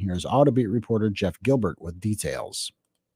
Here's Autobeat reporter Jeff Gilbert with details.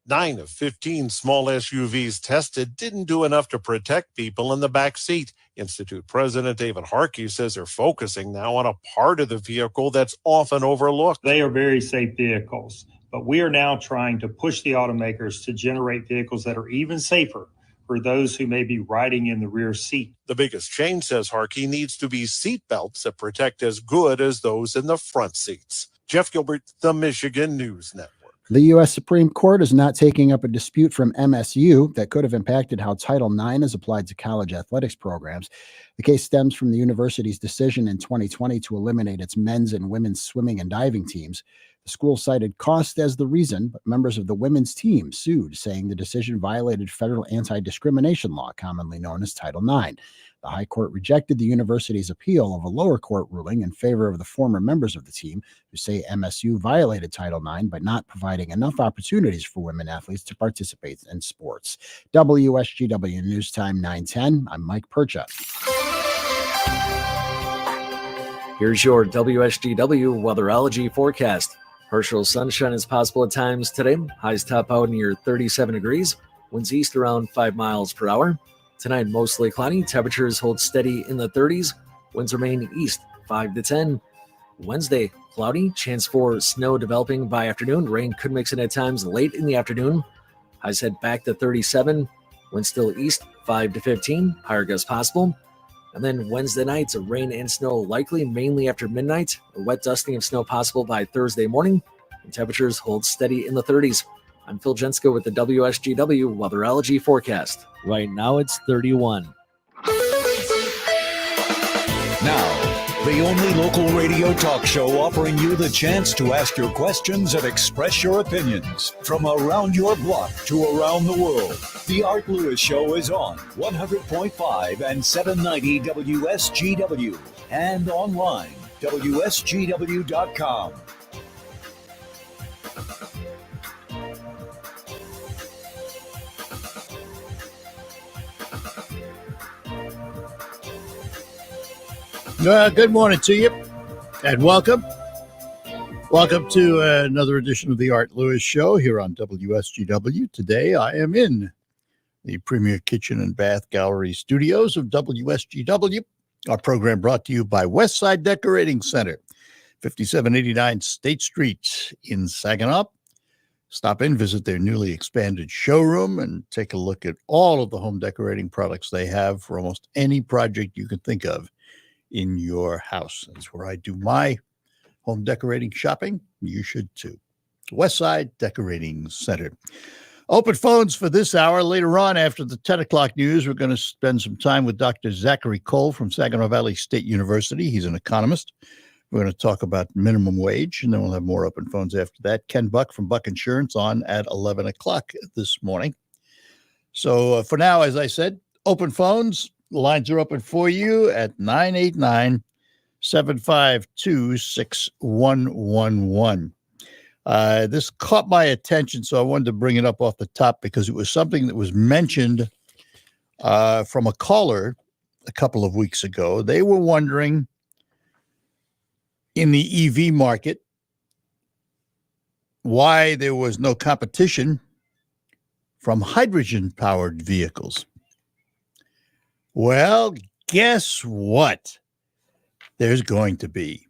9 of 15 small SUVs tested didn't do enough to protect people in the back seat. Institute President David Harkey says they're focusing now on a part of the vehicle that's often overlooked. They are very safe vehicles, but we are now trying to push the automakers to generate vehicles that are even safer for those who may be riding in the rear seat. The biggest change, says Harkey, needs to be seat belts that protect as good as those in the front seats. Jeff Gilbert, the Michigan News Network. The U.S. Supreme Court is not taking up a dispute from MSU that could have impacted how Title IX is applied to college athletics programs. The case stems from the university's decision in 2020 to eliminate its men's and women's swimming and diving teams. The school cited cost as the reason, but members of the women's team sued, saying the decision violated federal anti-discrimination law, commonly known as Title IX. The High Court rejected the university's appeal of a lower court ruling in favor of the former members of the team, who say MSU violated Title IX by not providing enough opportunities for women athletes to participate in sports. WSGW News Time 9:10. I'm Mike Percha. Here's your WSGW weatherology forecast. Partial sunshine is possible at times today. Highs top out near 37 degrees. Winds east around 5 miles per hour. Tonight, mostly cloudy. Temperatures hold steady in the 30s. Winds remain east 5 to 10. Wednesday, cloudy. Chance for snow developing by afternoon. Rain could mix in at times late in the afternoon. Highs head back to 37. Winds still east 5 to 15. Higher gusts possible. And then Wednesday night, rain and snow likely, mainly after midnight. A wet dusting of snow possible by Thursday morning. And temperatures hold steady in the 30s. I'm Phil Jenska with the WSGW weatherology forecast. Right now it's 31. Now, the only local radio talk show offering you the chance to ask your questions and express your opinions. From around your block to around the world, the Art Lewis Show is on 100.5 and 790 WSGW and online, WSGW.com. Good morning to you, and welcome. Welcome to another edition of the Art Lewis Show here on WSGW. Today I am in the Premier Kitchen and Bath Gallery studios of WSGW. Our program brought to you by Westside Decorating Center, 5789 State Street in Saginaw. Stop in, visit their newly expanded showroom, and take a look at all of the home decorating products they have for almost any project you can think of in your house. That's where I do my home decorating shopping. You should too. Westside Decorating Center. Open phones for this hour. Later on, after the 10 o'clock news, we're going to spend some time with Dr. Zachary Cohle from Saginaw Valley State University. He's an economist. We're going to talk about minimum wage, and then we'll have more open phones after that. Ken Buck from Buck Insurance on at 11 o'clock this morning. So for now, as I said, open phones. The lines are open for you at 989-752-6111. This caught my attention, so I wanted to bring it up off the top because it was something that was mentioned from a caller a couple of weeks ago. They were wondering, in the EV market, why there was no competition from hydrogen-powered vehicles. Well, guess what? There's going to be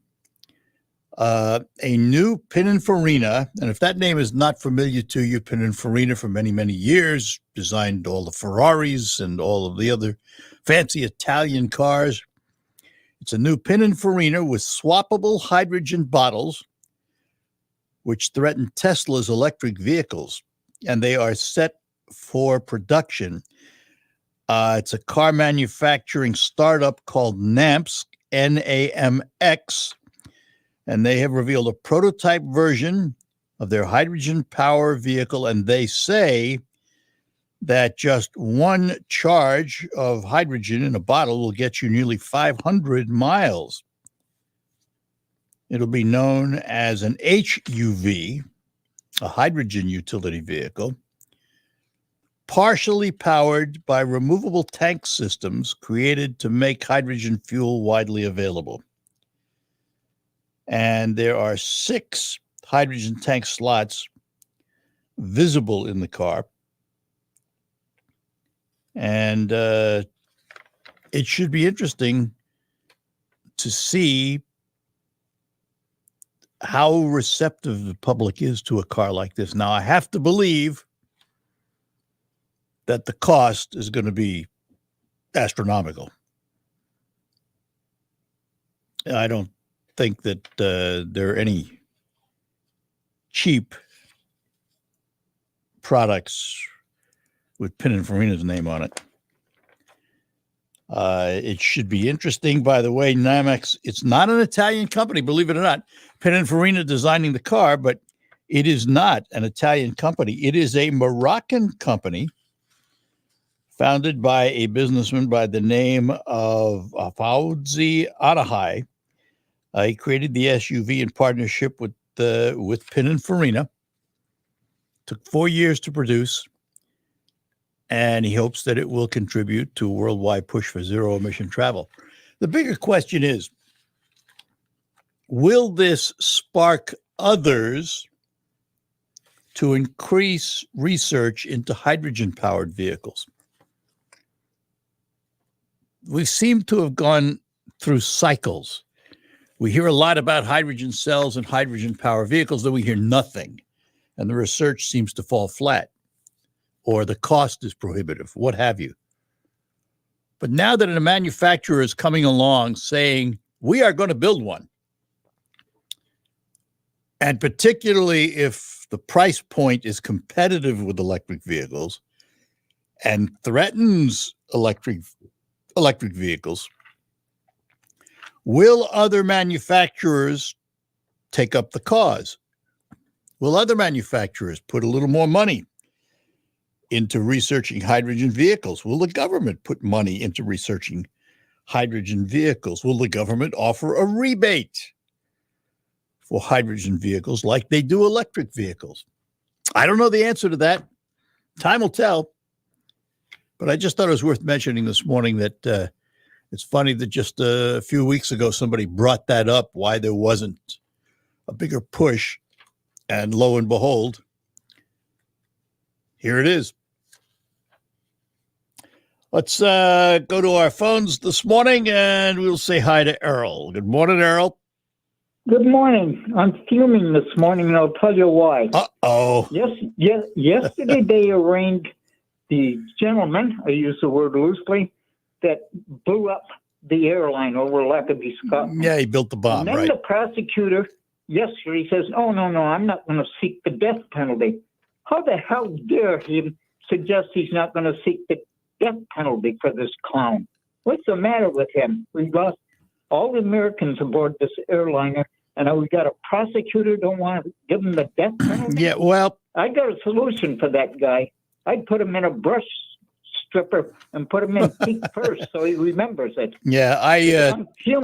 a new Pininfarina, and if that name is not familiar to you, Pininfarina for many, many years designed all the Ferraris and all of the other fancy Italian cars. It's a new Pininfarina with swappable hydrogen bottles, which threaten Tesla's electric vehicles, and they are set for production. It's a car manufacturing startup called NAMX, N-A-M-X, and they have revealed a prototype version of their hydrogen power vehicle, and they say that just one charge of hydrogen in a bottle will get you nearly 500 miles. It'll be known as an HUV, a hydrogen utility vehicle, partially powered by removable tank systems created to make hydrogen fuel widely available. And there are 6 hydrogen tank slots visible in the car. And it should be interesting to see how receptive the public is to a car like this. Now, I have to believe that the cost is going to be astronomical. I don't think that there are any cheap products with Pininfarina's name on it. It should be interesting, by the way. Namex, it's not an Italian company, believe it or not. Pininfarina designing the car, but it is not an Italian company. It is a Moroccan company founded by a businessman by the name of Fawzi Adahai. He created the SUV in partnership with Pininfarina. Took 4 years to produce, and he hopes that it will contribute to a worldwide push for zero-emission travel. The bigger question is, will this spark others to increase research into hydrogen-powered vehicles? We seem to have gone through cycles. We hear a lot about hydrogen cells and hydrogen-powered vehicles, though we hear nothing, and the research seems to fall flat, or the cost is prohibitive, what have you. But now that a manufacturer is coming along saying, we are going to build one, and particularly if the price point is competitive with electric vehicles and threatens electric vehicles, will other manufacturers take up the cause? Will other manufacturers put a little more money into researching hydrogen vehicles? Will the government put money into researching hydrogen vehicles? Will the government offer a rebate for hydrogen vehicles like they do electric vehicles? I don't know the answer to that. Time will tell. But I just thought it was worth mentioning this morning that it's funny that just a few weeks ago, somebody brought that up, why there wasn't a bigger push. And lo and behold, here it is. Let's go to our phones this morning, and we'll say hi to Errol. Good morning, Errol. Good morning. I'm fuming this morning, and I'll tell you why. Uh-oh. Yesterday they arraigned the gentleman, I use the word loosely, that blew up the airline over Lackaby, Scotland. Yeah, he built the bomb, and then right? The prosecutor yesterday says, oh, no, I'm not going to seek the death penalty. How the hell dare he suggest he's not going to seek the death penalty for this clown? What's the matter with him? We lost all the Americans aboard this airliner, and now we got a prosecutor don't want to give him the death penalty? Yeah, well, I got a solution for that guy. I'd put him in a brush stripper and put him in feet first so he remembers it. Yeah, I am with you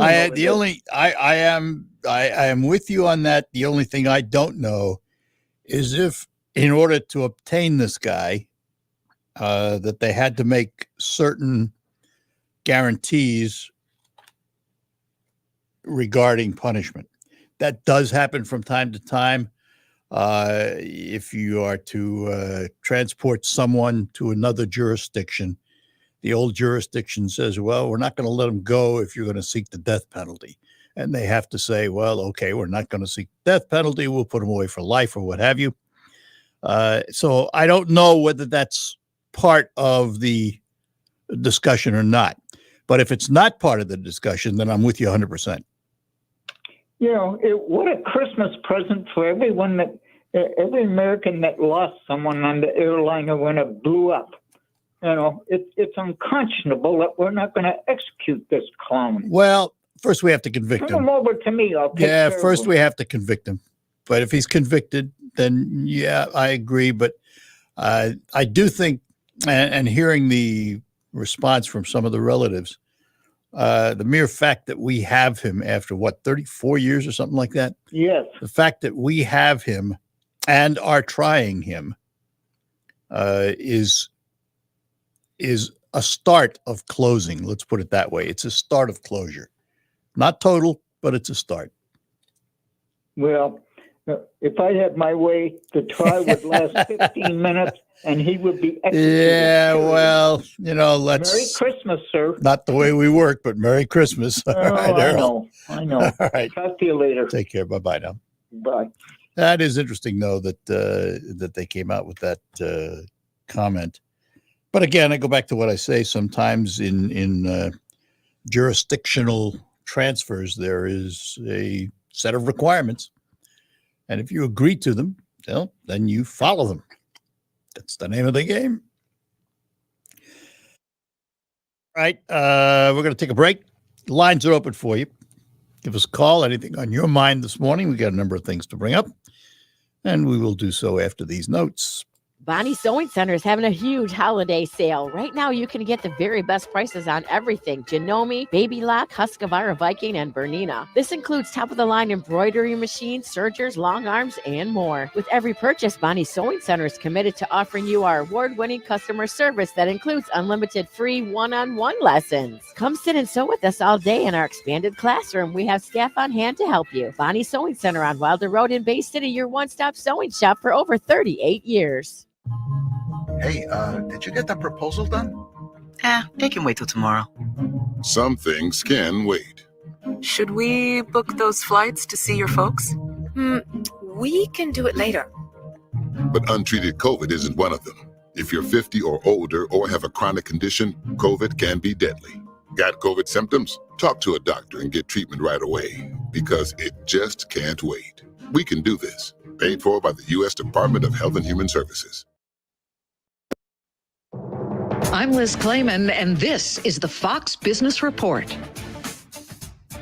on that. The only thing I don't know is if, in order to obtain this guy, that they had to make certain guarantees regarding punishment. That does happen from time to time. If you are to transport someone to another jurisdiction, the old jurisdiction says, well, we're not going to let them go if you're going to seek the death penalty. And they have to say, well, okay, we're not going to seek the death penalty. We'll put them away for life or what have you. So I don't know whether that's part of the discussion or not. But if it's not part of the discussion, then I'm with you 100%. You know, what a Christmas present for everyone every American that lost someone on the airliner when it blew up. You know, it's unconscionable that we're not going to execute this clown. Well, first we have to convict Turn him. him over to me. I'll take care first of him. we have to convict him. But if he's convicted, then yeah, I agree. But I do think, and hearing the response from some of the relatives, the mere fact that we have him after 34 years or something like that. Yes. The fact that we have him and are trying him is a start of closing. Let's put it that way. It's a start of closure. Not total, but it's a start. Well, If I had my way, the trial would last 15 minutes and he would be executed. Yeah, well, Merry let's Christmas, sir. not the way we work, but Merry Christmas. All right, Errol. I know. All right. Talk to you later. Take care. Bye-bye now. Bye. That is interesting, though, that they came out with that comment. But again, I go back to what I say. Sometimes in jurisdictional transfers, there is a set of requirements. And if you agree to them, well, then you follow them. That's the name of the game. All right. We're going to take a break. The lines are open for you. Give us a call. Anything on your mind this morning? We got a number of things to bring up, and we will do so after these notes. Bonnie Sewing Center is having a huge holiday sale. Right now, you can get the very best prices on everything. Janome, Baby Lock, Husqvarna Viking, and Bernina. This includes top-of-the-line embroidery machines, sergers, long arms, and more. With every purchase, Bonnie Sewing Center is committed to offering you our award-winning customer service that includes unlimited free one-on-one lessons. Come sit and sew with us all day in our expanded classroom. We have staff on hand to help you. Bonnie Sewing Center on Wilder Road in Bay City, your one-stop sewing shop for over 38 years. Hey, did you get that proposal done? They can wait till tomorrow. Some things can wait. Should we book those flights to see your folks? We can do it later. But untreated COVID isn't one of them. If you're 50 or older or have a chronic condition, COVID can be deadly. Got COVID symptoms? Talk to a doctor and get treatment right away, because it just can't wait. We can do this. Paid for by the U.S. Department of Health and Human Services. I'm Liz Clayman, and this is the Fox Business Report.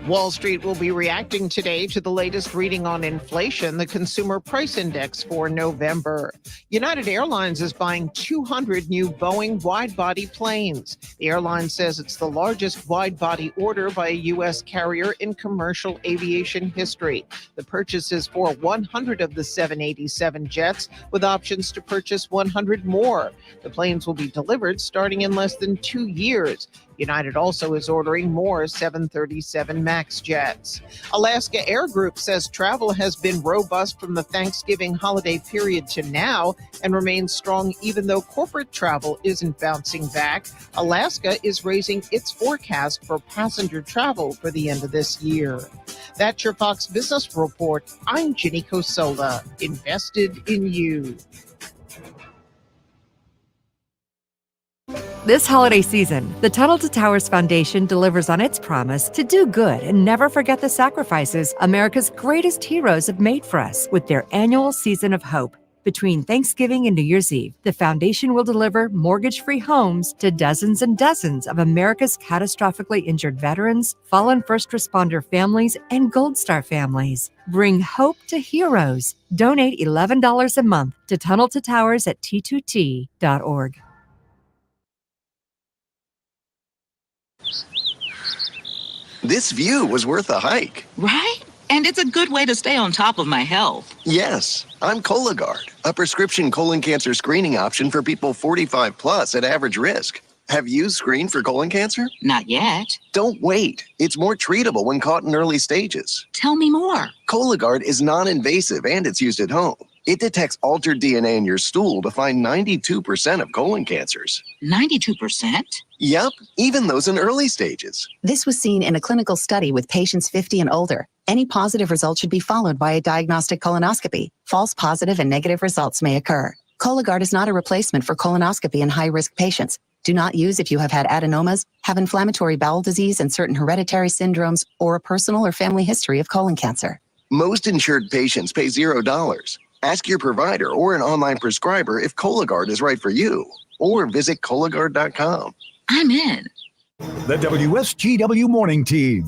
Wall Street will be reacting today to the latest reading on inflation, the Consumer Price Index for November. United Airlines is buying 200 new Boeing wide-body planes. The airline says it's the largest wide-body order by a U.S. carrier in commercial aviation history. The purchase is for 100 of the 787 jets, with options to purchase 100 more. The planes will be delivered starting in less than 2 years. United also is ordering more 737 MAX jets. Alaska Air Group says travel has been robust from the Thanksgiving holiday period to now and remains strong even though corporate travel isn't bouncing back. Alaska is raising its forecast for passenger travel for the end of this year. That's your Fox Business Report. I'm Ginny Cosola, invested in you. This holiday season, the Tunnel to Towers Foundation delivers on its promise to do good and never forget the sacrifices America's greatest heroes have made for us with their annual Season of Hope. Between Thanksgiving and New Year's Eve, the foundation will deliver mortgage-free homes to dozens and dozens of America's catastrophically injured veterans, fallen first responder families, and Gold Star families. Bring hope to heroes. Donate $11 a month to Tunnel to Towers at T2T.org. This view was worth a hike. Right? And it's a good way to stay on top of my health. Yes, I'm Cologuard, a prescription colon cancer screening option for people 45 plus at average risk. Have you screened for colon cancer? Not yet. Don't wait. It's more treatable when caught in early stages. Tell me more. Cologuard is non-invasive and it's used at home. It detects altered DNA in your stool to find 92% of colon cancers. 92%? Yep, even those in early stages. This was seen in a clinical study with patients 50 and older. Any positive result should be followed by a diagnostic colonoscopy. False positive and negative results may occur. Cologuard is not a replacement for colonoscopy in high-risk patients. Do not use if you have had adenomas, have inflammatory bowel disease and certain hereditary syndromes, or a personal or family history of colon cancer. Most insured patients pay $0. Ask your provider or an online prescriber if Cologuard is right for you, or visit Cologuard.com. I'm in. The WSGW Morning Team.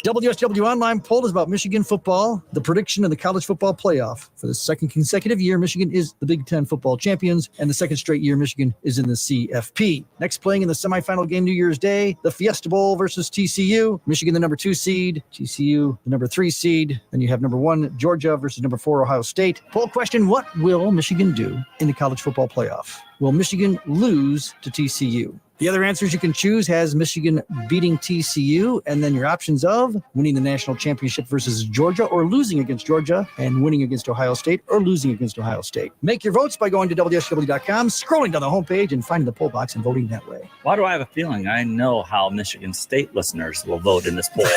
WSW Online poll is about Michigan football, the prediction of the college football playoff. For the second consecutive year, Michigan is the Big Ten football champions, and the second straight year, Michigan is in the CFP. Next, playing in the semifinal game New Year's Day, the Fiesta Bowl versus TCU. Michigan, the number 2 seed, TCU, the number 3 seed. Then you have number 1, Georgia versus number 4, Ohio State. Poll question, what will Michigan do in the college football playoff? Will Michigan lose to TCU? The other answers you can choose has Michigan beating TCU, and then your options of winning the national championship versus Georgia, or losing against Georgia, and winning against Ohio State, or losing against Ohio State. Make your votes by going to WSW.com, scrolling down the homepage, and finding the poll box and voting that way. Why do I have a feeling I know how Michigan State listeners will vote in this poll?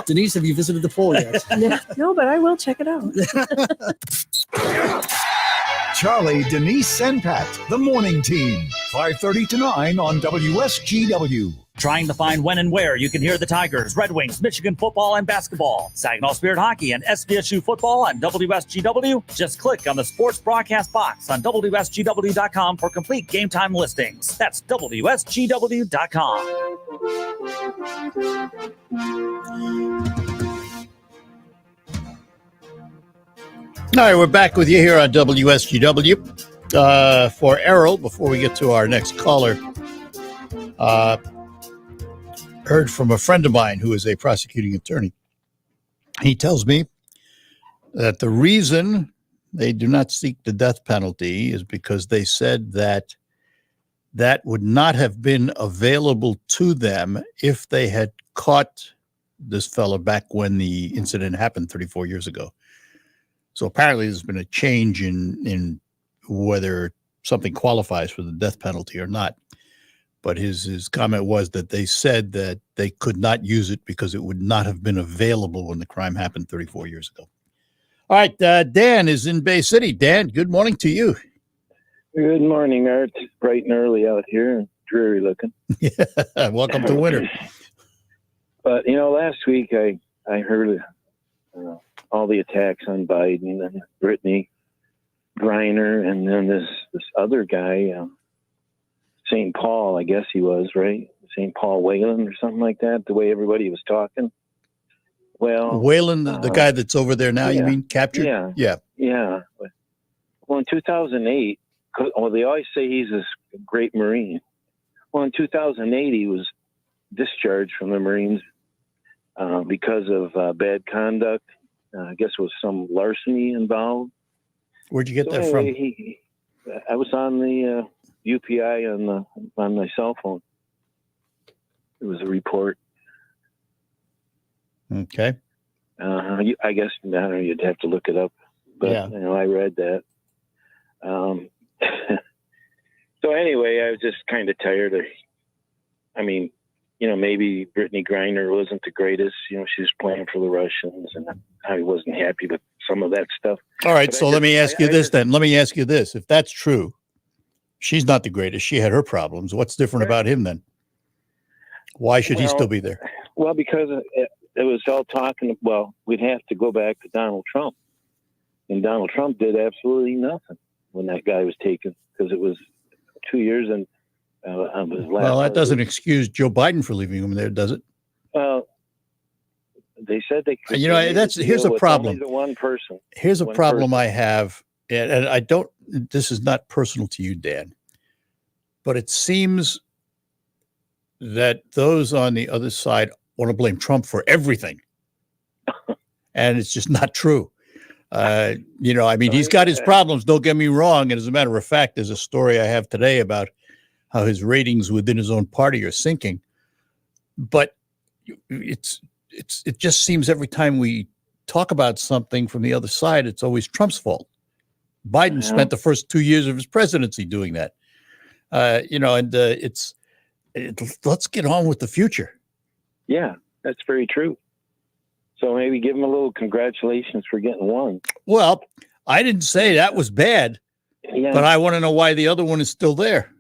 Denise, have you visited the poll yet? No, but I will check it out. Charlie, Denise, and Pat, the morning team, 5:30 to 9 on WSGW. Trying to find when and where you can hear the Tigers, Red Wings, Michigan football and basketball, Saginaw Spirit hockey, and SVSU football on WSGW? Just click on the sports broadcast box on WSGW.com for complete game time listings. That's WSGW.com. All right, we're back with you here on WSGW. For Errol, before we get to our next caller, heard from a friend of mine who is a prosecuting attorney. He tells me that the reason they do not seek the death penalty is because they said that that would not have been available to them if they had caught this fellow back when the incident happened 34 years ago. So apparently there's been a change in whether something qualifies for the death penalty or not. But his comment was that they said that they could not use it because it would not have been available when the crime happened 34 years ago. All right, Dan is in Bay City. Dan, good morning to you. Good morning, Art. It's bright and early out here and dreary looking. Yeah, welcome to winter. But, last week I heard all the attacks on Biden and Brittany Griner, and then this other guy, St. Paul, I guess he was, right? St. Paul Whelan or something like that, the way everybody was talking. Well, Whelan, the guy that's over there now, you mean, captured? Yeah. Well, in 2008, they always say he's a great Marine. Well, in 2008, he was discharged from the Marines because of bad conduct. I guess there was some larceny involved. Where'd you get that from? I was on the UPI on my cell phone. It was a report. Okay. I guess, I don't know, you'd have to look it up. But, yeah. I read that. So anyway, I was just kind of tired of, maybe Brittany Griner wasn't the greatest. She was playing for the Russians, and I wasn't happy with some of that stuff. All right, so let me ask you this then. Let me ask you this. If that's true, she's not the greatest. She had her problems. What's different about him then? Why should he still be there? Well, because it was all talking, we'd have to go back to Donald Trump. And Donald Trump did absolutely nothing when that guy was taken, because it was 2 years and well, that doesn't excuse Joe Biden for leaving him there, does it? Well, they said they could. Here's a problem. Only the one person. Here's a problem I have, and I don't. This is not personal to you, Dan, but it seems that those on the other side want to blame Trump for everything, and it's just not true. He's got his problems. Don't get me wrong. And as a matter of fact, there's a story I have today about how his ratings within his own party are sinking. But it just seems every time we talk about something from the other side, it's always Trump's fault. Biden spent the first 2 years of his presidency doing that. Let's get on with the future. Yeah, that's very true. So maybe give him a little congratulations for getting one. Well, I didn't say that was bad, but I want to know why the other one is still there.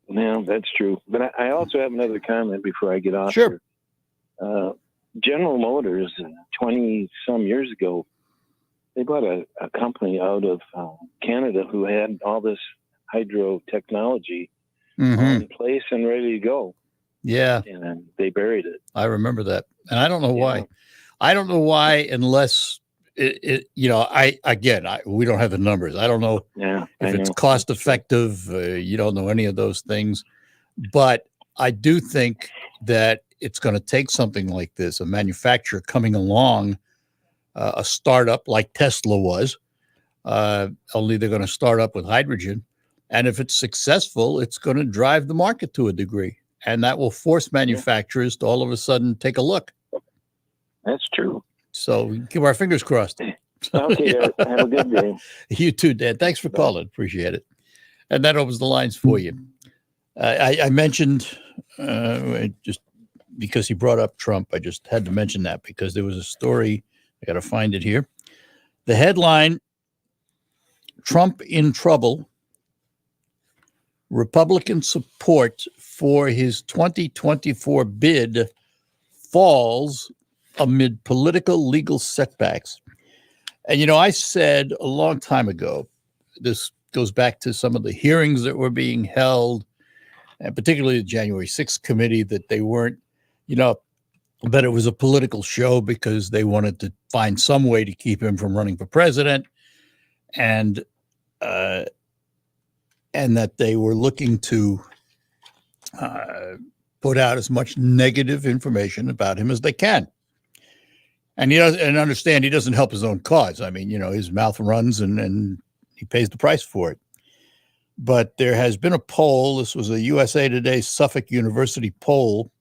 Yeah, that's true. But I also have another comment before I get off. Sure. Here. General Motors, 20-some years ago, they bought a company out of Canada who had all this hydro technology in place and ready to go. Yeah. And they buried it. I remember that. And I don't know why. I don't know why, unless we don't have the numbers. I don't know if it's cost effective. You don't know any of those things. But I do think that it's going to take something like this, a manufacturer coming along, a startup like Tesla was, only they're going to start up with hydrogen. And if it's successful, it's going to drive the market to a degree. And that will force manufacturers to all of a sudden take a look. That's true. So we keep our fingers crossed. Okay, Have a good day. You too, Dan. Thanks for calling. Appreciate it. And that opens the lines for you. I mentioned, just because he brought up Trump, I just had to mention that because there was a story. I got to find it here. The headline, Trump in trouble. Republican support for his 2024 bid falls amid political legal setbacks. And, I said a long time ago, this goes back to some of the hearings that were being held, and particularly the January 6th committee, that they weren't, that it was a political show because they wanted to find some way to keep him from running for president. And that they were looking to put out as much negative information about him as they can. And and understand he doesn't help his own cause. I mean, his mouth runs and he pays the price for it. But there has been a poll. This was a USA Today Suffolk University poll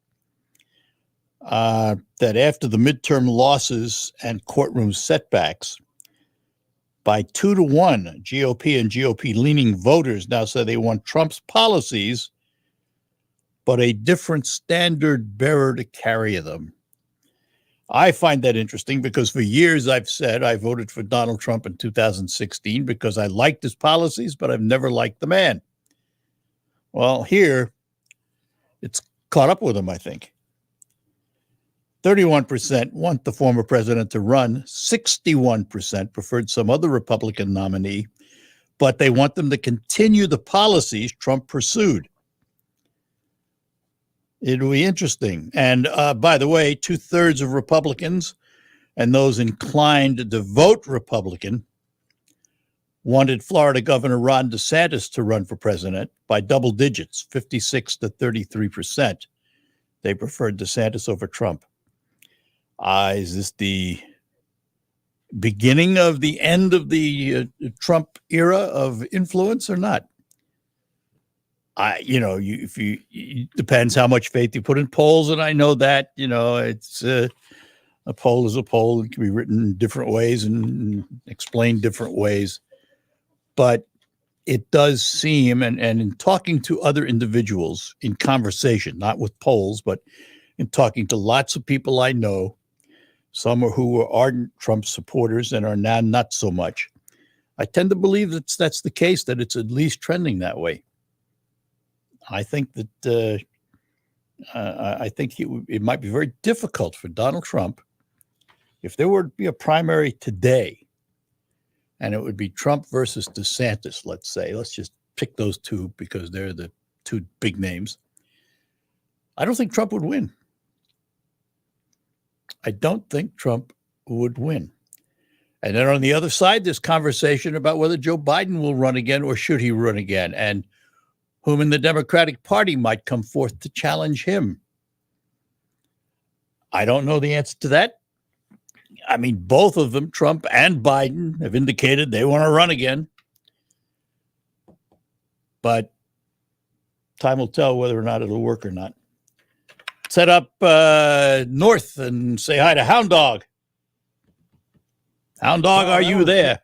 that after the midterm losses and courtroom setbacks, by 2-1, GOP and GOP-leaning voters now say they want Trump's policies, but a different standard bearer to carry them. I find that interesting because for years I've said I voted for Donald Trump in 2016 because I liked his policies, but I've never liked the man. Well, here, it's caught up with him, I think. 31% want the former president to run. 61% preferred some other Republican nominee, but they want them to continue the policies Trump pursued. It'll be interesting. And by the way, 2/3 of Republicans and those inclined to vote Republican wanted Florida Governor Ron DeSantis to run for president by double digits, 56 to 33%. They preferred DeSantis over Trump. Is this the beginning of the end of the Trump era of influence or not? It depends how much faith you put in polls, and I know that it's a poll is a poll. It can be written in different ways and explained different ways, but it does seem, and in talking to other individuals in conversation, not with polls, but in talking to lots of people I know, some who were ardent Trump supporters and are now not so much. I tend to believe that's the case, that it's at least trending that way. I think that it might be very difficult for Donald Trump if there were to be a primary today, and it would be Trump versus DeSantis, let's say. Let's just pick those two because they're the two big names. I don't think Trump would win. I don't think Trump would win. And then on the other side, there's conversation about whether Joe Biden will run again or should he run again, and whom in the Democratic Party might come forth to challenge him. I don't know the answer to that. I mean, both of them, Trump and Biden, have indicated they want to run again. But time will tell whether or not it'll work or not. Set up north and say hi to Hound Dog. Hound Dog, are you there?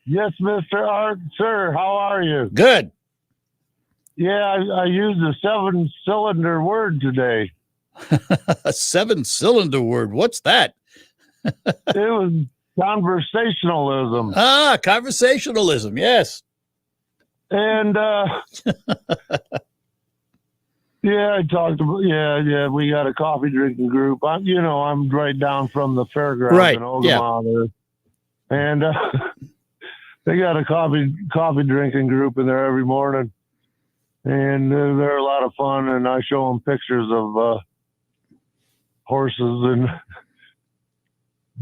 Yes, Mr. Art. Sir, how are you? Good. Yeah, I used a 7-cylinder word today. A 7-cylinder word? What's that? It was conversationalism. Ah, conversationalism, yes. And yeah, I talked about, we got a coffee drinking group. I'm right down from the fairgrounds right. in Ogama there. And they got a coffee drinking group in there every morning. And they're a lot of fun, and I show them pictures of horses and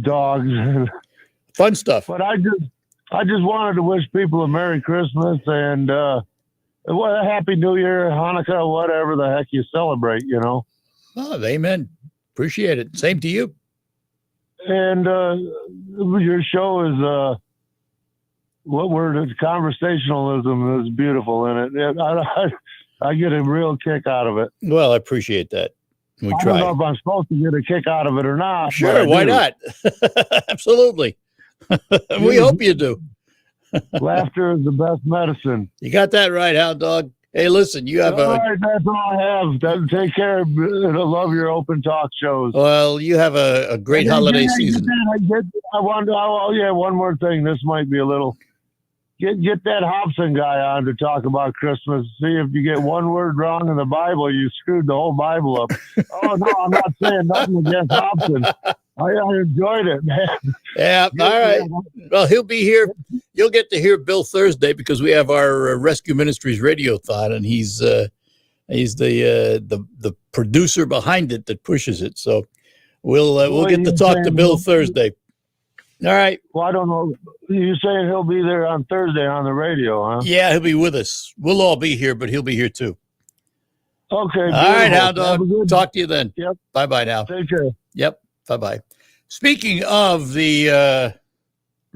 dogs and fun stuff. But I just wanted to wish people a Merry Christmas and a Happy New Year, Hanukkah, whatever the heck you celebrate, Oh, amen. Appreciate it. Same to you. And your show is the conversationalism is beautiful in it. I get a real kick out of it. Well, I appreciate that. We try. I don't know if I'm supposed to get a kick out of it or not. Sure, why not? Absolutely. We hope you do. Laughter is the best medicine. You got that right, Hound Dog. Hey, listen, you have all right, that's all I have. Take care. I love your open talk shows. Well, you have a great holiday season. One more thing. This might be a little. Get that Hobson guy on to talk about Christmas. See if you get one word wrong in the Bible, you screwed the whole Bible up. Oh no, I'm not saying nothing against Hobson. I enjoyed it, man. Yeah, all right. Well, he'll be here. You'll get to hear Bill Thursday because we have our Rescue Ministries Radiothon, and he's the producer behind it that pushes it. So we'll get to talk to Bill Thursday. All right. Well, I don't know. You're saying he'll be there on Thursday on the radio, huh? Yeah, he'll be with us. We'll all be here, but he'll be here too. Okay. All right, Hound Dog. Talk to you then. Yep. Bye-bye now. Take care. Yep. Bye-bye. Speaking of the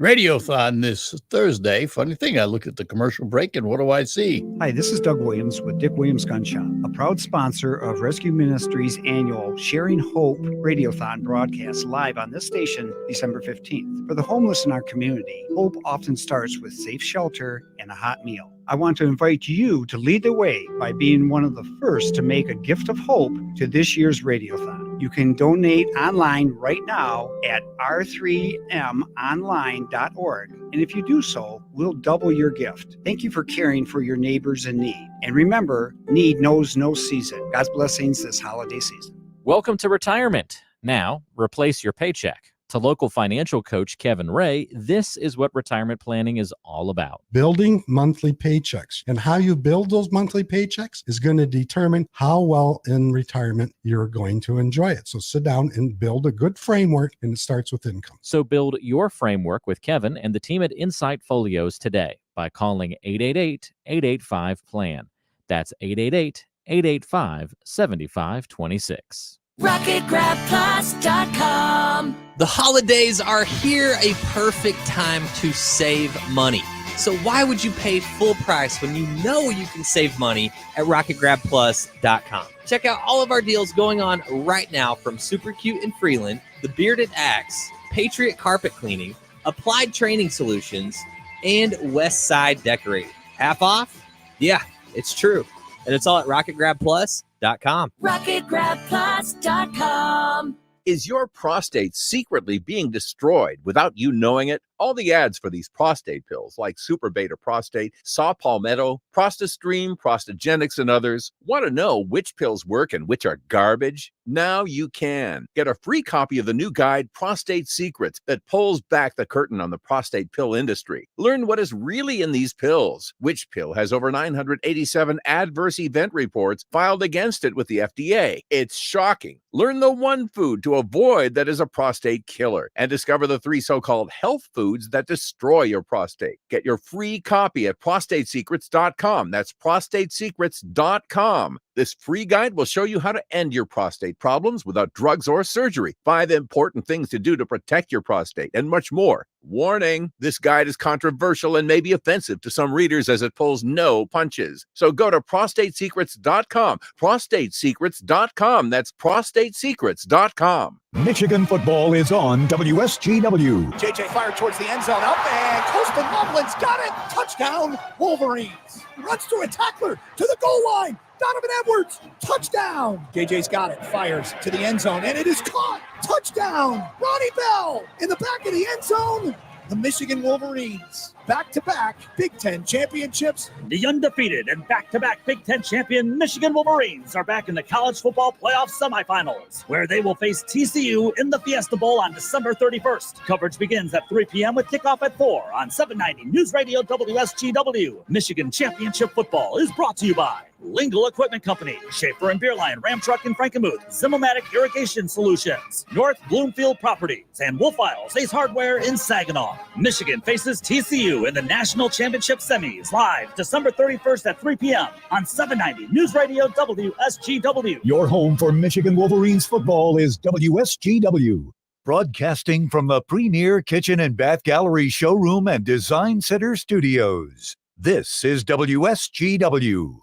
Radiothon this Thursday, funny thing, I look at the commercial break and what do I see? Hi, this is Doug Williams with Dick Williams Gun Shop, a proud sponsor of Rescue Ministries' annual Sharing Hope Radiothon broadcast live on this station December 15th. For the homeless in our community, hope often starts with safe shelter and a hot meal. I want to invite you to lead the way by being one of the first to make a gift of hope to this year's Radiothon. You can donate online right now at r3monline.org. And if you do so, we'll double your gift. Thank you for caring for your neighbors in need. And remember, need knows no season. God's blessings this holiday season. Welcome to retirement. Now, replace your paycheck. To local financial coach Kevin Ray, this is what retirement planning is all about. Building monthly paychecks. And how you build those monthly paychecks is going to determine how well in retirement you're going to enjoy it. So sit down and build a good framework, and it starts with income. So build your framework with Kevin and the team at Insight Folios today by calling 888-885-PLAN. That's 888-885-7526. RocketGrabPlus.com. The holidays are here, a perfect time to save money. So why would you pay full price when you know you can save money at RocketGrabPlus.com? Check out all of our deals going on right now from Super Cute and Freeland, The Bearded Axe, Patriot Carpet Cleaning, Applied Training Solutions, and West Side Decorating. Half off? Yeah, it's true. And it's all at RocketGrabPlus.com. RocketGrabPlus.com. Is your prostate secretly being destroyed without you knowing it? All the ads for these prostate pills like Super Beta Prostate, Saw Palmetto, ProstaStream, Prostagenics, and others. Want to know which pills work and which are garbage? Now you can. Get a free copy of the new guide, Prostate Secrets, that pulls back the curtain on the prostate pill industry. Learn what is really in these pills. Which pill has over 987 adverse event reports filed against it with the FDA? It's shocking. Learn the one food to avoid that is a prostate killer, and discover the 3 so-called health foods that destroy your prostate. Get your free copy at prostatesecrets.com. That's prostatesecrets.com. This free guide will show you how to end your prostate problems without drugs or surgery, 5 important things to do to protect your prostate, and much more. Warning, this guide is controversial and may be offensive to some readers as it pulls no punches. So go to prostatesecrets.com. Prostatesecrets.com. That's prostatesecrets.com. Michigan football is on WSGW. JJ fired towards the end zone. Up and Coastal Mumlin's got it. Touchdown, Wolverines. Runs through a tackler to the goal line. Donovan Edwards, touchdown. JJ's got it, fires to the end zone, and it is caught. Touchdown, Ronnie Bell in the back of the end zone. The Michigan Wolverines, back-to-back Big Ten championships. The undefeated and back-to-back Big Ten champion Michigan Wolverines are back in the college football playoff semifinals, where they will face TCU in the Fiesta Bowl on December 31st. Coverage begins at 3 p.m. with kickoff at 4 on 790 News Radio WSGW. Michigan Championship Football is brought to you by Lingle Equipment Company, Schaefer and Beerline Ram Truck in Frankenmuth, Zimomatic Irrigation Solutions, North Bloomfield Properties, and Wolf Isles Ace Hardware in Saginaw. Michigan faces TCU in the National Championship Semis live December 31st at 3 p.m. on 790 News Radio WSGW. Your home for Michigan Wolverines football is WSGW. Broadcasting from the Premier Kitchen and Bath Gallery Showroom and Design Center Studios. This is WSGW.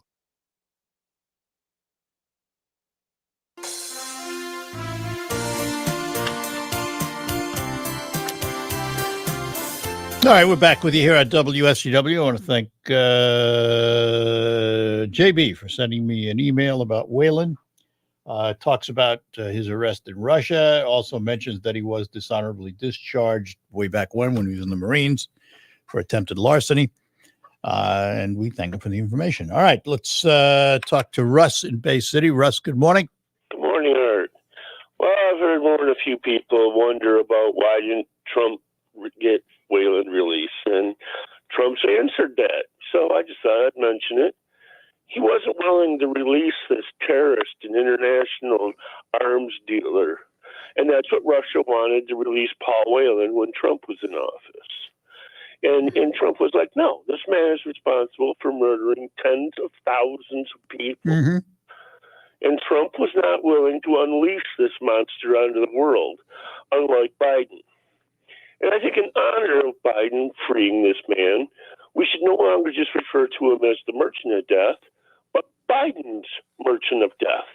All right, we're back with you here at WSGW. I want to thank JB for sending me an email about Whalen. Talks about his arrest in Russia. Also mentions that he was dishonorably discharged way back when he was in the Marines for attempted larceny. And we thank him for the information. All right, let's talk to Russ in Bay City. Russ, good morning. Good morning, Art. Well, I've heard more than a few people wonder about why didn't Trump get Whalen released, and Trump's answered that. So I just thought I'd mention it. He wasn't willing to release this terrorist and international arms dealer. And that's what Russia wanted, to release Paul Whelan when Trump was in office. And Trump was like, no, this man is responsible for murdering tens of thousands of people. Mm-hmm. And Trump was not willing to unleash this monster onto the world, unlike Biden. And I think in honor of Biden freeing this man, we should no longer just refer to him as the merchant of death, but Biden's merchant of death.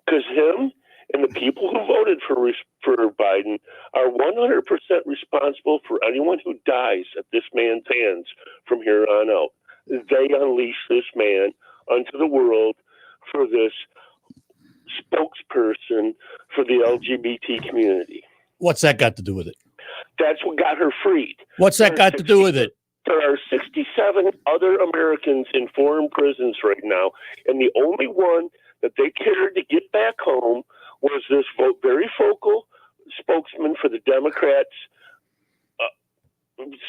Because him and the people who voted for Biden are 100% responsible for anyone who dies at this man's hands from here on out. They unleash this man onto the world for this spokesperson for the LGBT community. What's that got to do with it? That's what got her freed. What's that got to do with it? There are 67 other Americans in foreign prisons right now, and the only one that they cared to get back home was this very vocal spokesman for the Democrats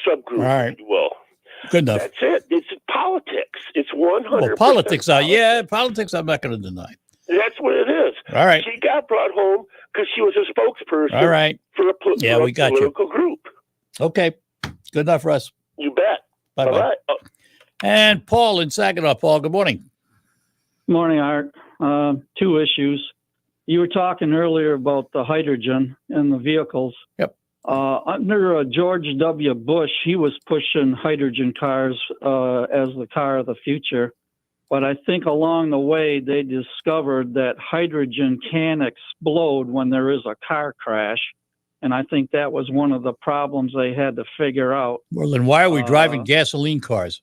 subgroup, if you will. Good enough. That's it. It's politics. It's 100%. Well, politics I'm not going to deny. That's what it is. All right. She got brought home because she was a spokesperson All right. for a we got political group. Okay. Good enough, Russ. You bet. Bye-bye. Bye-bye. Oh. And Paul in Saginaw. Paul, good morning. Morning, Art. Two issues. You were talking earlier about the hydrogen in the vehicles. Yep. Under George W. Bush, he was pushing hydrogen cars as the car of the future. But I think along the way, they discovered that hydrogen can explode when there is a car crash. And I think that was one of the problems they had to figure out. Well, then why are we driving gasoline cars?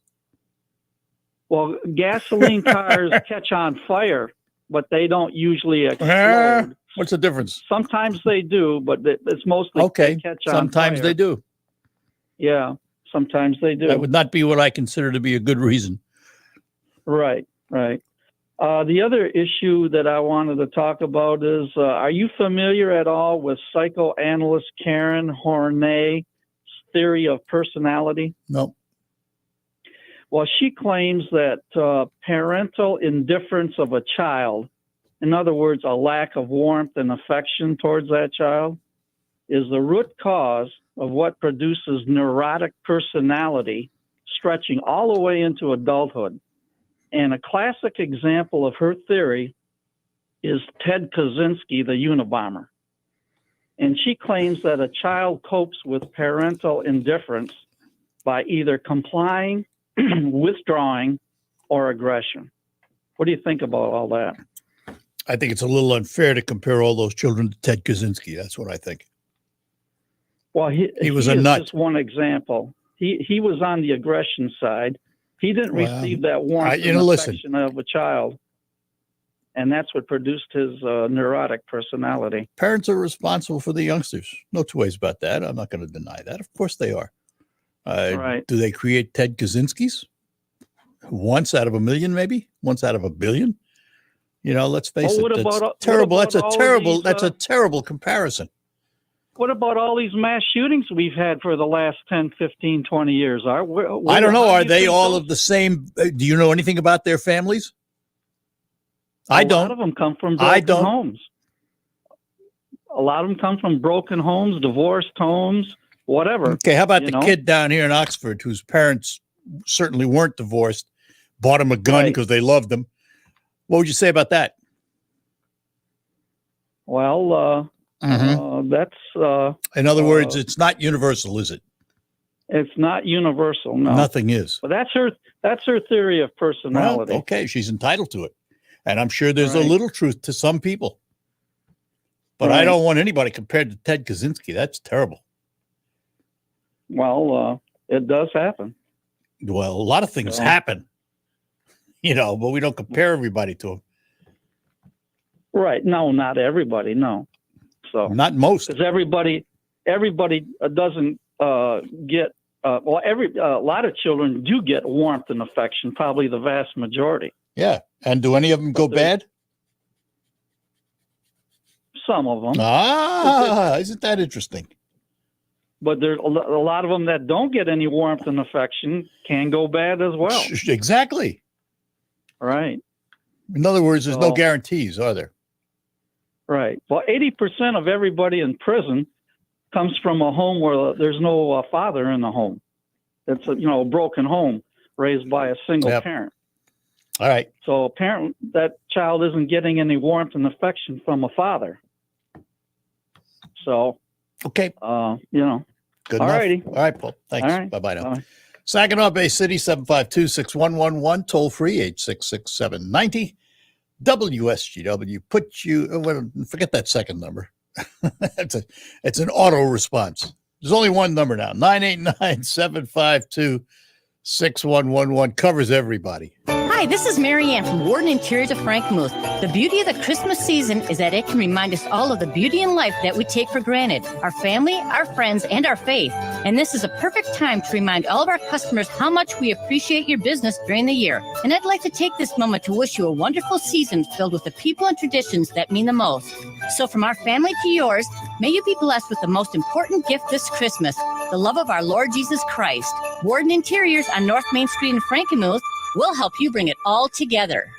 Well, gasoline cars catch on fire, but they don't usually explode. What's the difference? Sometimes they do, but it's mostly okay. They catch on Sometimes fire. they do. Yeah, sometimes they do. That would not be what I consider to be a good reason. Right. The other issue that I wanted to talk about is, are you familiar at all with psychoanalyst Karen Horney's theory of personality? No. Well, she claims that parental indifference of a child, in other words, a lack of warmth and affection towards that child, is the root cause of what produces neurotic personality stretching all the way into adulthood. And a classic example of her theory is Ted Kaczynski, the Unabomber. And she claims that a child copes with parental indifference by either complying, withdrawing, or aggression. What do you think about all that? I think it's a little unfair to compare all those children to Ted Kaczynski. That's what I think. Well, he was a is nut. just one example. He was on the aggression side. He didn't receive that warmth and affection of a child. And that's what produced his neurotic personality. Parents are responsible for the youngsters. No two ways about that. I'm not going to deny that. Of course they are. Right. Do they create Ted Kaczynskis? Once out of a million, maybe? Once out of a billion? You know, let's face it. That's terrible. That's a terrible comparison. What about all these mass shootings we've had for the last 10, 15, 20 years? I don't know. Are they all of the same? Do you know anything about their families? I don't. A lot of them come from broken homes. A lot of them come from broken homes, divorced homes, whatever. Okay, how about the kid down here in Oxford whose parents certainly weren't divorced, bought him a gun because they loved him? What would you say about that? Well, Mhm. In other words, it's not universal, is it? It's not universal. No, Nothing is. But that's her theory of personality. Well, okay, she's entitled to it, and I'm sure there's a Right. little truth to some people. But I Right. don't want anybody compared to Ted Kaczynski. That's terrible. Well, it does happen. Well, a lot of things happen, but we don't compare everybody to him. Right? No, not everybody. No. So not most, because everybody doesn't get. A lot of children do get warmth and affection. Probably the vast majority. Yeah, and do any of them go bad? Some of them. Isn't that interesting? But there's a lot of them that don't get any warmth and affection can go bad as well. Exactly. Right. In other words, there's no guarantees, are there? Right. Well, 80% of everybody in prison comes from a home where there's no father in the home. It's a broken home raised by a single parent. All right. So apparently that child isn't getting any warmth and affection from a father. So okay. Good All enough. All right, Paul. Thanks. All right. Bye now. Bye. Saginaw Bay City 752-6111, toll free 866-790. WSGW put you. Forget that second number. It's an auto response. There's only one number now. 989-752-6111 covers everybody. Hi, this is Mary Ann from Warden Interiors of Frankenmuth. The beauty of the Christmas season is that it can remind us all of the beauty in life that we take for granted, our family, our friends, and our faith. And this is a perfect time to remind all of our customers how much we appreciate your business during the year. And I'd like to take this moment to wish you a wonderful season filled with the people and traditions that mean the most. So from our family to yours, may you be blessed with the most important gift this Christmas, the love of our Lord Jesus Christ. Warden Interiors on North Main Street in Frankenmuth will help you bring it all together.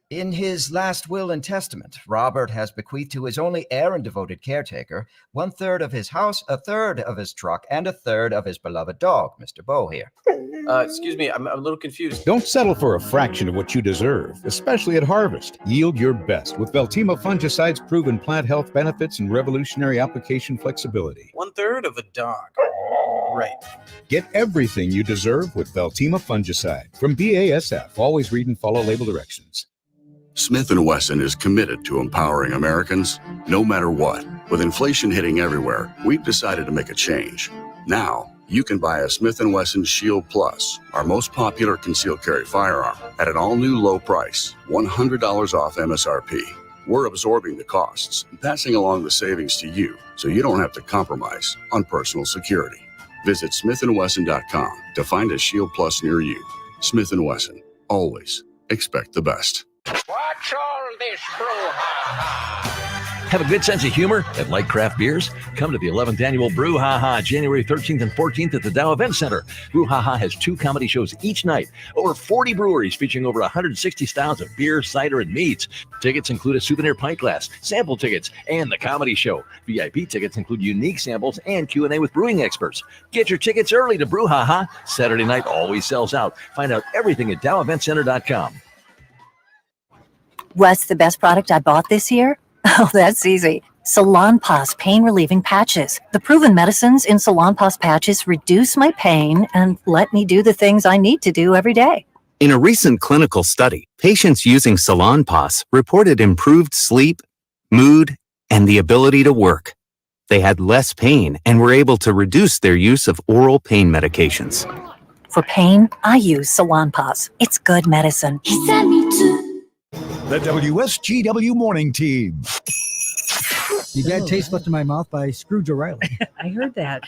In his last will and testament, Robert has bequeathed to his only heir and devoted caretaker 1/3 of his house, 1/3 of his truck, and 1/3 of his beloved dog, Mr. Bo here. Excuse me, I'm a little confused. Don't settle for a fraction of what you deserve, especially at harvest. Yield your best with Veltima fungicide's proven plant health benefits and revolutionary application flexibility. 1/3 of a dog. Right. Get everything you deserve with Veltima fungicide from BASF. Always read and follow label directions. Smith & Wesson is committed to empowering Americans, no matter what. With inflation hitting everywhere, we've decided to make a change. Now, you can buy a Smith & Wesson Shield Plus, our most popular concealed carry firearm, at an all-new low price, $100 off MSRP. We're absorbing the costs and passing along the savings to you, so you don't have to compromise on personal security. Visit smithandwesson.com to find a Shield Plus near you. Smith & Wesson, always expect the best. What's all this brouhaha? Have a good sense of humor and like craft beers? Come to the 11th Annual Brouhaha, January 13th and 14th at the Dow Event Center. Brouhaha has 2 comedy shows each night, over 40 breweries featuring over 160 styles of beer, cider, and meads. Tickets include a souvenir pint glass, sample tickets, and the comedy show. VIP tickets include unique samples and Q&A with brewing experts. Get your tickets early to Brouhaha. Saturday night always sells out. Find out everything at doweventcenter.com. What's the best product I bought this year? Oh, that's easy. Salonpas pain relieving patches. The proven medicines in Salonpas patches reduce my pain and let me do the things I need to do every day. In a recent clinical study, patients using Salonpas reported improved sleep, mood, and the ability to work. They had less pain and were able to reduce their use of oral pain medications. For pain, I use Salonpas. It's good medicine. He sent me to the WSGW morning team. The Bad Taste Left in My Mouth by Scrooge O'Reilly. I heard that.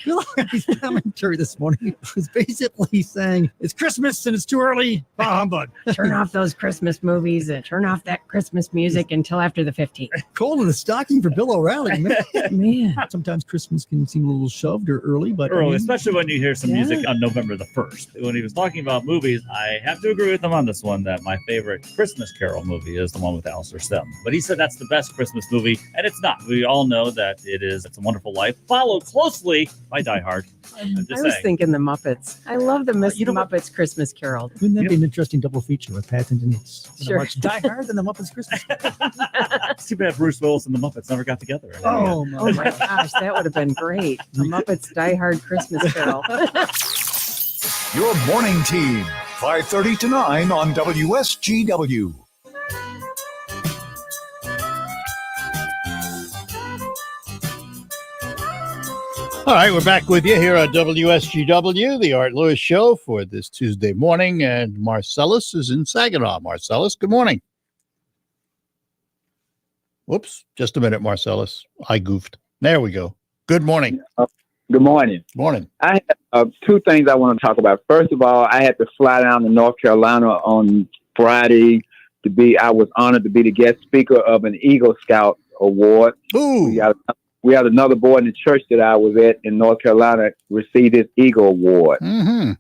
His commentary this morning was basically saying, it's Christmas and it's too early. Bah humbug. Turn off those Christmas movies and turn off that Christmas music until after the 15th. Cold in the stocking for Bill O'Reilly. Man. Sometimes Christmas can seem a little shoved or early, but early, especially when you hear some music on November the 1st. When he was talking about movies, I have to agree with him on this one that my favorite Christmas Carol movie is the one with Alistair Sim. But he said that's the best Christmas movie, and it's not. we all know that It's a Wonderful Life, followed closely by Die Hard. I'm just I was saying. thinking the Muppets. I love the Muppets Christmas Carol. Wouldn't that be an interesting double feature with Pat and Denise? Sure. Watch Die Hard and the Muppets Christmas. It's too bad Bruce Willis and the Muppets never got together. Oh my gosh, that would have been great. The Muppets Die Hard Christmas Carol. Your morning team, 5:30 to 9 on WSGW. All right, we're back with you here on WSGW, the Art Lewis Show for this Tuesday morning, and Marcellus is in Saginaw. Marcellus, good morning. Whoops, just a minute, Marcellus. I goofed. There we go. Good morning. Good morning. Morning. I have two things I want to talk about. First of all, I had to fly down to North Carolina on Friday I was honored to be the guest speaker of an Eagle Scout Award. Ooh. We had another boy in the church that I was at in North Carolina receive his Eagle Award. Mm-hmm.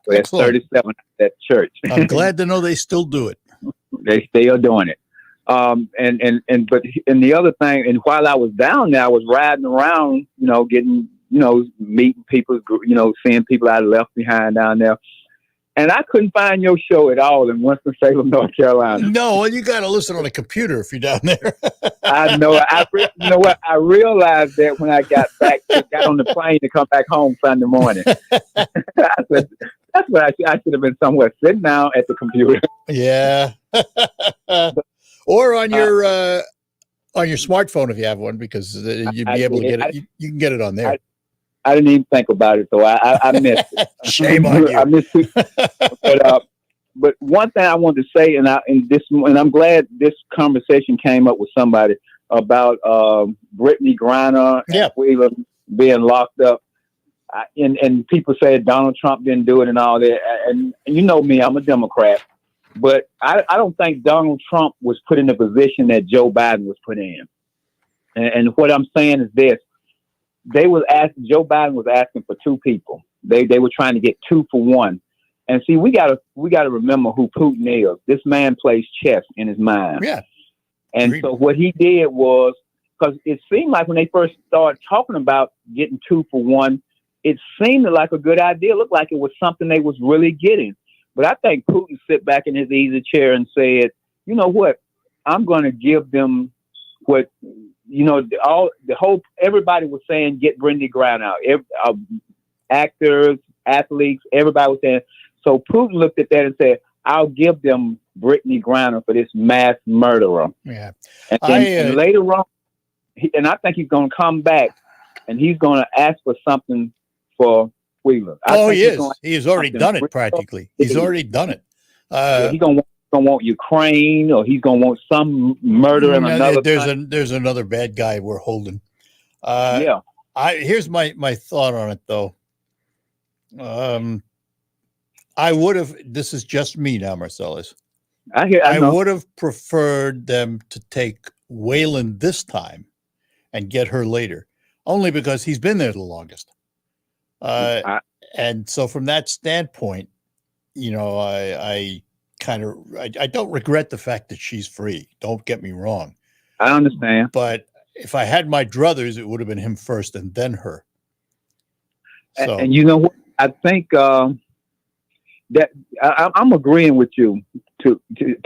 So that's 37 at that church. I'm glad to know they still do it. They still doing it. But the other thing, and while I was down there, I was riding around, getting, meeting people, seeing people I left behind down there. And I couldn't find your show at all in Winston-Salem, North Carolina. No, well, you got to listen on a computer if you're down there. I know. You know what? I realized that when I got on the plane to come back home Sunday morning. I said, that's what I should have been somewhere sitting down at the computer. Yeah. Or on your smartphone if you have one, because you'd be able to get it. You can get it on there. I didn't even think about it, so I missed it. Shame on you. I missed it. But one thing I wanted to say, and I'm glad this conversation came up with somebody about Brittany Griner and Wheeler being locked up. And people say Donald Trump didn't do it and all that. And you know me, I'm a Democrat. But I don't think Donald Trump was put in the position that Joe Biden was put in. And what I'm saying is this. Joe Biden was asking for two people. They were trying to get 2 for 1. And see, we gotta remember who Putin is. This man plays chess in his mind. Yeah. And so what he did was, because it seemed like when they first started talking about getting 2 for 1, it seemed like a good idea. It looked like it was something they was really getting. But I think Putin sit back in his easy chair and said, you know what? I'm going to give them what, everybody was saying, get Brittany Griner out. Actors, athletes, everybody was saying. So Putin looked at that and said, I'll give them Brittany Griner for this mass murderer. Yeah. And later on, I think he's going to come back and he's going to ask for something for Wheeler. He is. He has already done it practically. He's already done it. He's going to want Ukraine, or he's going to want some murder in another country. There's another bad guy we're holding. Yeah. Here's my thought on it, though. I would have. This is just me now, Marcellus. I would have preferred them to take Whalen this time and get her later, only because he's been there the longest. And so, from that standpoint, I don't regret the fact that she's free. Don't get me wrong. I understand. But if I had my druthers, it would have been him first and then her. So. And you know what? I think that I'm agreeing with you to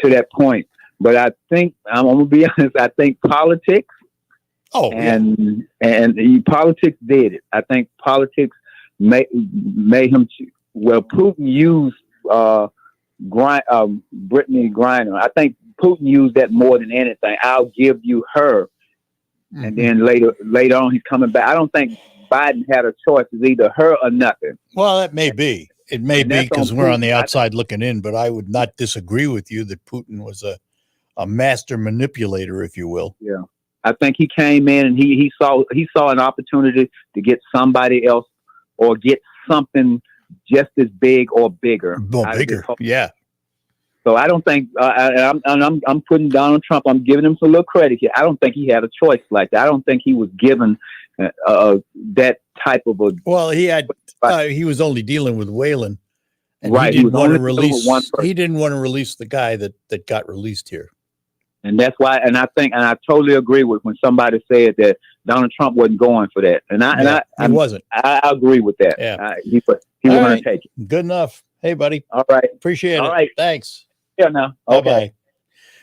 that point. But I think I'm gonna be honest. I think politics. And politics did it. I think politics made him. Well, Putin used Brittany Griner. I think Putin used that more than anything. I'll give you her, and then later on he's coming back. I don't think Biden had a choice. It's either her or nothing. Well, that may be. It may be because we're on the outside looking in, but I would not disagree with you that Putin was a master manipulator, if you will. Yeah. I think he came in and he saw an opportunity to get somebody else or get something just as big or bigger. Yeah. So I don't think I'm putting Donald Trump. I'm giving him some little credit here. I don't think he had a choice like that. I don't think he was given that type of a. Well, he had. He was only dealing with Whalen, and right. He didn't want to release the guy that got released here. And that's why, and I totally agree with when somebody said that Donald Trump wasn't going for that. He wasn't. I agree with that. Yeah. He was going to take it. Good enough. Hey, buddy. All right. Appreciate it. All right. Thanks. Yeah, no. Bye-bye.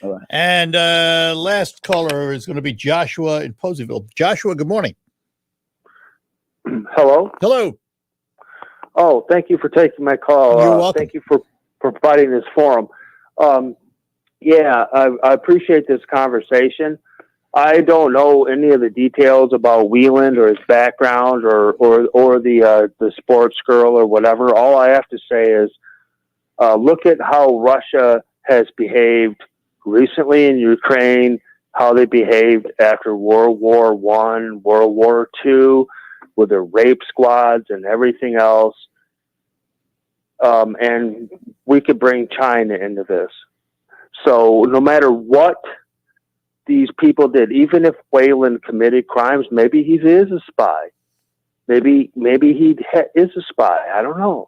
All right. And last caller is going to be Joshua in Poseyville. Joshua, good morning. Hello. Hello. Oh, thank you for taking my call. You're welcome. Thank you for providing this forum. I appreciate this conversation. I don't know any of the details about Wieland or his background or the sports girl or whatever. All I have to say is look at how Russia has behaved recently in Ukraine, how they behaved after World War I, World War II, with their rape squads and everything else. And we could bring China into this. So no matter what these people did, even if Wayland committed crimes, maybe he is a spy. Maybe he is a spy. I don't know.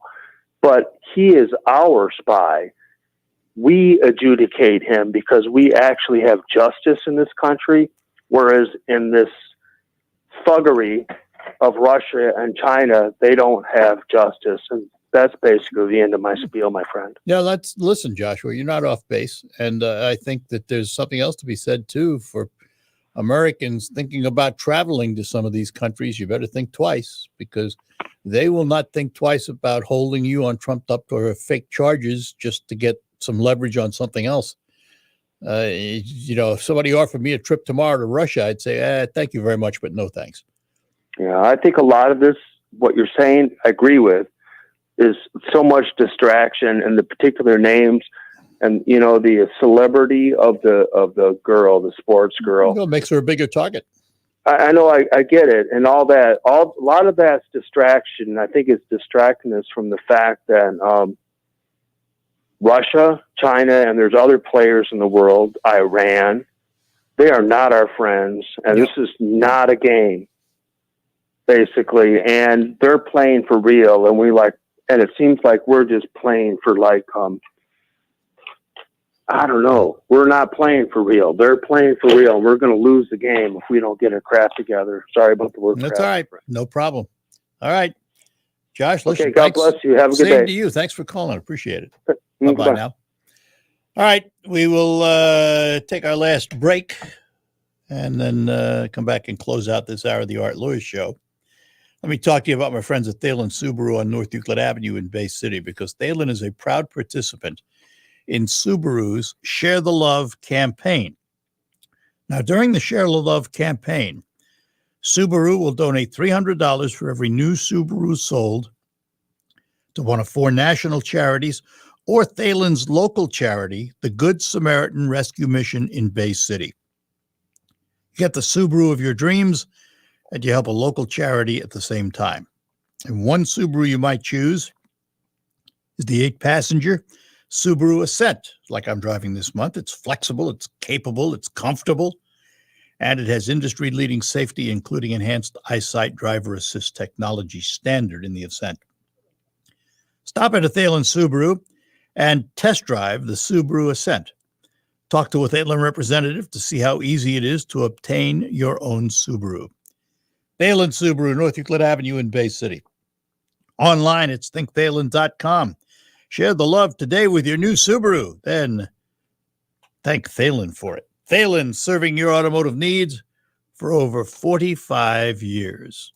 But he is our spy. We adjudicate him because we actually have justice in this country, whereas in this thuggery of Russia and China, they don't have justice. And that's basically the end of my spiel, my friend. Yeah, listen, Joshua, you're not off base. And I think that there's something else to be said, too, for Americans thinking about traveling to some of these countries. You better think twice, because they will not think twice about holding you on trumped up or fake charges just to get some leverage on something else. If somebody offered me a trip tomorrow to Russia, I'd say, thank you very much, but no thanks. Yeah, I think a lot of this, what you're saying, I agree with, is so much distraction and the particular names and, the celebrity of the girl, the sports girl. It makes her a bigger target. I know, I get it. And all that, a lot of that's distraction. I think it's distracting us from the fact that Russia, China, and there's other players in the world, Iran, they are not our friends. And this is not a game, basically. And they're playing for real. And it seems like we're just playing for I don't know. We're not playing for real. They're playing for real. And we're going to lose the game if we don't get our crap together. Sorry about the word. That's all right. No problem. All right. Josh, listen. Okay, God bless you. Have a good day. Same to you. Thanks for calling. Appreciate it. Bye-bye now. All right. We will take our last break and then come back and close out this hour of the Art Lewis Show. Let me talk to you about my friends at Thalen Subaru on North Euclid Avenue in Bay City, because Thalen is a proud participant in Subaru's Share the Love campaign. Now, during the Share the Love campaign, Subaru will donate $300 for every new Subaru sold to one of 4 national charities or Thalen's local charity, the Good Samaritan Rescue Mission in Bay City. You get the Subaru of your dreams, and you help a local charity at the same time. And one Subaru you might choose is the 8-passenger Subaru Ascent, like I'm driving this month. It's flexible, it's capable, it's comfortable, and it has industry-leading safety, including enhanced eyesight driver assist technology standard in the Ascent. Stop at a Thalen Subaru and test drive the Subaru Ascent. Talk to a Thalen representative to see how easy it is to obtain your own Subaru. Thalen Subaru, North Euclid Avenue in Bay City. Online, it's thinkthalen.com. Share the love today with your new Subaru. Then thank Thalen for it. Thalen, serving your automotive needs for over 45 years.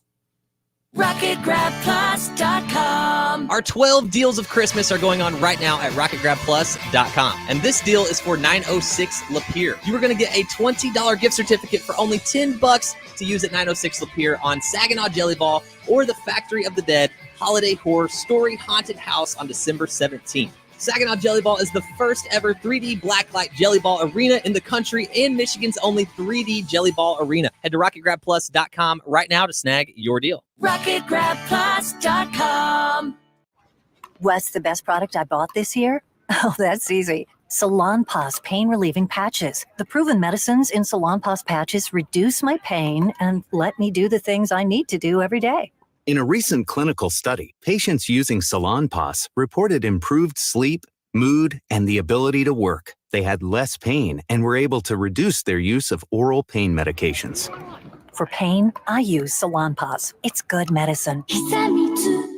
RocketGrabPlus.com. Our 12 deals of Christmas are going on right now at RocketGrabPlus.com. And this deal is for 906 Lapeer. You are going to get a $20 gift certificate for only $10 to use at 906 Lapeer on Saginaw Jelly Ball or the Factory of the Dead Holiday Horror Story Haunted House on December 17th. Saginaw Jelly Ball is the first ever 3D blacklight jelly ball arena in the country and Michigan's only 3D jelly ball arena. Head to RocketGrabPlus.com right now to snag your deal. RocketGrabPlus.com. What's the best product I bought this year? Oh, that's easy. Salon Paws Pain Relieving Patches. The proven medicines in Salon Paws patches reduce my pain and let me do the things I need to do every day. In a recent clinical study, patients using Salon Paws reported improved sleep, mood, and the ability to work. They had less pain and were able to reduce their use of oral pain medications. For pain, I use Salonpas. It's good medicine.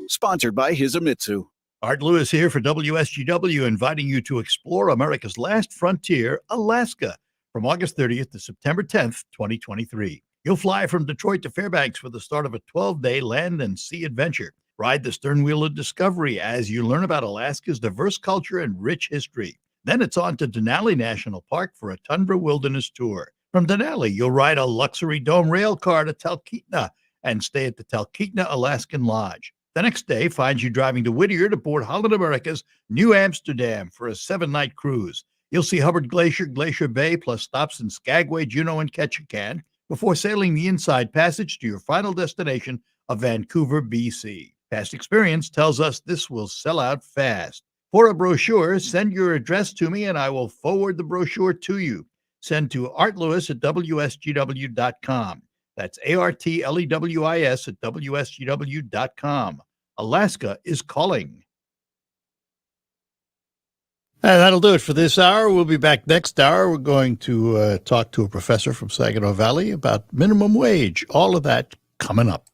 Sponsored by Hisamitsu. Art Lewis here for WSGW, inviting you to explore America's last frontier, Alaska, from August 30th to September 10th, 2023. You'll fly from Detroit to Fairbanks for the start of a 12-day land and sea adventure. Ride the stern wheel of discovery as you learn about Alaska's diverse culture and rich history. Then it's on to Denali National Park for a tundra wilderness tour. From Denali, you'll ride a luxury dome rail car to Talkeetna and stay at the Talkeetna Alaskan Lodge. The next day finds you driving to Whittier to board Holland America's New Amsterdam for a 7-night cruise. You'll see Hubbard Glacier, Glacier Bay, plus stops in Skagway, Juneau, and Ketchikan before sailing the Inside Passage to your final destination of Vancouver, BC. Past experience tells us this will sell out fast. For a brochure, send your address to me and I will forward the brochure to you. Send to artlewis@wsgw.com. That's ARTLEWIS at WSGW.com. Alaska is calling. And that'll do it for this hour. We'll be back next hour. We're going to talk to a professor from Saginaw Valley about minimum wage. All of that coming up.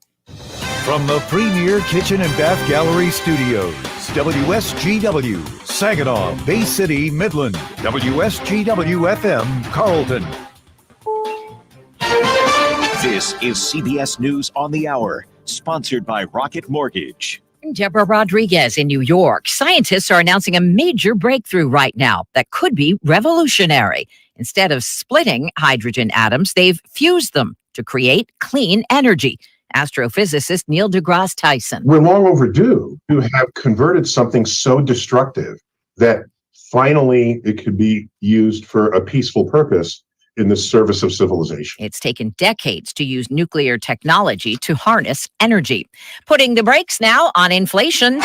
From the Premier Kitchen and Bath Gallery Studios, WSGW, Saginaw, Bay City, Midland, WSGW-FM, Carlton. This is CBS News on the Hour, sponsored by Rocket Mortgage. Deborah Rodriguez in New York. Scientists are announcing a major breakthrough right now that could be revolutionary. Instead of splitting hydrogen atoms, they've fused them to create clean energy. Astrophysicist Neil deGrasse Tyson. We're long overdue to have converted something so destructive that finally it could be used for a peaceful purpose in the service of civilization. It's taken decades to use nuclear technology to harness energy. Putting the brakes now on inflation.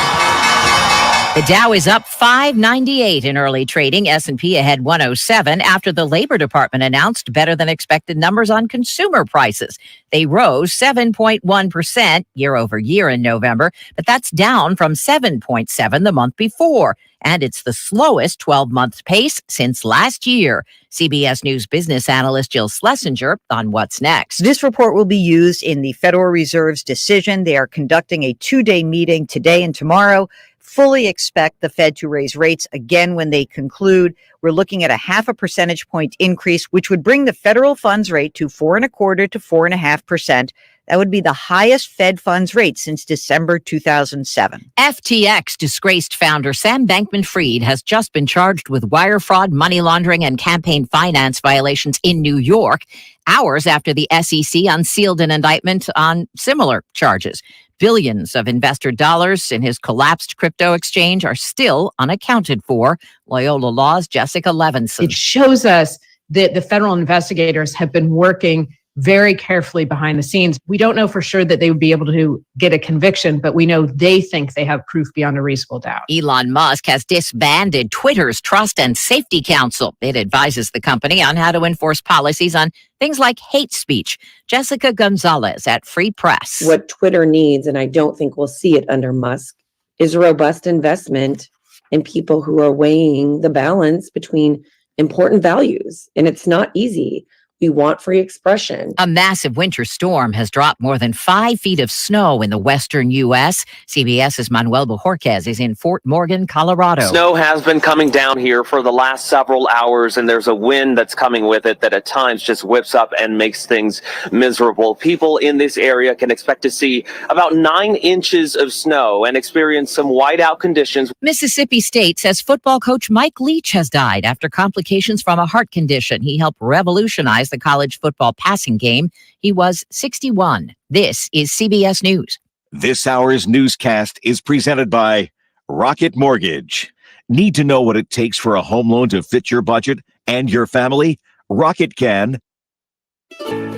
The Dow is up 598 in early trading, S&P ahead 107 after the Labor Department announced better than expected numbers on consumer prices. They rose 7.1% year over year in November, but that's down from 7.7 the month before. And it's the slowest 12-month pace since last year. CBS News business analyst Jill Schlesinger on what's next. This report will be used in the Federal Reserve's decision. They are conducting a 2-day meeting today and tomorrow. Fully expect the Fed to raise rates again when they conclude. We're looking at a 0.5 percentage point increase, which would bring the federal funds rate to 4.25% to 4.5%. That would be the highest Fed funds rate since December 2007. FTX disgraced founder Sam Bankman-Fried has just been charged with wire fraud, money laundering, and campaign finance violations in New York, hours after the SEC unsealed an indictment on similar charges. Billions of investor dollars in his collapsed crypto exchange are still unaccounted for. Loyola Law's Jessica Levinson. It shows us that the federal investigators have been working very carefully behind the scenes. We don't know for sure that they would be able to get a conviction, but we know they think they have proof beyond a reasonable doubt. Elon Musk has disbanded Twitter's Trust and Safety Council. It advises the company on how to enforce policies on things like hate speech. Jessica Gonzalez at Free Press. What Twitter needs, and I don't think we'll see it under Musk, is robust investment in people who are weighing the balance between important values. And it's not easy. We want free expression. A massive winter storm has dropped more than 5 feet of snow in the western U.S. CBS's Manuel Bojorquez is in Fort Morgan, Colorado. Snow has been coming down here for the last several hours, and there's a wind that's coming with it that at times just whips up and makes things miserable. People in this area can expect to see about 9 inches of snow and experience some whiteout conditions. Mississippi State says football coach Mike Leach has died after complications from a heart condition. He helped revolutionize the college football passing game. He was 61. This is CBS News. This hour's newscast is presented by Rocket Mortgage. Need to know what it takes for a home loan to fit your budget and your family? Rocket can.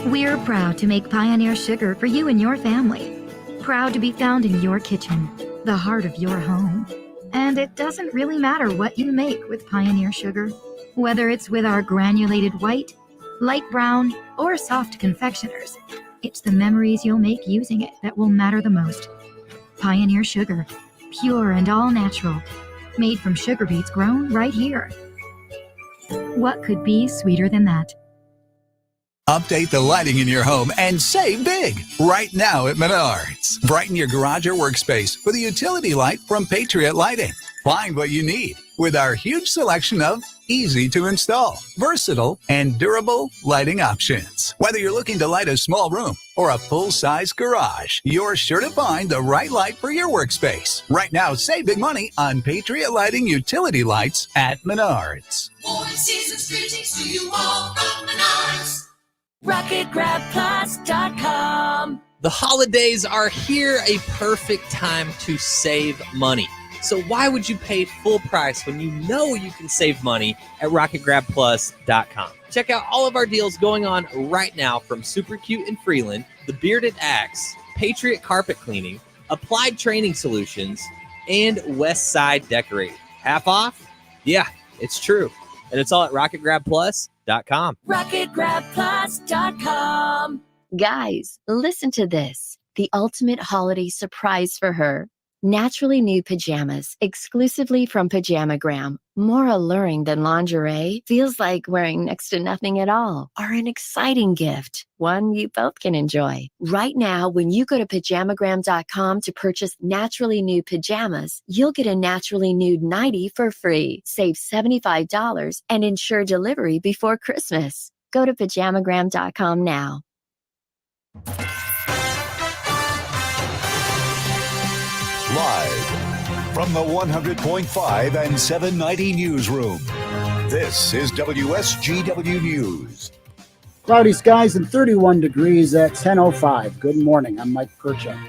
We're proud to make Pioneer Sugar for you and your family. Proud to be found in your kitchen, the heart of your home. And it doesn't really matter what you make with Pioneer Sugar, whether it's with our granulated white, light brown, or soft confectioners. It's the memories you'll make using it that will matter the most. Pioneer Sugar, pure and all natural. made from sugar beets grown right here. What could be sweeter than that? Update the lighting in your home and save big right now at Menards. Brighten your garage or workspace with a utility light from Patriot Lighting. Find what you need with our huge selection of easy to install, versatile, and durable lighting options. Whether you're looking to light a small room or a full-size garage, you're sure to find the right light for your workspace. Right now, save big money on Patriot Lighting utility lights at Menards. More season's greetings to you all from Menards. RocketGrabPlus.com. The holidays are here, a perfect time to save money. So why would you pay full price when you know you can save money at RocketGrabPlus.com? Check out all of our deals going on right now, from Super Cute in Freeland, The Bearded Axe, Patriot Carpet Cleaning, Applied Training Solutions, and West Side Decorating. Half off? Yeah, it's true. And it's all at RocketGrabPlus.com. RocketGrabPlus.com. Guys, listen to this. The ultimate holiday surprise for her. Naturally new pajamas, exclusively from Pajamagram. More alluring than lingerie, feels like wearing next to nothing at all. Are an exciting gift, one you both can enjoy. Right now, when you go to Pajamagram.com to purchase naturally nude pajamas, you'll get a naturally nude nightie for free. Save $75 and ensure delivery before Christmas. Go to Pajamagram.com now. Live from the 100.5 and 790 newsroom, this is WSGW News. Cloudy skies and 31 degrees at 10:05. Good morning. I'm Mike Perchuk.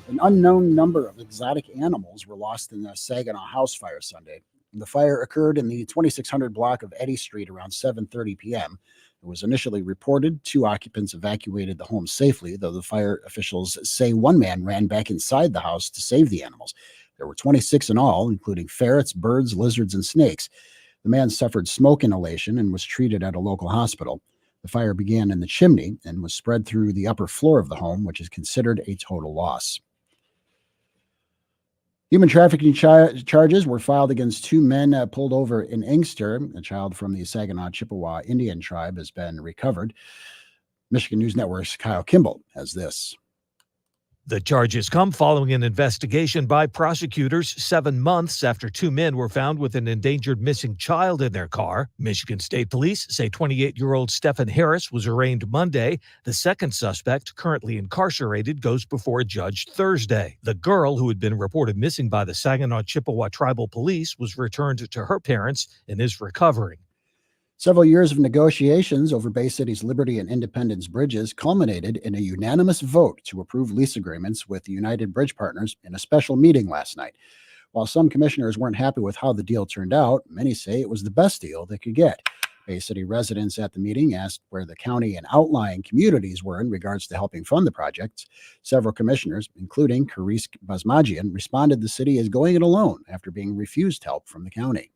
An unknown number of exotic animals were lost in the Saginaw house fire Sunday. The fire occurred in the 2600 block of Eddy Street around 7:30 p.m. It was initially reported 2 occupants evacuated the home safely, though the fire officials say one man ran back inside the house to save the animals. There were 26 in all, including ferrets, birds, lizards, and snakes. The man suffered smoke inhalation and was treated at a local hospital. The fire began in the chimney and was spread through the upper floor of the home, which is considered a total loss. Human trafficking charges were filed against 2 men pulled over in Inkster. A child from the Saginaw Chippewa Indian tribe has been recovered. Michigan News Network's Kyle Kimball has this. The charges come following an investigation by prosecutors 7 months after 2 men were found with an endangered missing child in their car. Michigan State Police say 28-year-old Stephen Harris was arraigned Monday. The second suspect, currently incarcerated, goes before a judge Thursday. The girl, who had been reported missing by the Saginaw Chippewa Tribal Police, was returned to her parents and is recovering. Several years of negotiations over Bay City's Liberty and Independence bridges culminated in a unanimous vote to approve lease agreements with the United Bridge Partners in a special meeting last night. While some commissioners weren't happy with how the deal turned out, many say it was the best deal they could get. Bay City residents at the meeting asked where the county and outlying communities were in regards to helping fund the projects. Several commissioners, including Carice Basmajian, responded the city is going it alone after being refused help from the county.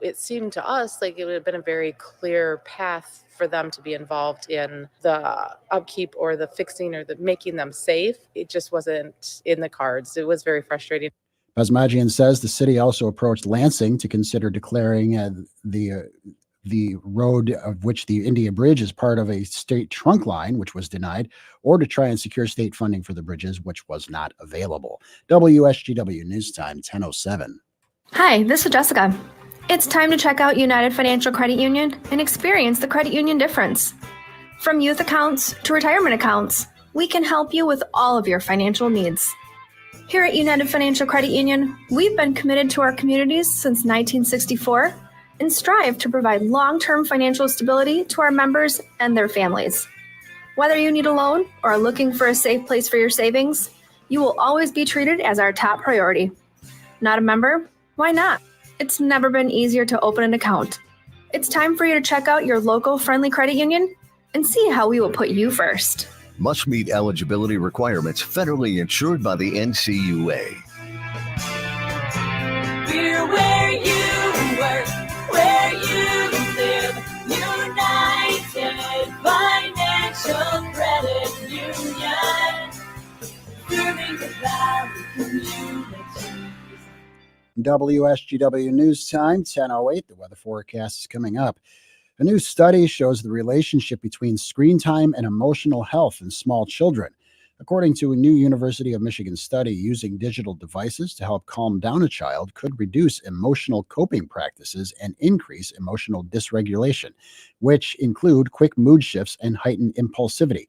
It seemed to us like it would have been a very clear path for them to be involved in the upkeep or the fixing or the making them safe. It just wasn't in the cards. It was very frustrating. Basmajian says the city also approached Lansing to consider declaring the road of which the India Bridge is part of a state trunk line, which was denied, or to try and secure state funding for the bridges, which was not available. WSGW News Time, 10:07. Hi, this is Jessica. It's time to check out United Financial Credit Union and experience the credit union difference. From youth accounts to retirement accounts, we can help you with all of your financial needs. Here at United Financial Credit Union, we've been committed to our communities since 1964 and strive to provide long-term financial stability to our members and their families. Whether you need a loan or are looking for a safe place for your savings, you will always be treated as our top priority. Not a member? Why not? It's never been easier to open an account. It's time for you to check out your local friendly credit union and see how we will put you first. Must meet eligibility requirements federally insured by the NCUA. We're where you work, where you live. United Financial Credit Union. Serving the Valley community. WSGW News Time, 10:08. The weather forecast is coming up. A new study shows the relationship between screen time and emotional health in small children. According to a new University of Michigan study, using digital devices to help calm down a child could reduce emotional coping practices and increase emotional dysregulation, which include quick mood shifts and heightened impulsivity.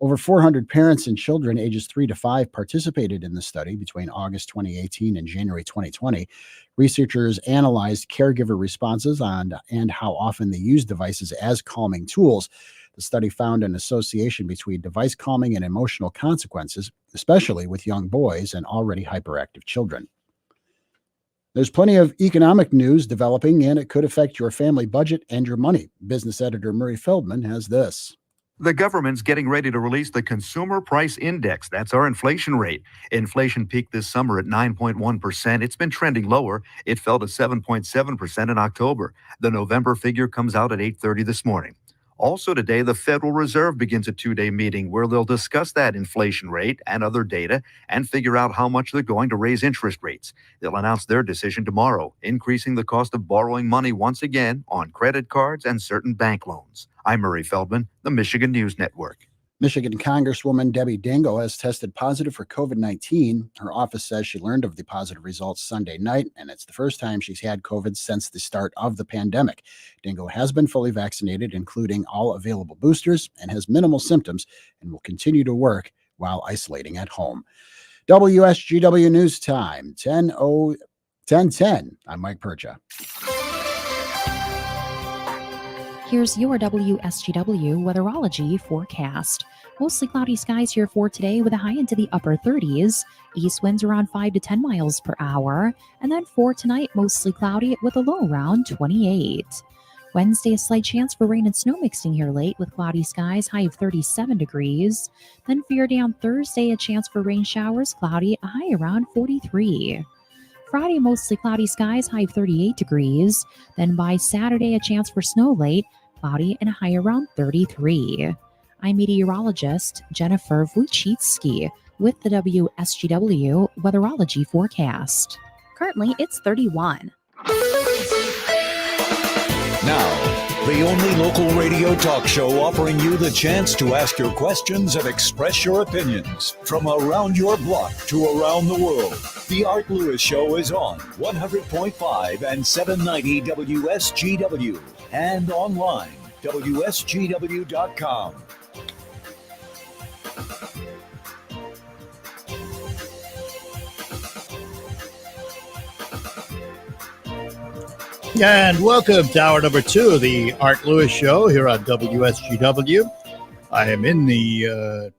Over 400 parents and children ages 3 to 5 participated in the study between August 2018 and January 2020. Researchers analyzed caregiver responses and how often they use devices as calming tools. The study found an association between device calming and emotional consequences, especially with young boys and already hyperactive children. There's plenty of economic news developing, and it could affect your family budget and your money. Business editor Murray Feldman has this. The government's getting ready to release the Consumer Price Index. That's our inflation rate. Inflation peaked this summer at 9.1%. It's been trending lower. It fell to 7.7% in October. The November figure comes out at 8:30 this morning. Also today, the Federal Reserve begins a two-day meeting where they'll discuss that inflation rate and other data and figure out how much they're going to raise interest rates. They'll announce their decision tomorrow, increasing the cost of borrowing money once again on credit cards and certain bank loans. I'm Murray Feldman, the Michigan News Network. Michigan Congresswoman Debbie Dingell has tested positive for COVID-19. Her office says she learned of the positive results Sunday night, and it's the first time she's had COVID since the start of the pandemic. Dingell has been fully vaccinated, including all available boosters, and has minimal symptoms and will continue to work while isolating at home. WSGW News Time, 10:10. I'm Mike Percha. Here's your WSGW weatherology forecast. Mostly cloudy skies here for today with a high into the upper 30s. East winds around 5 to 10 miles per hour. And then for tonight, mostly cloudy with a low around 28. Wednesday, a slight chance for rain and snow mixing here late with cloudy skies, high of 37 degrees. Then for your day on Thursday, a chance for rain showers, cloudy, a high around 43. Friday, mostly cloudy skies, high of 38 degrees. Then by Saturday, a chance for snow late, cloudy, and a high around 33. I'm meteorologist Jennifer Wojcicki with the WSGW weatherology forecast. Currently, it's 31. Now, the only local radio talk show offering you the chance to ask your questions and express your opinions from around your block to around the world. The Art Lewis Show is on 100.5 and 790 WSGW and online, WSGW.com. And welcome to hour number 2 of the Art Lewis Show here on WSGW. I am in the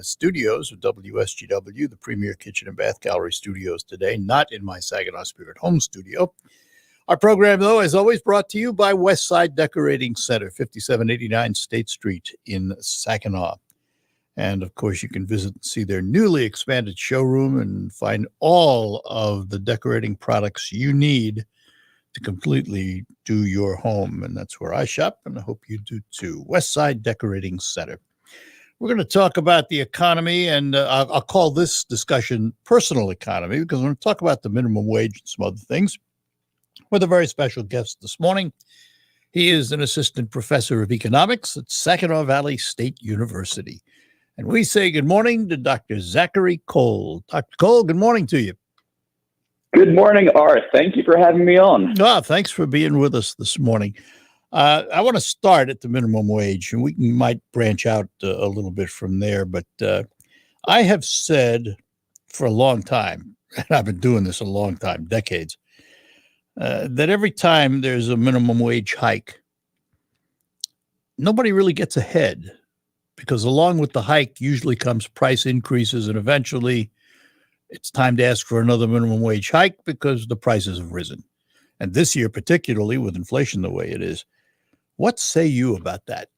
studios of WSGW, the Premier Kitchen and Bath Gallery studios today, not in my Saginaw Spirit home studio. Our program, though, is always brought to you by Westside Decorating Center, 5789 State Street in Saginaw. And, of course, you can visit and see their newly expanded showroom and find all of the decorating products you need to completely do your home. And that's where I shop, and I hope you do too. Westside Decorating Center. We're going to talk about the economy, and I'll call this discussion personal economy, because we're going to talk about the minimum wage and some other things with a very special guest this morning. He is an assistant professor of economics at Saginaw Valley State University. And we say good morning to Dr. Zachary Cohle. Dr. Cohle, good morning to you. Good morning, Art. Thank you for having me on. Thanks for being with us this morning. I want to start at the minimum wage, and we might branch out a little bit from there. But I have said for a long time, and I've been doing this a long time, decades, that every time there's a minimum wage hike, nobody really gets ahead, because along with the hike usually comes price increases, and eventually it's time to ask for another minimum wage hike because the prices have risen. And this year, particularly with inflation the way it is. What say you about that?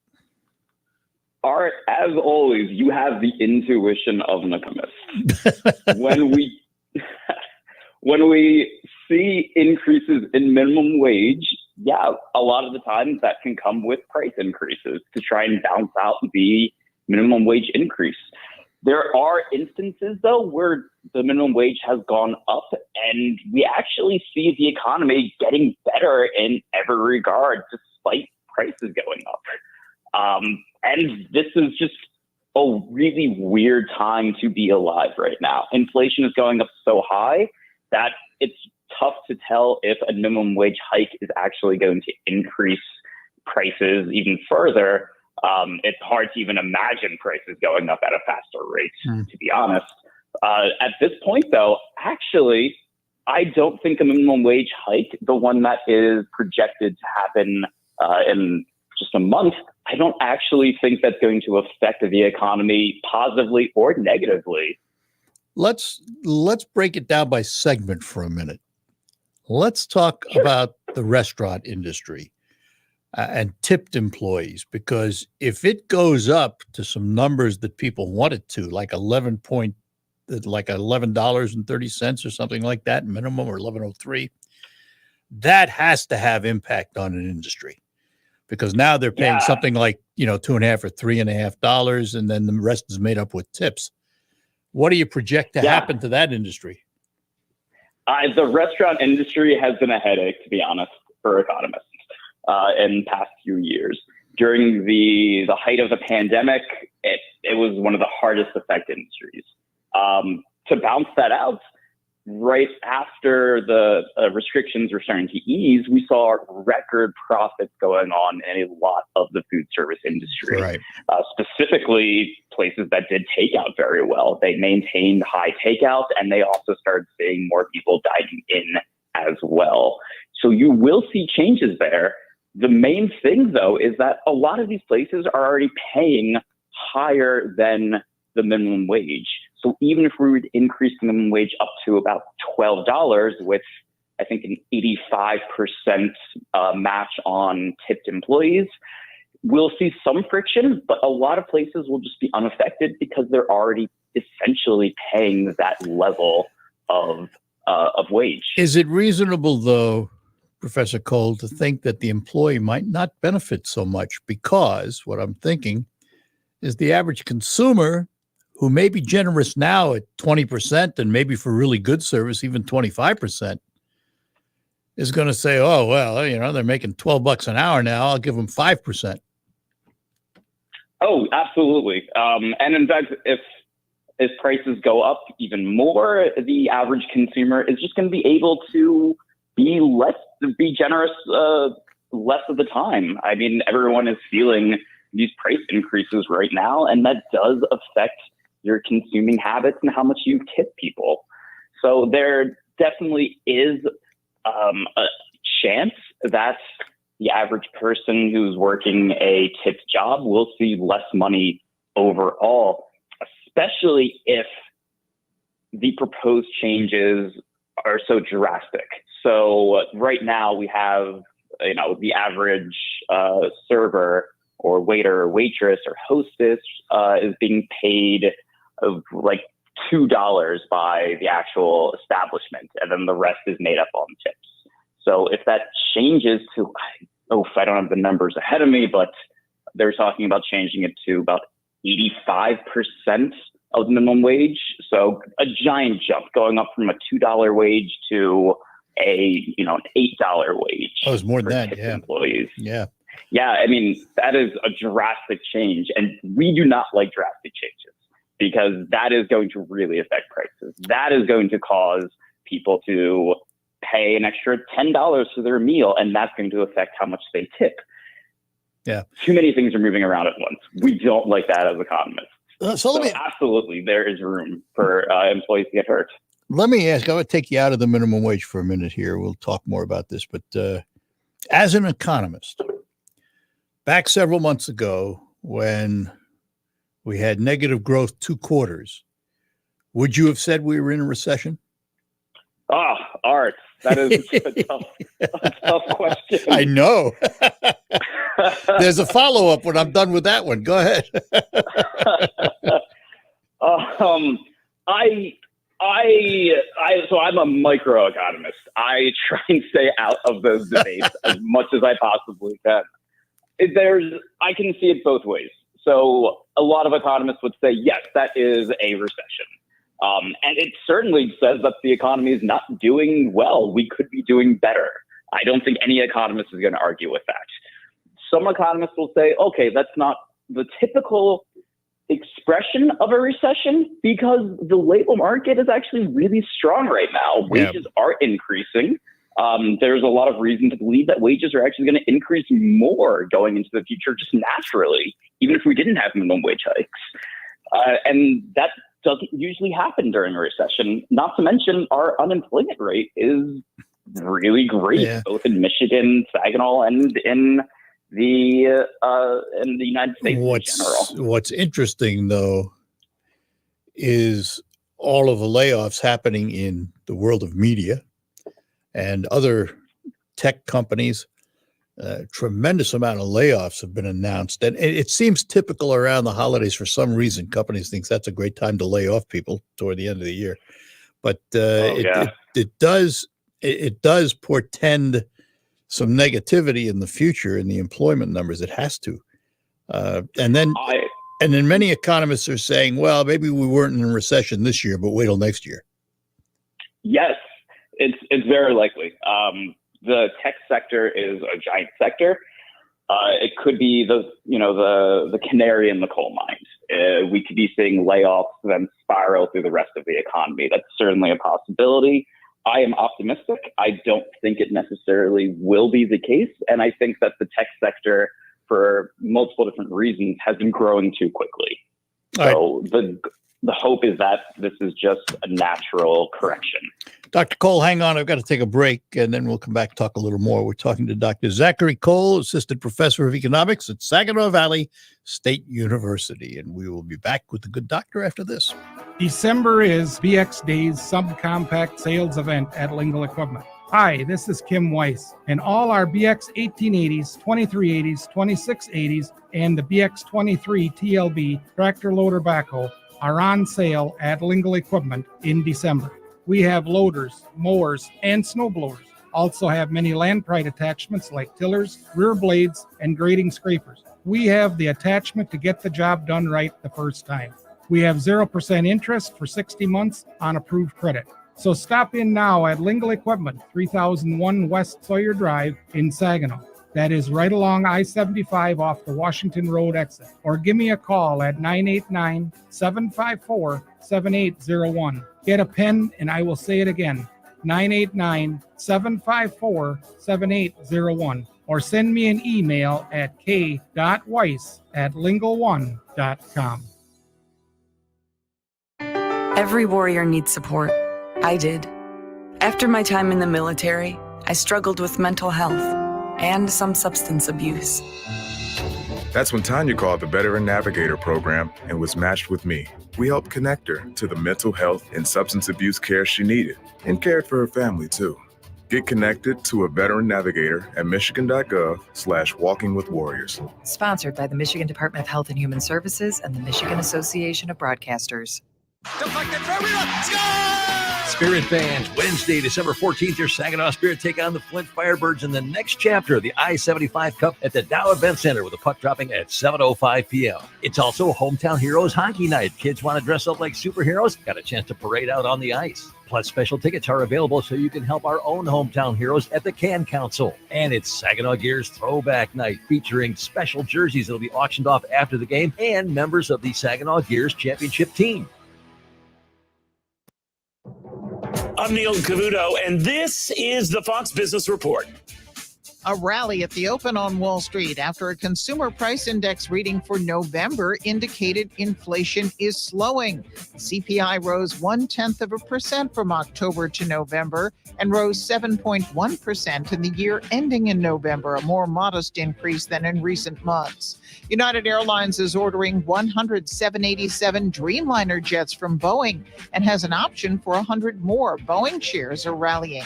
Art, as always, you have the intuition of an economist. When we see increases in minimum wage, a lot of the times that can come with price increases to try and balance out the minimum wage increase. There are instances, though, where the minimum wage has gone up, and we actually see the economy getting better in every regard, despite prices going up. And this is just a really weird time to be alive right now. Inflation is going up so high that it's tough to tell if a minimum wage hike is actually going to increase prices even further. It's hard to even imagine prices going up at a faster rate, to be honest. At this point, though, actually, I don't think a minimum wage hike, the one that is projected to happen in just a month, I don't actually think that's going to affect the economy positively or negatively. Let's break it down by segment for a minute. Let's talk about the restaurant industry and tipped employees, because if it goes up to some numbers that people want it to, like $11.30 or something like that minimum, or 11.03, that has to have impact on an industry, because now they're paying something like $2.50 or $3.50, and then the rest is made up with tips. What do you project to happen to that industry? The restaurant industry has been a headache, to be honest, for economists in the past few years. During the height of the pandemic, it was one of the hardest affected industries. To bounce that out, right after the restrictions were starting to ease, we saw record profits going on in a lot of the food service industry. Right. Specifically, places that did takeout very well. They maintained high takeout, and they also started seeing more people dining in as well. So you will see changes there. The main thing, though, is that a lot of these places are already paying higher than the minimum wage. So even if we would increase the minimum wage up to about $12 with, I think, an 85% match on tipped employees, we'll see some friction, but a lot of places will just be unaffected because they're already essentially paying that level of wage. Is it reasonable, though, Professor Cohle, to think that the employee might not benefit so much? Because what I'm thinking is the average consumer, who may be generous now at 20% and maybe for really good service, even 25%, is going to say, oh, well, they're making $12 an hour now, I'll give them 5%. Oh, absolutely. And in fact, if prices go up even more, the average consumer is just going to be able to be generous less of the time. I mean, everyone is feeling these price increases right now, and that does affect your consuming habits and how much you tip people. So there definitely is a chance that the average person who's working a tipped job will see less money overall, especially if the proposed changes are so drastic. So right now we have, the average server or waiter or waitress or hostess is being paid like $2 by the actual establishment, and then the rest is made up on tips. So if that changes to, I don't have the numbers ahead of me, but they're talking about changing it to about 85% of the minimum wage. So a giant jump, going up from a $2 wage to an $8 wage. Oh, it's more than that, yeah. Employees. Yeah. Yeah, I mean, that is a drastic change, and we do not like drastic changes because that is going to really affect prices. That is going to cause people to pay an extra $10 for their meal, and that's going to affect how much they tip. Yeah. Too many things are moving around at once. We don't like that as economists. So absolutely, there is room for employees to get hurt. Let me ask, I'm going to take you out of the minimum wage for a minute here. We'll talk more about this. But as an economist, back several months ago when we had negative growth 2 quarters, would you have said we were in a recession? Art, that is a tough question. I know. There's a follow-up when I'm done with that one. Go ahead. So I'm a microeconomist. I try and stay out of those debates as much as I possibly can. I can see it both ways. So a lot of economists would say, yes, that is a recession. And it certainly says that the economy is not doing well. We could be doing better. I don't think any economist is going to argue with that. Some economists will say, okay, that's not the typical expression of a recession because the labor market is actually really strong right now. Wages are increasing. There's a lot of reason to believe that wages are actually going to increase more going into the future just naturally, even if we didn't have minimum wage hikes. And that doesn't usually happen during a recession. Not to mention our unemployment rate is really great, both in Michigan, Saginaw, and in the United States in general. What's interesting, though, is all of the layoffs happening in the world of media and other tech companies. Tremendous amount of layoffs have been announced, and it seems typical around the holidays. For some reason, companies think that's a great time to lay off people toward the end of the year. But it does portend some negativity in the future in the employment numbers. It has to, and then many economists are saying, well, maybe we weren't in a recession this year, but wait till next year. Yes, it's very likely. The tech sector is a giant sector. It could be the canary in the coal mine. We could be seeing layoffs then spiral through the rest of the economy. That's certainly a possibility. I am optimistic. I don't think it necessarily will be the case. And I think that the tech sector, for multiple different reasons, has been growing too quickly. So the hope is that this is just a natural correction. Dr. Cohle, hang on. I've got to take a break, and then we'll come back and talk a little more. We're talking to Dr. Zachary Cohle, Assistant Professor of Economics at Saginaw Valley State University. And we will be back with the good doctor after this. December is BX Day's subcompact sales event at Lingle Equipment. Hi, this is Kim Weiss, and all our BX 1880s, 2380s, 2680s, and the BX 23 TLB tractor loader backhoe are on sale at Lingle Equipment in December. We have loaders, mowers, and snow blowers. Also have many land pride attachments like tillers, rear blades, and grading scrapers. We have the attachment to get the job done right the first time. We have 0% interest for 60 months on approved credit. So stop in now at Lingle Equipment, 3001 West Sawyer Drive in Saginaw. That is right along I-75 off the Washington Road exit. Or give me a call at 989-754-7801. Get a pen and I will say it again, 989-754-7801. Or send me an email at k.weiss@lingle1.com. Every warrior needs support. I did. After my time in the military, I struggled with mental health and some substance abuse. That's when Tanya called the Veteran Navigator program and was matched with me. We helped connect her to the mental health and substance abuse care she needed and cared for her family too. Get connected to a veteran navigator at michigan.gov/walkingwithwarriors. Sponsored by the Michigan Department of Health and Human Services and the Michigan Association of Broadcasters. Spirit Band, Wednesday, December 14th, your Saginaw Spirit take on the Flint Firebirds in the next chapter of the I-75 Cup at the Dow Event Center with the puck dropping at 7:05 p.m. It's also Hometown Heroes Hockey Night. Kids want to dress up like superheroes? Got a chance to parade out on the ice. Plus, special tickets are available so you can help our own hometown heroes at the Can Council. And it's Saginaw Gears Throwback Night featuring special jerseys that will be auctioned off after the game and members of the Saginaw Gears Championship team. I'm Neil Cavuto, and this is the Fox Business Report. A rally at the open on Wall Street after a consumer price index reading for November indicated inflation is slowing. CPI rose 0.1% from October to November and rose 7.1% in the year ending in November, a more modest increase than in recent months. United Airlines is ordering 100 787 Dreamliner jets from Boeing and has an option for 100 more. Boeing shares are rallying.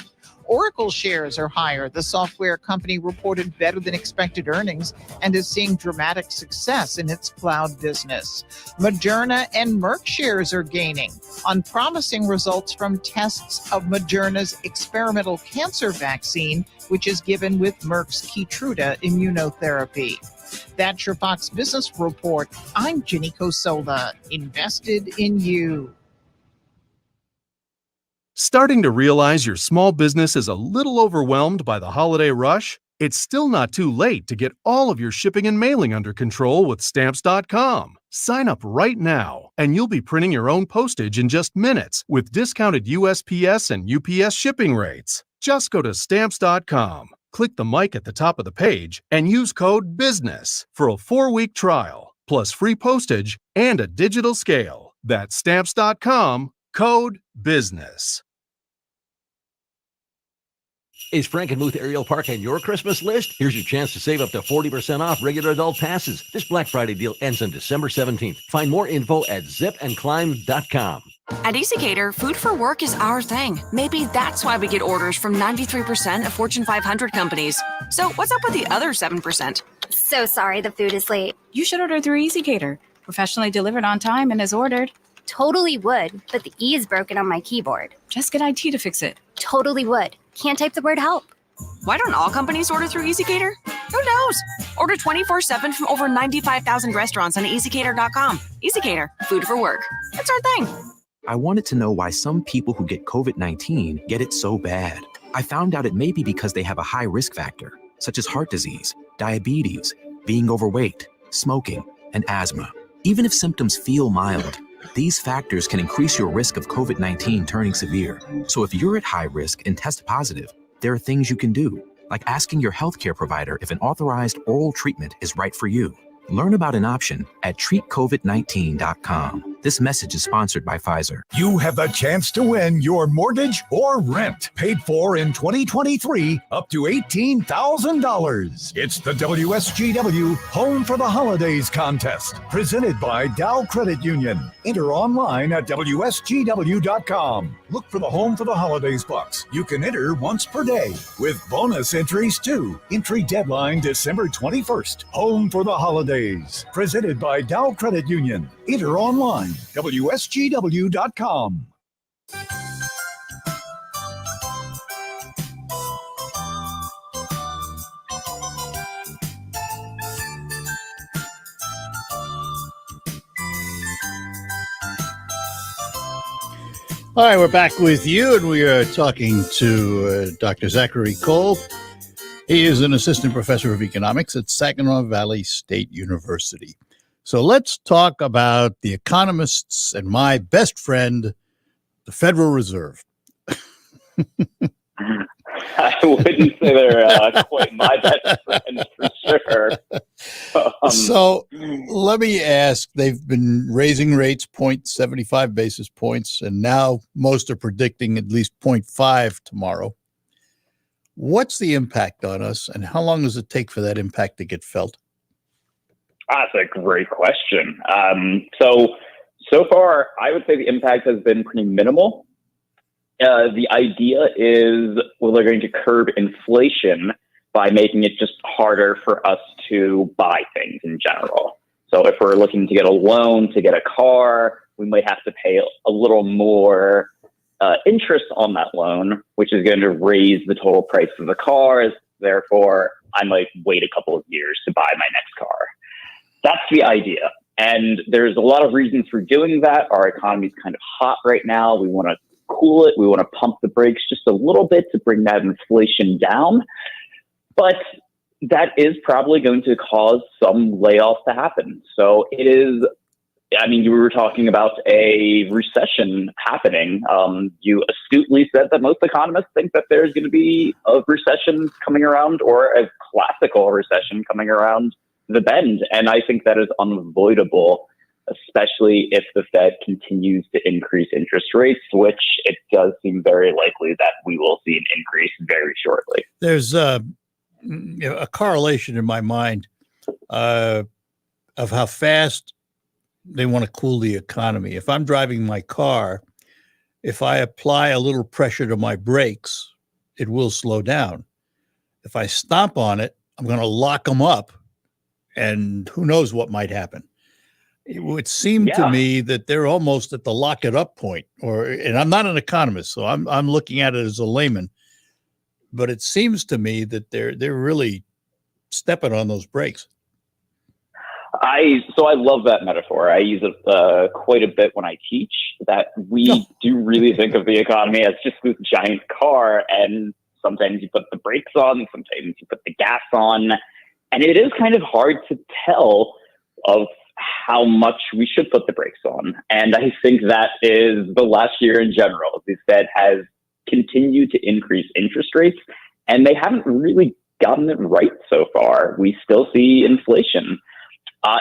Oracle shares are higher. The software company reported better than expected earnings and is seeing dramatic success in its cloud business. Moderna and Merck shares are gaining on promising results from tests of Moderna's experimental cancer vaccine, which is given with Merck's Keytruda immunotherapy. That's your Fox Business Report. I'm Jenny Cosola, invested in you. Starting to realize your small business is a little overwhelmed by the holiday rush? It's still not too late to get all of your shipping and mailing under control with Stamps.com. Sign up right now, and you'll be printing your own postage in just minutes with discounted USPS and UPS shipping rates. Just go to Stamps.com, click the mic at the top of the page, and use code BUSINESS for a 4-week trial, plus free postage and a digital scale. That's Stamps.com, code BUSINESS. Is Frankenmuth Aerial Park on your Christmas list? Here's your chance to save up to 40% off regular adult passes. This Black Friday deal ends on December 17th. Find more info at zipandclimb.com. At EasyCater, food for work is our thing. Maybe that's why we get orders from 93% of Fortune 500 companies. So what's up with the other 7%? So sorry the food is late. You should order through EasyCater. Professionally delivered on time and as ordered. Totally would, but the E is broken on my keyboard. Just get IT to fix it. Totally would. Can't type the word help. Why don't all companies order through EasyCater? Who knows? Order 24/7 from over 95,000 restaurants on EasyCater.com. EasyCater, food for work. It's our thing. I wanted to know why some people who get COVID-19 get it so bad. I found out it may be because they have a high risk factor, such as heart disease, diabetes, being overweight, smoking, and asthma. Even if symptoms feel mild, these factors can increase your risk of COVID-19 turning severe. So if you're at high risk and test positive, there are things you can do, like asking your healthcare provider if an authorized oral treatment is right for you. Learn about an option at treatcovid19.com. This message is sponsored by Pfizer. You have the chance to win your mortgage or rent paid for in 2023 up to $18,000. It's the WSGW Home for the Holidays contest, presented by Dow Credit Union. Enter online at WSGW.com. Look for the Home for the Holidays box. You can enter once per day with bonus entries too. Entry deadline December 21st. Home for the Holidays, presented by Dow Credit Union. Enter online, WSGW.com. All right, we're back with you, and we are talking to Dr. Zachary Cohle. He is an assistant professor of economics at Saginaw Valley State University. So let's talk about the economists and my best friend, the Federal Reserve. I wouldn't say they're quite my best friend for sure. So let me ask, they've been raising rates 0.75 basis points, and now most are predicting at least 0.5 tomorrow. What's the impact on us, and how long does it take for that impact to get felt? That's a great question. So far, I would say the impact has been pretty minimal. The idea is, well, they're going to curb inflation by making it just harder for us to buy things in general. So if we're looking to get a loan to get a car, we might have to pay a little more interest on that loan, which is going to raise the total price of the cars. Therefore, I might wait a couple of years to buy my next car. That's the idea. And there's a lot of reasons for doing that. Our economy is kind of hot right now. We want to cool it. We want to pump the brakes just a little bit to bring that inflation down. But that is probably going to cause some layoffs to happen. So it is, I mean, you were talking about a recession happening. You astutely said that most economists think that there's going to be a recession coming around, or a classical recession coming around the bend. And I think that is unavoidable, especially if the Fed continues to increase interest rates, which it does seem very likely that we will see an increase very shortly. There's a correlation in my mind of how fast they want to cool the economy. If I'm driving my car, if I apply a little pressure to my brakes, it will slow down. If I stomp on it, I'm going to lock them up, and who knows what might happen. It would seem to me that they're almost at the lock it up point, and I'm not an economist, so I'm looking at it as a layman, but it seems to me that they're really stepping on those brakes. So I love that metaphor. I use it quite a bit when I teach, that we do really think of the economy as just this giant car, and sometimes you put the brakes on, sometimes you put the gas on, and it is kind of hard to tell of how much we should put the brakes on. And I think that is the last year in general. The Fed has continued to increase interest rates, and they haven't really gotten it right so far. We still see inflation.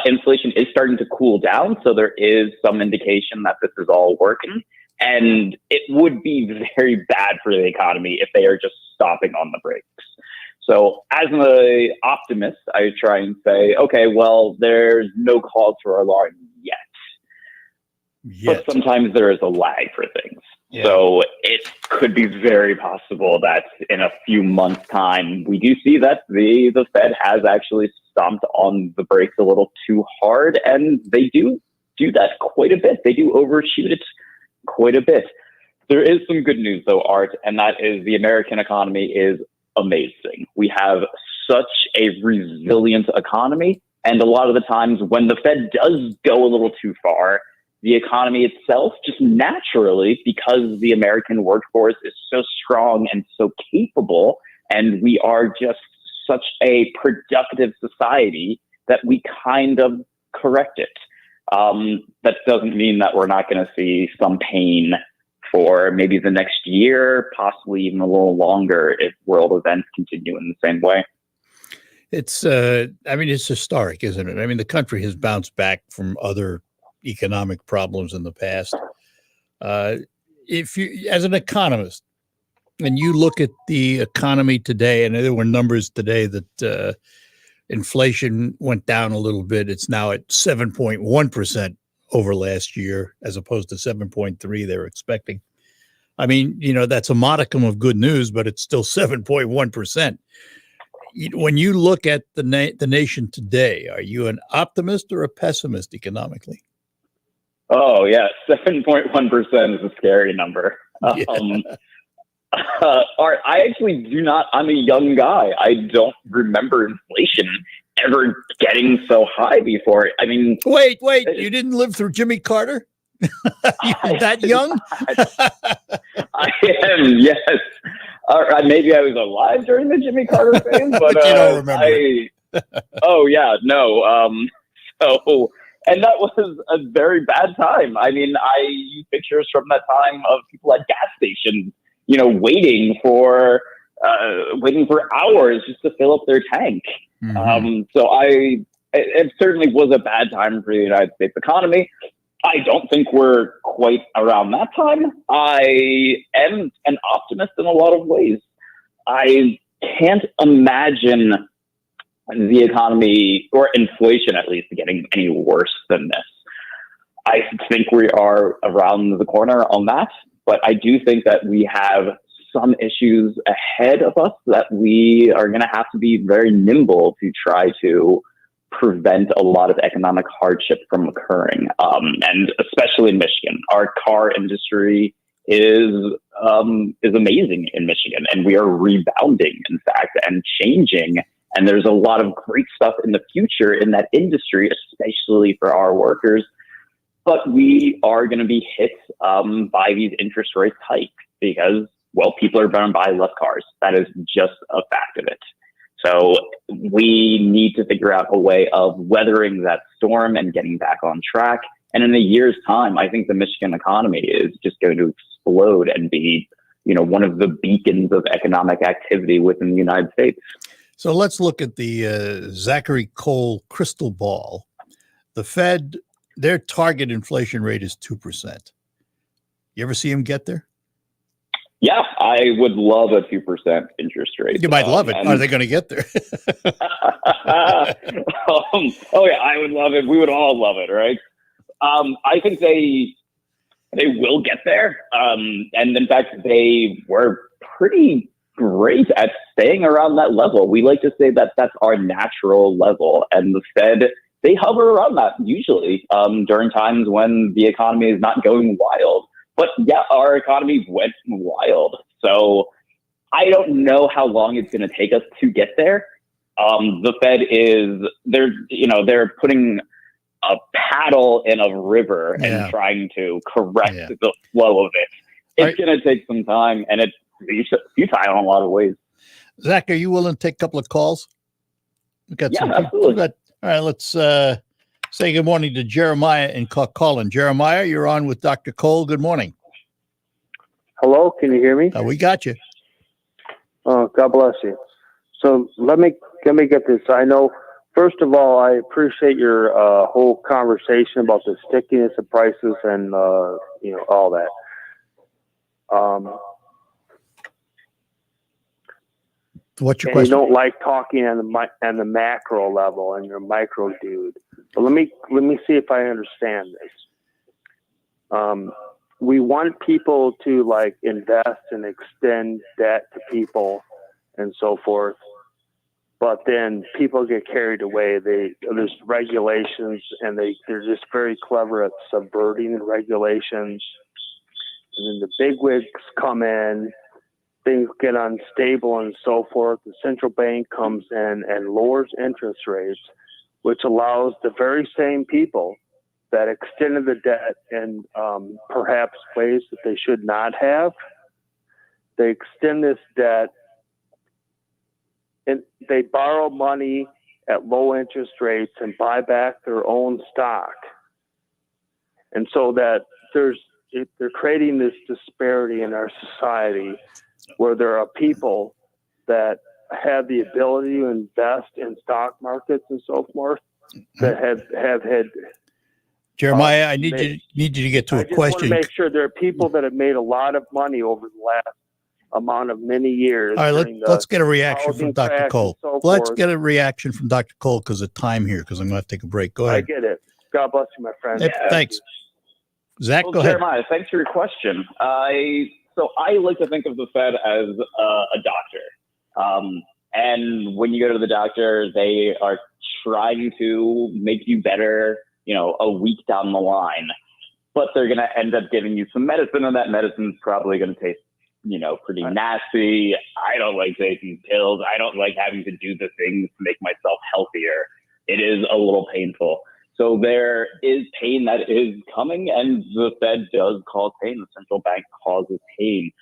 Inflation is starting to cool down, so there is some indication that this is all working. And it would be very bad for the economy if they are just stopping on the brakes. So as an optimist, I try and say, okay, well, there's no cause for alarm yet. But sometimes there is a lag for things. Yeah. So it could be very possible that in a few months' time, we do see that the Fed has actually stomped on the brakes a little too hard, and they do that quite a bit. They do overshoot it quite a bit. There is some good news, though, Art, and that is the American economy is amazing. We have such a resilient economy, and a lot of the times when the Fed does go a little too far, the economy itself just naturally, because the American workforce is so strong and so capable, and we are just such a productive society, that we kind of correct it. That doesn't mean that we're not going to see some pain for maybe the next year, possibly even a little longer if world events continue in the same way. It's, it's historic, isn't it? I mean, the country has bounced back from other economic problems in the past. If you, as an economist, and you look at the economy today, and there were numbers today that inflation went down a little bit. It's now at 7.1% over last year, as opposed to 7.3 they were expecting. I mean, that's a modicum of good news, but it's still 7.1%. When you look at the nation today, are you an optimist or a pessimist economically? Oh, yeah. 7.1% is a scary number. Yeah. Art, I actually do not. I'm a young guy. I don't remember inflation ever getting so high before. I mean, wait, you didn't live through Jimmy Carter? You're that young? I am, yes. Maybe I was alive during the Jimmy Carter phase, but you don't remember. Oh yeah, no. And that was a very bad time. I mean, I use pictures from that time of people at gas stations, waiting for hours just to fill up their tank. Mm-hmm. It certainly was a bad time for the United States economy. I don't think we're quite around that time. I am an optimist in a lot of ways. I can't imagine the economy, or inflation at least, getting any worse than this. I think we are around the corner on that, but I do think that we have some issues ahead of us that we are going to have to be very nimble to try to prevent a lot of economic hardship from occurring. And especially in Michigan, our car industry is amazing in Michigan, and we are rebounding, in fact, and changing. And there's a lot of great stuff in the future in that industry, especially for our workers. But we are going to be hit by these interest rate hikes because, well, people are going to buy less cars. That is just a fact of it. So we need to figure out a way of weathering that storm and getting back on track. And in a year's time, I think the Michigan economy is just going to explode and be, one of the beacons of economic activity within the United States. So let's look at the Zachary Cohle crystal ball. The Fed, their target inflation rate is 2%. You ever see them get there? Yeah, I would love a 2% interest rate. You might love it. Are they going to get there? Oh yeah, I would love it. We would all love it, right? I think they will get there. And in fact, they were pretty great at staying around that level. We like to say that that's our natural level. And the Fed, they hover around that usually during times when the economy is not going wild. But yeah, our economy went wild. So I don't know how long it's going to take us to get there. The Fed they're putting a paddle in a river and trying to correct the flow of it. It's going to take some time, and it's futile in a lot of ways. Zach, are you willing to take a couple of calls? Absolutely. All right, let's say good morning to Jeremiah in Colin. Jeremiah, you're on with Dr. Cohle. Good morning. Hello, can you hear me? We got you. Oh, God bless you. So let me get this. I know, first of all, I appreciate your whole conversation about the stickiness of prices and all that. What's your and question? You don't like talking on the macro level, and you're a micro dude. But let me see if I understand this. We want people to like invest and extend debt to people and so forth, but then people get carried away. There's regulations, and they're just very clever at subverting the regulations. And then the bigwigs come in, things get unstable and so forth. The central bank comes in and lowers interest rates, which allows the very same people that extended the debt in perhaps ways that they should not have. They extend this debt and they borrow money at low interest rates and buy back their own stock. And so that they're creating this disparity in our society where there are people that have the ability to invest in stock markets and so forth that have had. Jeremiah, I need you to get to a I just question. want to make sure there are people that have made a lot of money over the last amount of many years. All right, let's get a reaction from Dr. Cohle. Let's forth. get a reaction from Dr. Cohle because of time here, because I'm going to have to take a break. Go ahead. I get it. God bless you, my friend. Hey, thanks. Zach, go ahead. Jeremiah, thanks for your question. I like to think of the Fed as a doctor. And when you go to the doctor, they are trying to make you better, a week down the line. But they're going to end up giving you some medicine, and that medicine's probably going to taste, pretty nasty. I don't like taking pills. I don't like having to do the things to make myself healthier. It is a little painful. So there is pain that is coming, and the Fed does cause pain. The central bank causes pain.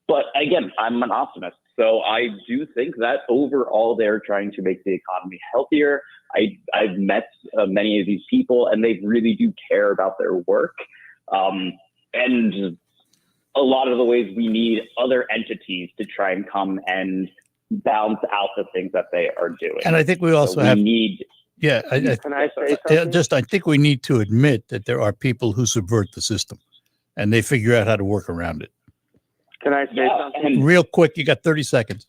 But again, I'm an optimist. So I do think that overall they're trying to make the economy healthier. I've met many of these people, and they really do care about their work. And a lot of the ways we need other entities to try and come and balance out the things that they are doing. And I think we also need. Yeah, can I say something? I think we need to admit that there are people who subvert the system, and they figure out how to work around it. Can I say something? Real quick, you got 30 seconds.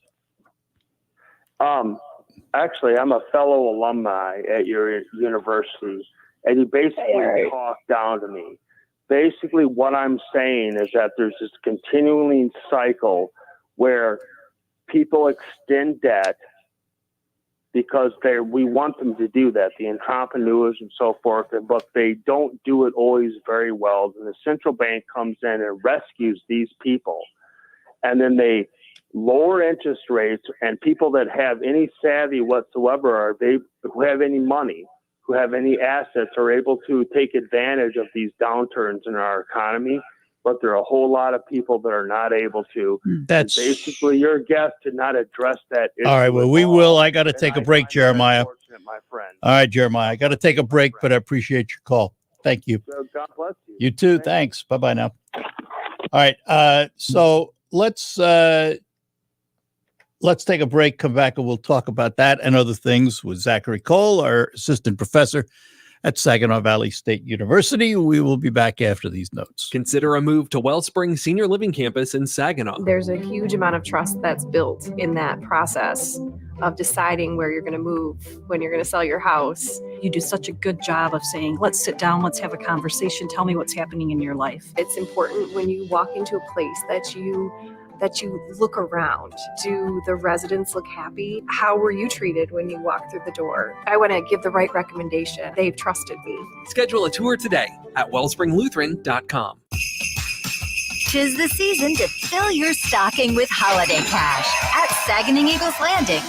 Actually, I'm a fellow alumni at your university, and you basically talk down to me. Basically, what I'm saying is that there's this continuing cycle where people extend debt because we want them to do that, the entrepreneurs and so forth, but they don't do it always very well. And the central bank comes in and rescues these people. And then they lower interest rates, and people that have any savvy whatsoever, who have any money, who have any assets, are able to take advantage of these downturns in our economy. But there are a whole lot of people that are not able to. That's basically your guest to not address that issue. All right, well, we will. I got to take a break, Jeremiah. My friend. All right, Jeremiah, I got to take a break, but I appreciate your call. Thank you. So God bless you. You too. Thanks. Bye-bye now. All right, so let's take a break, come back, and we'll talk about that and other things with Zachary Cohle, our assistant professor at Saginaw Valley State University. We will be back after these notes. Consider a move to Wellspring Senior Living Campus in Saginaw. There's a huge amount of trust that's built in that process of deciding where you're going to move, when you're going to sell your house. You do such a good job of saying, let's sit down, let's have a conversation, tell me what's happening in your life. It's important when you walk into a place that you look around. Do the residents look happy? How were you treated when you walked through the door? I want to give the right recommendation. They've trusted me. Schedule a tour today at wellspringlutheran.com. 'Tis the season to fill your stocking with holiday cash at Saginaw Eagles Landing.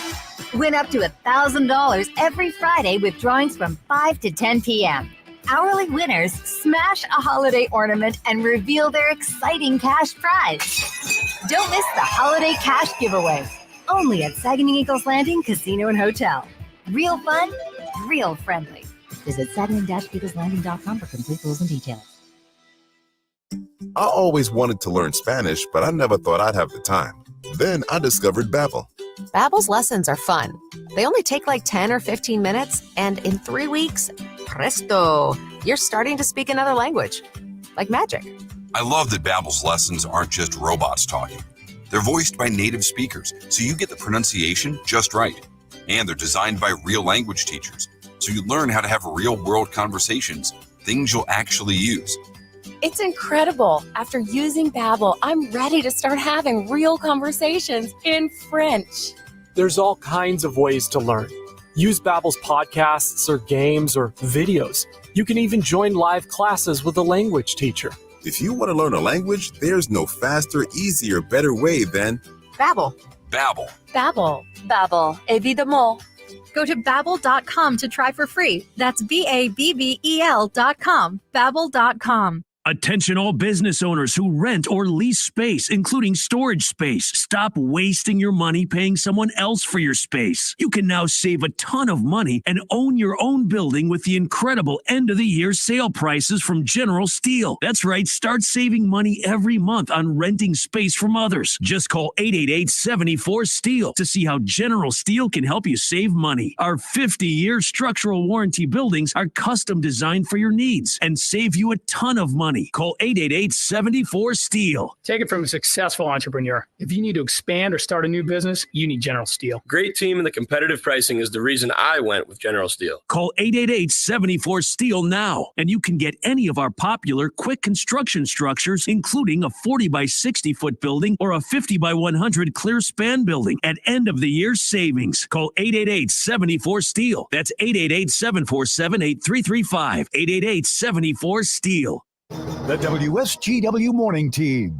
Win up to $1,000 every Friday with drawings from 5 to 10 p.m. Hourly winners smash a holiday ornament and reveal their exciting cash prize. Don't miss the holiday cash giveaway. Only at Saginaw Eagles Landing Casino and Hotel. Real fun, real friendly. Visit saginaw-eagleslanding.com for complete rules and details. I always wanted to learn Spanish, but I never thought I'd have the time. Then I discovered Babbel. Babbel's lessons are fun. They only take like 10 or 15 minutes, and in 3 weeks, presto, you're starting to speak another language. Like magic. I love that Babbel's lessons aren't just robots talking. They're voiced by native speakers, so you get the pronunciation just right. And they're designed by real language teachers, so you learn how to have real-world conversations, things you'll actually use. It's incredible. After using Babbel, I'm ready to start having real conversations in French. There's all kinds of ways to learn. Use Babbel's podcasts or games or videos. You can even join live classes with a language teacher. If you want to learn a language, there's no faster, easier, better way than Babbel. Babbel. Babbel. Babbel. Évidemment. Go to Babbel.com to try for free. That's Babbel.com. Babbel.com. Attention all business owners who rent or lease space, including storage space. Stop wasting your money paying someone else for your space. You can now save a ton of money and own your own building with the incredible end-of-the-year sale prices from General Steel. That's right, start saving money every month on renting space from others. Just call 888-74-STEEL to see how General Steel can help you save money. Our 50-year structural warranty buildings are custom designed for your needs and save you a ton of money. Call 888-74-STEEL. Take it from a successful entrepreneur. If you need to expand or start a new business, you need General Steel. Great team and the competitive pricing is the reason I went with General Steel. Call 888-74-STEEL now, and you can get any of our popular quick construction structures, including a 40 by 60 foot building or a 50 by 100 clear span building at end of the year savings. Call 888-74-STEEL. That's 888-747-8335. 888-74-STEEL. The WSGW Morning Team.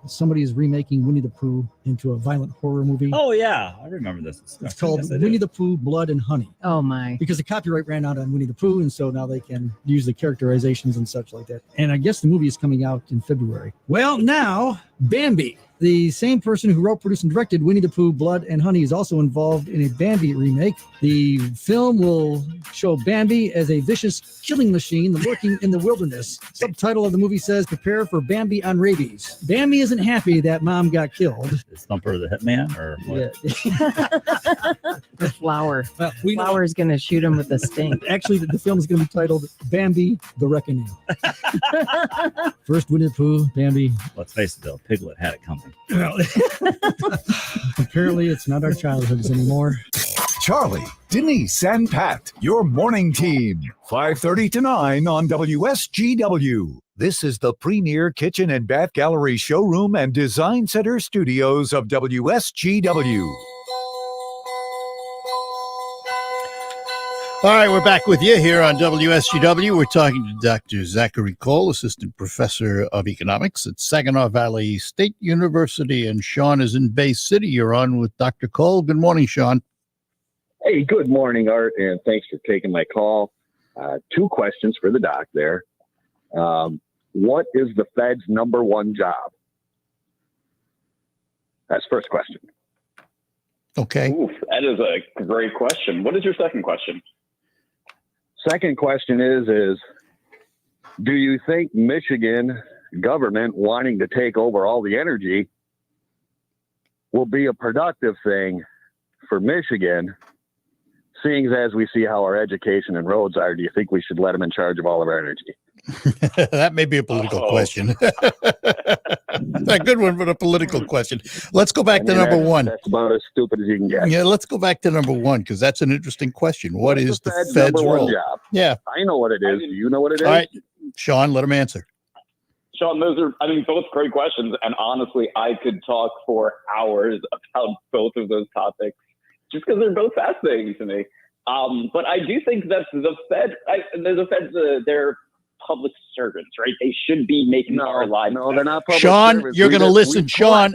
Somebody is remaking Winnie the Pooh into a violent horror movie. Oh, yeah. I remember this. It's called Winnie the Pooh, Blood and Honey. Oh, my. Because the copyright ran out on Winnie the Pooh, and so now they can use the characterizations and such like that. And I guess the movie is coming out in February. Well, now, Bambi. The same person who wrote, produced, and directed Winnie the Pooh, Blood and Honey is also involved in a Bambi remake. The film will show Bambi as a vicious killing machine lurking in the wilderness. Subtitle of the movie says, "Prepare for Bambi on rabies." Bambi isn't happy that mom got killed. Is Thumper the hitman or what? The flower. Well, Flower's going to shoot him with a stink. Actually, the film is going to be titled Bambi the Reckoning. First Winnie the Pooh, Bambi. Let's face it, though, Piglet had it coming. Well, apparently it's not our childhoods anymore. Charlie, Denise, and Pat, your morning team. 5:30 to 9 on WSGW. This is the premier kitchen and bath gallery showroom and design center studios of WSGW. All right, we're back with you here on WSGW. We're talking to Dr. Zachary Cohle, Assistant Professor of Economics at Saginaw Valley State University, and Sean is in Bay City. You're on with Dr. Cohle. Good morning, Sean. Hey, good morning, Art, and thanks for taking my call. Two questions for the doc there. What is the Fed's number one job? That's first question. Okay. Oof, that is a great question. What is your second question? Second question is do you think Michigan government wanting to take over all the energy will be a productive thing for Michigan, seeing as we see how our education and roads are? Do you think we should let them in charge of all of our energy? That may be a political question. A good one, but a political question. Let's go back to number one. That's about as stupid as you can get. Yeah, let's go back to number one, because that's an interesting question. What is the Fed's number role? one job? Yeah. I know what it is. Do you know what it is? All right, Sean, let him answer. Sean, those are, both great questions. And honestly, I could talk for hours about both of those topics just because they're both fascinating to me. But I do think that the Fed, public servants, right? They should be making our lives. No, they're not public Sean, servants. you're going to listen. Sean.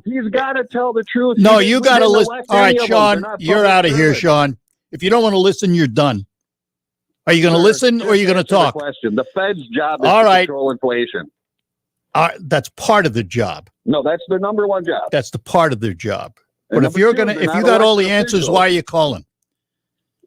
He's got to tell the truth. No, We you got to didn't listen. elect All right, any of them. Sean, They're not you're public out of here, servants. Sean. If you don't want to listen, you're done. Are you going to listen or are you going to Answer the talk? question. The Fed's job is All to right. control inflation. That's part of the job. No, that's their number one job. That's the part of their job. And But if number you're two, gonna, they're if not you got all the elected answers, officials. why are you calling?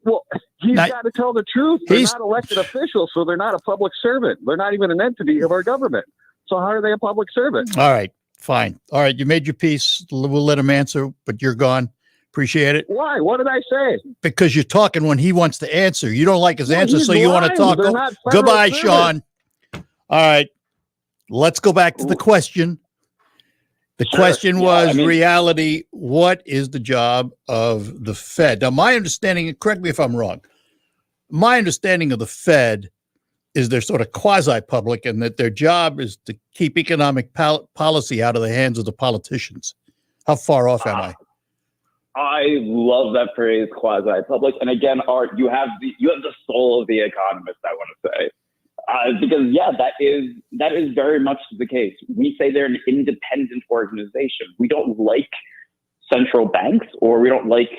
Well, he's Now- got to tell the truth. They're He's- not elected officials, so they're not a public servant. They're not even an entity of our government. So how are they a public servant? All right, fine. All right, you made your piece. We'll let him answer, but you're gone. Appreciate it. Why? What did I say? Because you're talking when he wants to answer. You don't like his Well, answer, he's so you want to lying. talk. They're not federal Goodbye, servants. Sean. All right, let's go back to the question. The Sure. question Yeah, was I mean- reality. What is the job of the Fed? Now, my understanding, and correct me if I'm wrong, my understanding of the Fed is they're sort of quasi-public and that their job is to keep economic policy out of the hands of the politicians. How far off am I? I love that phrase, quasi-public. And again, Art, you have the soul of the economist, I want to say. Because that is very much the case. We say they're an independent organization. We don't like central banks, or we don't like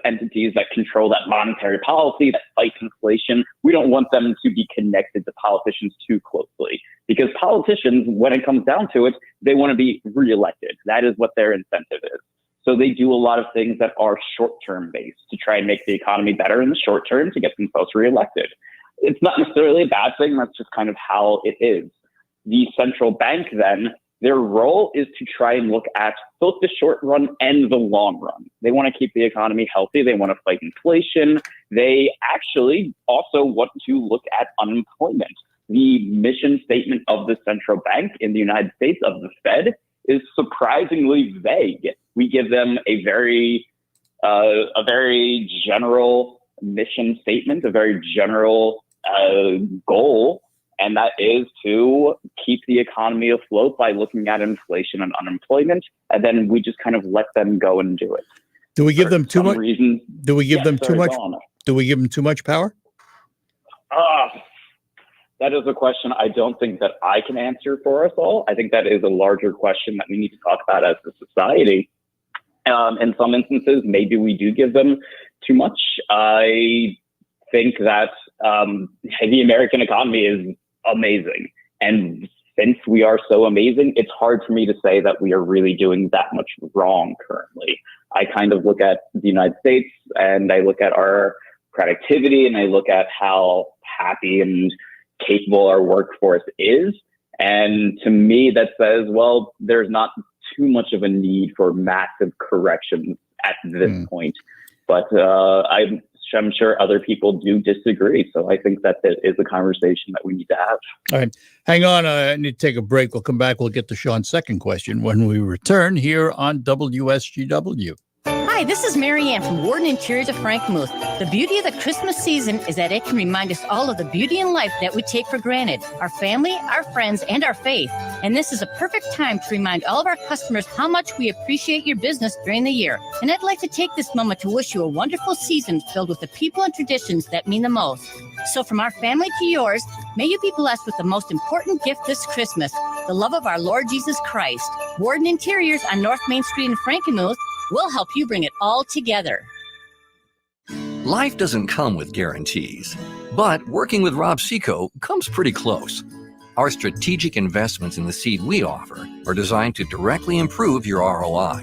entities that control that monetary policy, that fight inflation. We don't want them to be connected to politicians too closely, because politicians, when it comes down to it, they want to be reelected. That is what their incentive is. So they do a lot of things that are short-term based to try and make the economy better in the short term to get themselves reelected. It's not necessarily a bad thing. That's just kind of how it is. The central bank, then, their role is to try and look at both the short run and the long run. They want to keep the economy healthy. They want to fight inflation. They actually also want to look at unemployment. The mission statement of the central bank in the United States, of the Fed, is surprisingly vague. We give them a very general mission statement, a very general goal, and that is to keep the economy afloat by looking at inflation and unemployment, and then we just kind of let them go and do it. Do we give them too much? Do we give Yes, them too sorry, much? go on. Do we give them too much power? That is a question I don't think that I can answer for us all. I think that is a larger question that we need to talk about as a society. In some instances, maybe we do give them too much. I think that the American economy is amazing. And since we are so amazing, it's hard for me to say that we are really doing that much wrong currently. I kind of look at the United States and I look at our productivity and I look at how happy and capable our workforce is. And to me, that says, well, there's not too much of a need for massive corrections at this point. But I'm sure other people do disagree. So I think that is a conversation that we need to have. All right. Hang on. I need to take a break. We'll come back. We'll get to Sean's second question when we return here on WSGW. Hi, this is Marianne from Warden Interiors of Frankenmuth. The beauty of the Christmas season is that it can remind us all of the beauty in life that we take for granted, our family, our friends, and our faith. And this is a perfect time to remind all of our customers how much we appreciate your business during the year. And I'd like to take this moment to wish you a wonderful season filled with the people and traditions that mean the most. So from our family to yours, may you be blessed with the most important gift this Christmas, the love of our Lord Jesus Christ. Warden Interiors on North Main Street in Frankenmuth will help you bring it all together. Life doesn't come with guarantees, but working with Rob Seco comes pretty close. Our strategic investments in the seed we offer are designed to directly improve your ROI.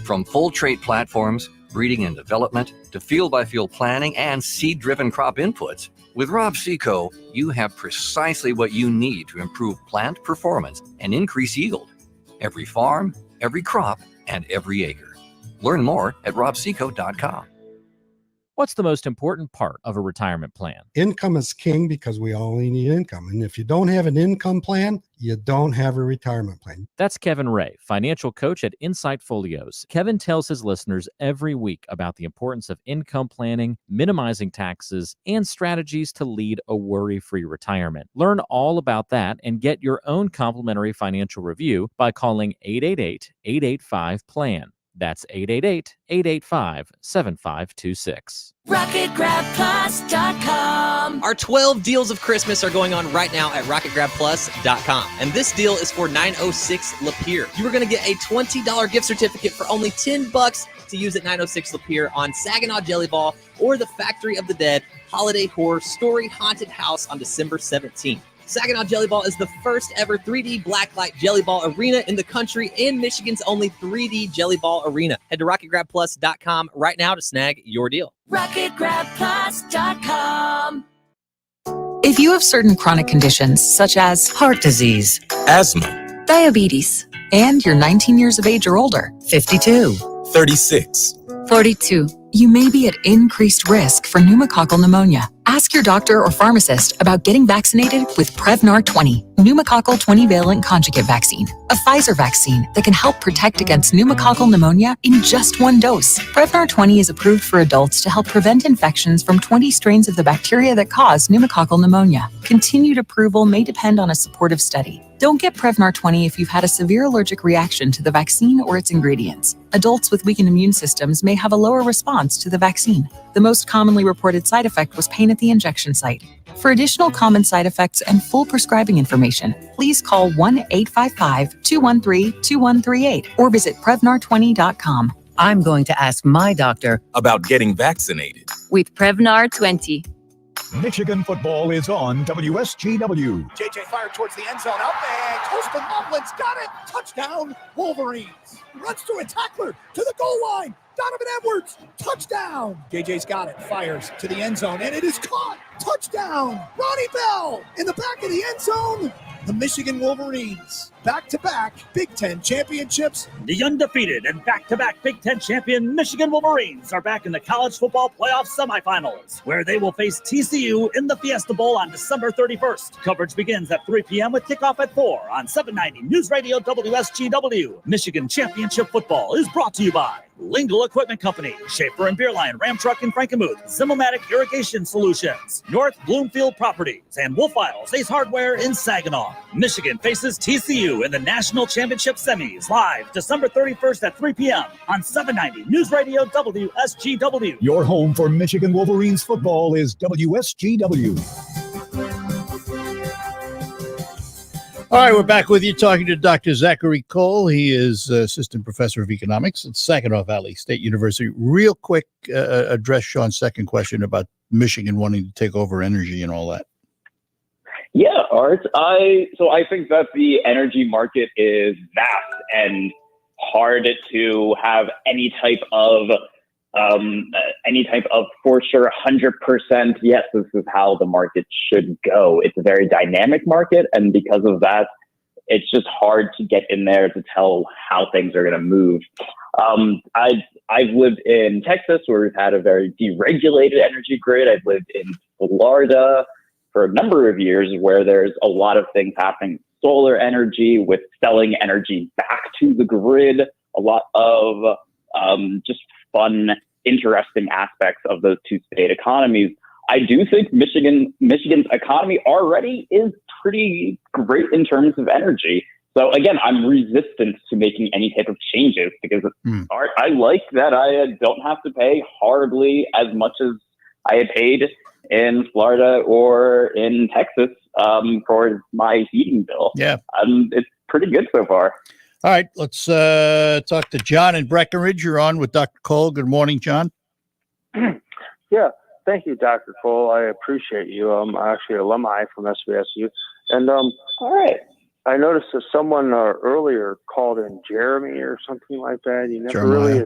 From full trait platforms, breeding and development, to field-by-field planning and seed-driven crop inputs, with Rob Seco, you have precisely what you need to improve plant performance and increase yield. Every farm, every crop, and every acre. Learn more at robseco.com. What's the most important part of a retirement plan? Income is king because we all need income. And if you don't have an income plan, you don't have a retirement plan. That's Kevin Ray, financial coach at Insight Folios. Kevin tells his listeners every week about the importance of income planning, minimizing taxes, and strategies to lead a worry-free retirement. Learn all about that and get your own complimentary financial review by calling 888-885-PLAN. That's 888-885-7526. RocketGrabPlus.com. Our 12 deals of Christmas are going on right now at RocketGrabPlus.com. And this deal is for 906 Lapeer. You are going to get a $20 gift certificate for only $10 to use at 906 Lapeer on Saginaw Jelly Ball or the Factory of the Dead Holiday Horror Story Haunted House on December 17th. Saginaw Jelly Ball is the first ever 3D blacklight jelly ball arena in the country and Michigan's only 3D jelly ball arena. Head to RocketGrabPlus.com right now to snag your deal. RocketGrabPlus.com. If you have certain chronic conditions such as heart disease, asthma, diabetes, and you're 19 years of age or older, 52, 36, 42, you may be at increased risk for pneumococcal pneumonia. Ask your doctor or pharmacist about getting vaccinated with Prevnar 20, pneumococcal 20-valent conjugate vaccine, a Pfizer vaccine that can help protect against pneumococcal pneumonia in just one dose. Prevnar 20 is approved for adults to help prevent infections from 20 strains of the bacteria that cause pneumococcal pneumonia. Continued approval may depend on a supportive study. Don't get Prevnar 20 if you've had a severe allergic reaction to the vaccine or its ingredients. Adults with weakened immune systems may have a lower response to the vaccine. The most commonly reported side effect was pain at the injection site. For additional common side effects and full prescribing information, please call 1-855-213-2138 or visit Prevnar20.com. I'm going to ask my doctor about getting vaccinated with Prevnar 20. Michigan football is on WSGW. JJ fired towards the end zone, up and Coastal Mountland's got it. Touchdown, Wolverines. Runs through a tackler to the goal line. Donovan Edwards, touchdown. JJ's got it, fires to the end zone, and it is caught. Touchdown, Ronnie Bell in the back of the end zone. The Michigan Wolverines, back-to-back Big Ten championships. The undefeated and back-to-back Big Ten champion Michigan Wolverines are back in the college football playoff semifinals, where they will face TCU in the Fiesta Bowl on December 31st. Coverage begins at 3 p.m. with kickoff at 4 on 790 News Radio WSGW. Michigan Championship Football is brought to you by Lingle Equipment Company, Schaefer and Beerline, Ram Truck in Frankenmuth, Zimomatic Irrigation Solutions, North Bloomfield Properties, and Wolf Isles Ace Hardware in Saginaw. Michigan faces TCU in the National Championship Semis, live December 31st at 3 p.m. on 790 News Radio WSGW. Your home for Michigan Wolverines football is WSGW. All right, we're back with you talking to Dr. Zachary Cohle. He is assistant professor of economics at Saginaw Valley State University. Real quick, address Sean's second question about Michigan wanting to take over energy and all that. Yeah, Art. I think that the energy market is vast and hard to have any type of for sure 100%. Yes, this is how the market should go. It's a very dynamic market, and because of that, it's just hard to get in there to tell how things are going to move. I've lived in Texas, where we've had a very deregulated energy grid. I've lived in Florida for a number of years, where there's a lot of things happening. Solar energy, with selling energy back to the grid, a lot of just fun, interesting aspects of those two state economies. I do think Michigan's economy already is pretty great in terms of energy. So again, I'm resistant to making any type of changes because I like that I don't have to pay hardly as much as I had paid in Florida or in Texas for my heating bill. Yeah. It's pretty good so far. All right, let's talk to John in Breckenridge. You're on with Dr. Cohle. Good morning, John. Yeah, thank you, Dr. Cohle. I appreciate you. I'm actually an alumni from SVSU. And all right, I noticed that someone earlier called in Jeremy or something like that. You never really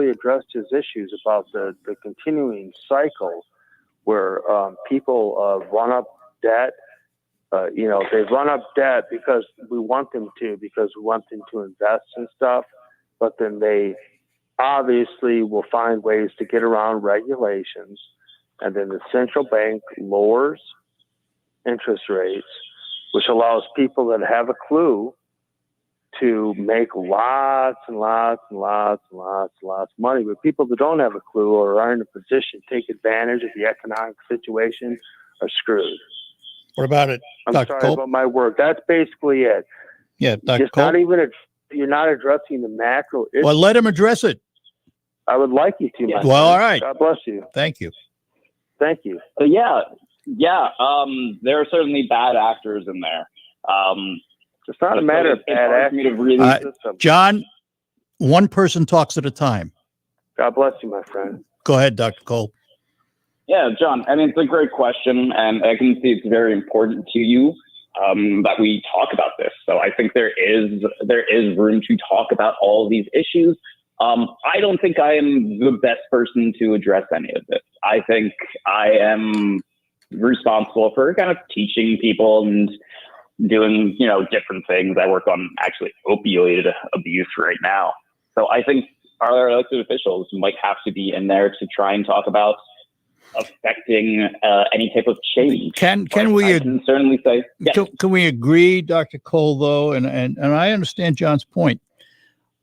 addressed his issues about the continuing cycle where people run up debt. They run up debt because we want them to invest in stuff, but then they obviously will find ways to get around regulations, and then the central bank lowers interest rates, which allows people that have a clue to make lots and lots and lots and lots and lots of money. But people that don't have a clue or aren't in a position to take advantage of the economic situation are screwed. What about it, I'm Dr. sorry Cohle? about my word. That's basically it. Yeah, Dr. Just not even You're not addressing the macro issue. Well, let him address it. I would like you to. My Well, all friend. right. God bless you. Thank you. Thank you. Yeah. There are certainly bad actors in there. It's not a matter of bad actors. John, one person talks at a time. God bless you, my friend. Go ahead, Dr. Cohle. Yeah, John, I mean, it's a great question, and I can see it's very important to you that we talk about this. So I think there is room to talk about all of these issues. I don't think I am the best person to address any of this. I think I am responsible for kind of teaching people and doing, different things. I work on actually opioid abuse right now. So I think our elected officials might have to be in there to try and talk about affecting any type of change. Can certainly say yes. Can we agree, Dr. Cohle, though, and I understand John's point.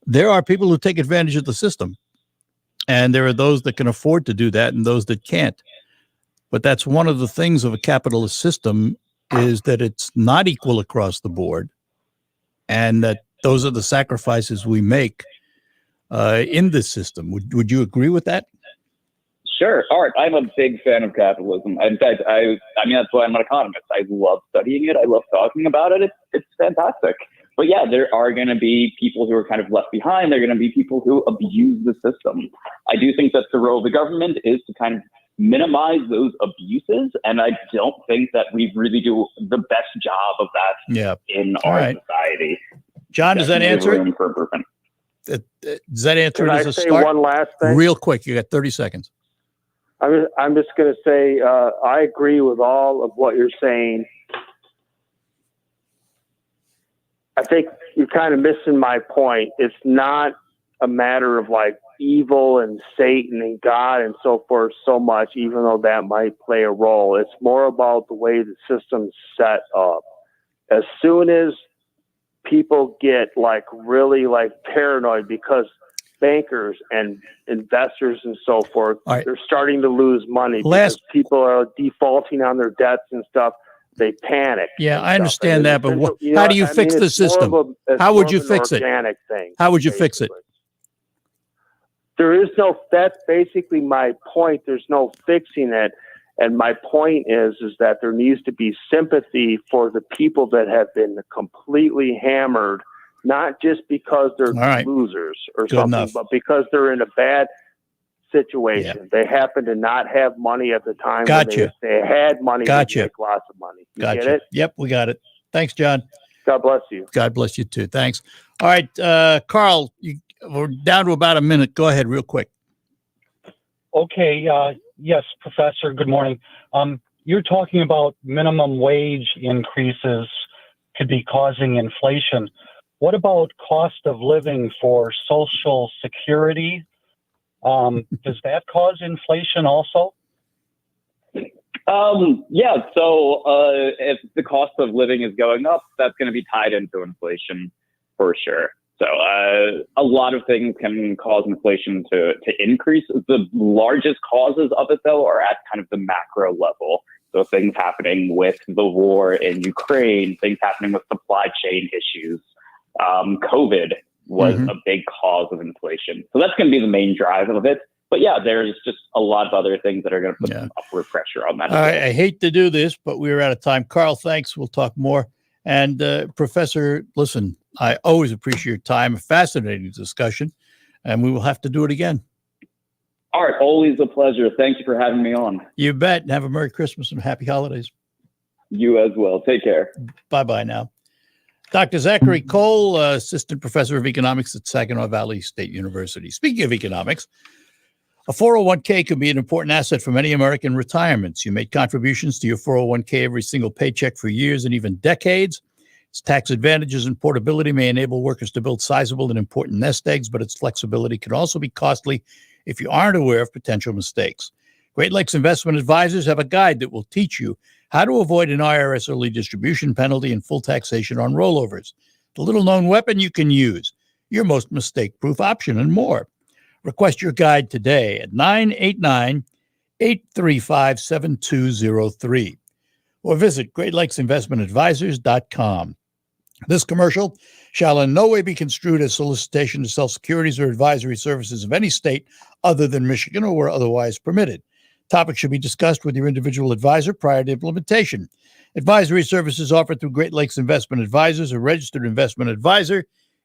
There are people who take advantage of the system, and there are those that can afford to do that and those that can't. But that's one of the things of a capitalist system, is that it's not equal across the board, and that those are the sacrifices we make in this system. Would you agree with that? Sure. Art, I'm a big fan of capitalism. In fact, I mean, that's why I'm an economist. I love studying it. I love talking about it. It's fantastic. But yeah, there are going to be people who are kind of left behind. There are going to be people who abuse the system. I do think that the role of the government is to kind of minimize those abuses. And I don't think that we really do the best job of that in our society. John, does that answer it? Room for improvement. Does that answer it Can as I a say start? one last thing? Real quick, you got 30 seconds. I'm just going to say I agree with all of what you're saying. I think you're kind of missing my point. It's not a matter of like evil and Satan and God and so forth so much, even though that might play a role. It's more about the way the system's set up. As soon as people get like really like paranoid because bankers and investors and so forth, they're starting to lose money because people are defaulting on their debts and stuff. They panic. Yeah, I understand that, but how do you fix the system? How would you fix it? How would you fix it? There is no, that's basically my point. There's no fixing it. And my point is that there needs to be sympathy for the people that have been completely hammered, not just because they're losers or something, but because they're in a bad situation. They happen to not have money at the time. When they had money to make lots of money. You get it? Yep, we got it. Thanks, John. God bless you. God bless you too. Thanks. All right, Carl, we're down to about a minute. Go ahead real quick. Okay. Yes, Professor. Good morning. You're talking about minimum wage increases could be causing inflation. What about cost of living for Social Security? Does that cause inflation also? Yeah. So if the cost of living is going up, that's going to be tied into inflation for sure. So a lot of things can cause inflation to increase. The largest causes of it, though, are at kind of the macro level. So things happening with the war in Ukraine, things happening with supply chain issues. COVID was a big cause of inflation. So that's going to be the main drive of it. But yeah, there's just a lot of other things that are going to put some upward pressure on that. I hate to do this, but we're out of time. Carl, thanks. We'll talk more. And Professor, listen, I always appreciate your time. A fascinating discussion. And we will have to do it again. Art, always a pleasure. Thank you for having me on. You bet. And have a Merry Christmas and Happy Holidays. You as well. Take care. Bye-bye now. Dr. Zachary Cohle, Assistant Professor of Economics at Saginaw Valley State University. Speaking of economics, a 401k can be an important asset for many American retirements. You made contributions to your 401k every single paycheck for years and even decades. Its tax advantages and portability may enable workers to build sizable and important nest eggs, but its flexibility can also be costly if you aren't aware of potential mistakes. Great Lakes Investment Advisors have a guide that will teach you how to avoid an IRS early distribution penalty and full taxation on rollovers. The little-known weapon you can use, your most mistake-proof option, and more. Request your guide today at 989-835-7203 or visit GreatLakesInvestmentAdvisors.com. This commercial shall in no way be construed as solicitation to sell securities or advisory services of any state other than Michigan or where otherwise permitted. Topics should be discussed with your individual advisor prior to implementation. Advisory services offered through Great Lakes Investment Advisors, a registered investment advisor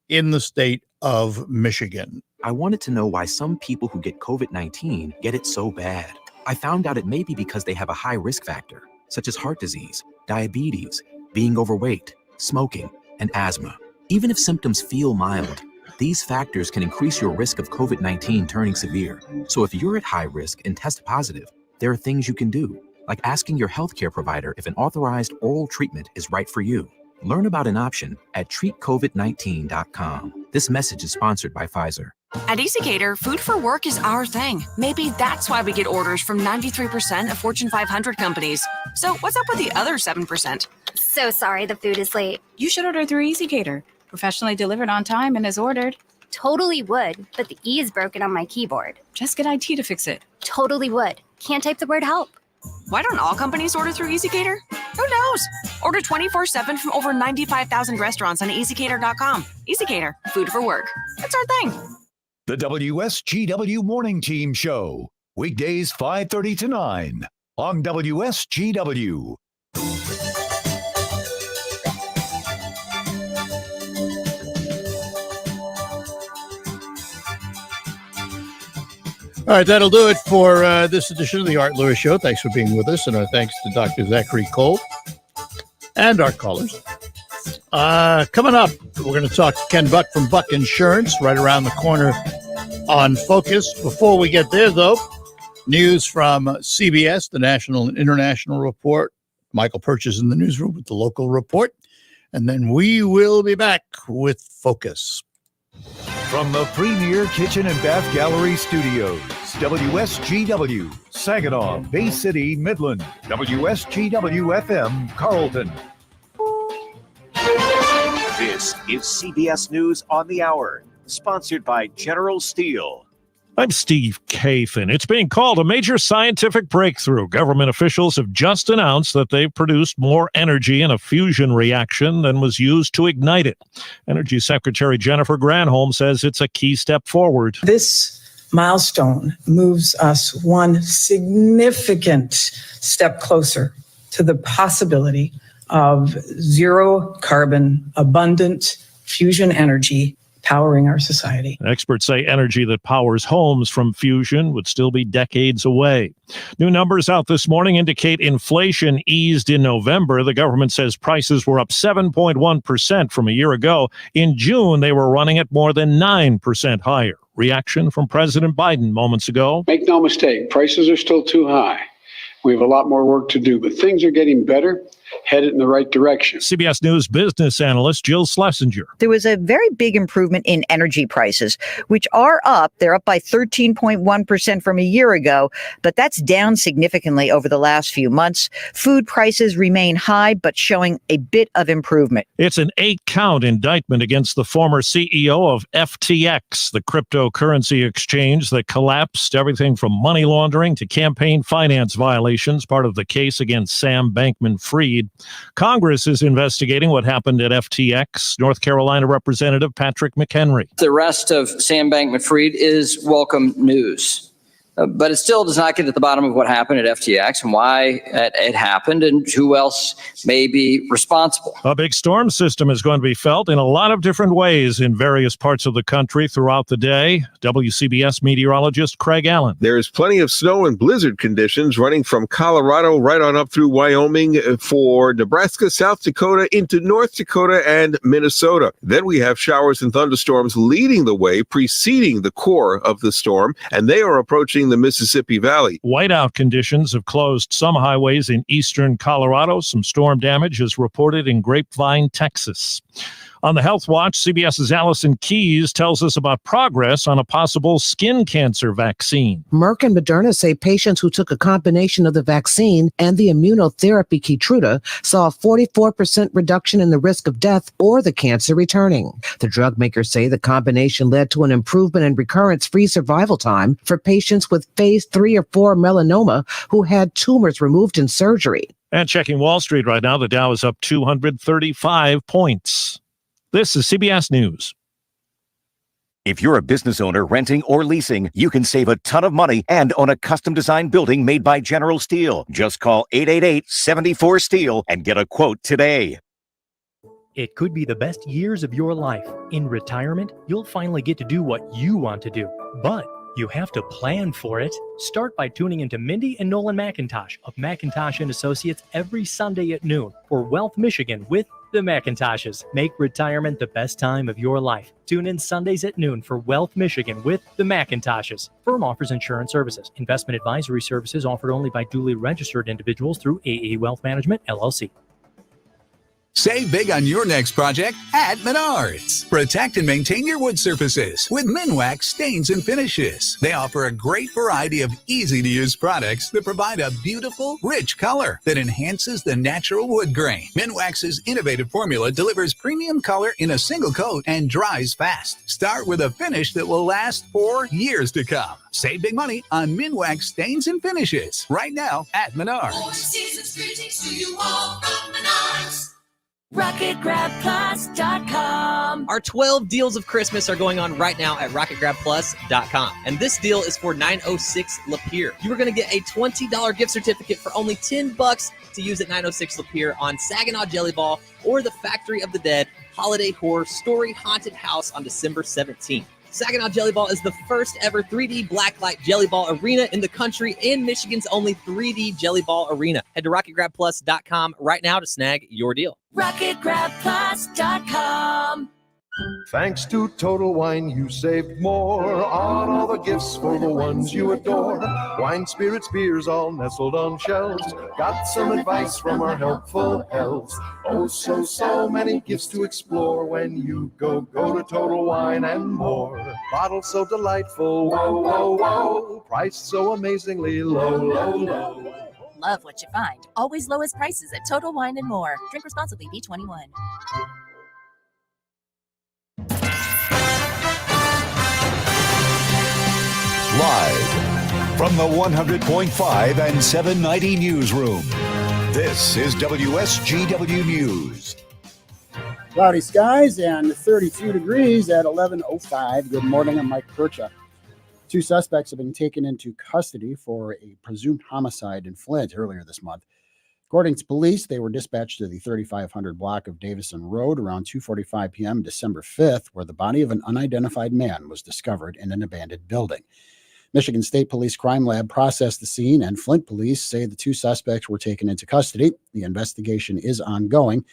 in the state of Michigan. I wanted to know why some people who get COVID-19 get it so bad. I found out it may be because they have a high risk factor, such as heart disease, diabetes, being overweight, smoking, and asthma. Even if symptoms feel mild, these factors can increase your risk of COVID-19 turning severe. So if you're at high risk and test positive, there are things you can do, like asking your healthcare provider if an authorized oral treatment is right for you. Learn about an option at treatcovid19.com. This message is sponsored by Pfizer. At EasyCater, food for work is our thing. Maybe that's why we get orders from 93% of Fortune 500 companies. So what's up with the other 7%? So sorry the food is late. You should order through EasyCater. Professionally delivered on time and as ordered. Totally would, but the E is broken on my keyboard. Just get IT to fix it. Totally would. Can't type the word help. Why don't all companies order through EasyCater? Who knows? Order 24/7 from over 95,000 restaurants on EasyCater.com. EasyCater, food for work. That's our thing. The WSGW Morning Team Show. Weekdays 5:30 to 9 on WSGW. All right, that'll do it for this edition of the Art Lewis Show. Thanks for being with us, and our thanks to Dr. Zachary Cohle and our callers. Coming up, we're going to talk to Ken Buck from Buck Insurance right around the corner on Focus. Before we get there, though, news from CBS, the National and International Report. Michael Perch is in the newsroom with the local report. And then we will be back with Focus. From the Premier Kitchen and Bath Gallery Studios, WSGW, Saginaw, Bay City, Midland, WSGW-FM, Carlton. This is CBS News on the Hour, sponsored by General Steel. I'm Steve Kathan. It's being called a major scientific breakthrough. Government officials have just announced that they've produced more energy in a fusion reaction than was used to ignite it. Energy Secretary Jennifer Granholm says it's a key step forward. This milestone moves us one significant step closer to the possibility of zero carbon, abundant fusion energy powering our society. Experts say energy that powers homes from fusion would still be decades away. New numbers out this morning indicate inflation eased in November. The government says prices were up 7.1% from a year ago. In June, they were running at more than 9% higher. Reaction from President Biden moments ago. Make no mistake, prices are still too high. We have a lot more work to do, but things are getting better, headed in the right direction. CBS News business analyst Jill Schlesinger. There was a very big improvement in energy prices, which are up. They're up by 13.1% from a year ago, but that's down significantly over the last few months. Food prices remain high, but showing a bit of improvement. It's an 8-count indictment against the former CEO of FTX, the cryptocurrency exchange that collapsed everything from money laundering to campaign finance violations, part of the case against Sam Bankman-Fried. Congress is investigating what happened at FTX. North Carolina Representative Patrick McHenry. The arrest of Sam Bankman-Fried is welcome news. But it still does not get at the bottom of what happened at FTX and why it happened and who else may be responsible. A big storm system is going to be felt in a lot of different ways in various parts of the country throughout the day. WCBS meteorologist Craig Allen. There's plenty of snow and blizzard conditions running from Colorado right on up through Wyoming for Nebraska, South Dakota, into North Dakota and Minnesota. Then we have showers and thunderstorms leading the way, preceding the core of the storm, and they are approaching the Mississippi Valley. Whiteout conditions have closed some highways in eastern Colorado. Some storm damage is reported in Grapevine, Texas. On the Health Watch, CBS's Allison Keyes tells us about progress on a possible skin cancer vaccine. Merck and Moderna say patients who took a combination of the vaccine and the immunotherapy Keytruda saw a 44% reduction in the risk of death or the cancer returning. The drug makers say the combination led to an improvement in recurrence-free survival time for patients with phase 3 or 4 melanoma who had tumors removed in surgery. And checking Wall Street right now, the Dow is up 235 points. This is CBS News. If you're a business owner renting or leasing, you can save a ton of money and own a custom-designed building made by General Steel. Just call 888-74-STEEL and get a quote today. It could be the best years of your life. In retirement, you'll finally get to do what you want to do. But you have to plan for it. Start by tuning into Mindy and Nolan McIntosh of McIntosh & Associates every Sunday at noon for Wealth Michigan with the McIntoshes. Make retirement the best time of your life. Tune in Sundays at noon for Wealth Michigan with the McIntoshes. Firm offers insurance services. Investment advisory services offered only by duly registered individuals through AE Wealth Management, LLC. Save big on your next project at Menards. Protect and maintain your wood surfaces with Minwax Stains and Finishes. They offer a great variety of easy-to-use products that provide a beautiful, rich color that enhances the natural wood grain. Minwax's innovative formula delivers premium color in a single coat and dries fast. Start with a finish that will last for years to come. Save big money on Minwax Stains and Finishes right now at Menards. Four seasons greetings to you all from Menards. RocketGrabPlus.com. Our 12 deals of Christmas are going on right now at RocketGrabPlus.com. And this deal is for 906 Lapeer. You are going to get a $20 gift certificate for only $10 to use at 906 Lapeer on Saginaw Jelly Ball or the Factory of the Dead Holiday Horror Story Haunted House on December 17th. Saginaw Jelly Ball is the first ever 3D blacklight jelly ball arena in the country and Michigan's only 3D jelly ball arena. Head to RocketGrabPlus.com right now to snag your deal. RocketGrabPlus.com. Thanks to Total Wine, you saved more on all the gifts for the ones you adore. Wine, spirits, beers, all nestled on shelves. Got some advice from our helpful elves. Oh, so many gifts to explore when you go to Total Wine and More. Bottles so delightful, whoa. Price so amazingly low. Love what you find. Always lowest prices at Total Wine and More. Drink responsibly, B21. Live from the 100.5 and 790 newsroom, this is WSGW News. Cloudy skies and 32 degrees at 11:05. Good morning, I'm Mike Percha. Two suspects have been taken into custody for a presumed homicide in Flint earlier this month. According to police, they were dispatched to the 3500 block of Davison Road around 2:45 p.m. December 5th, where the body of an unidentified man was discovered in an abandoned building. Michigan State Police Crime Lab processed the scene, and Flint police say the two suspects were taken into custody. The investigation is ongoing.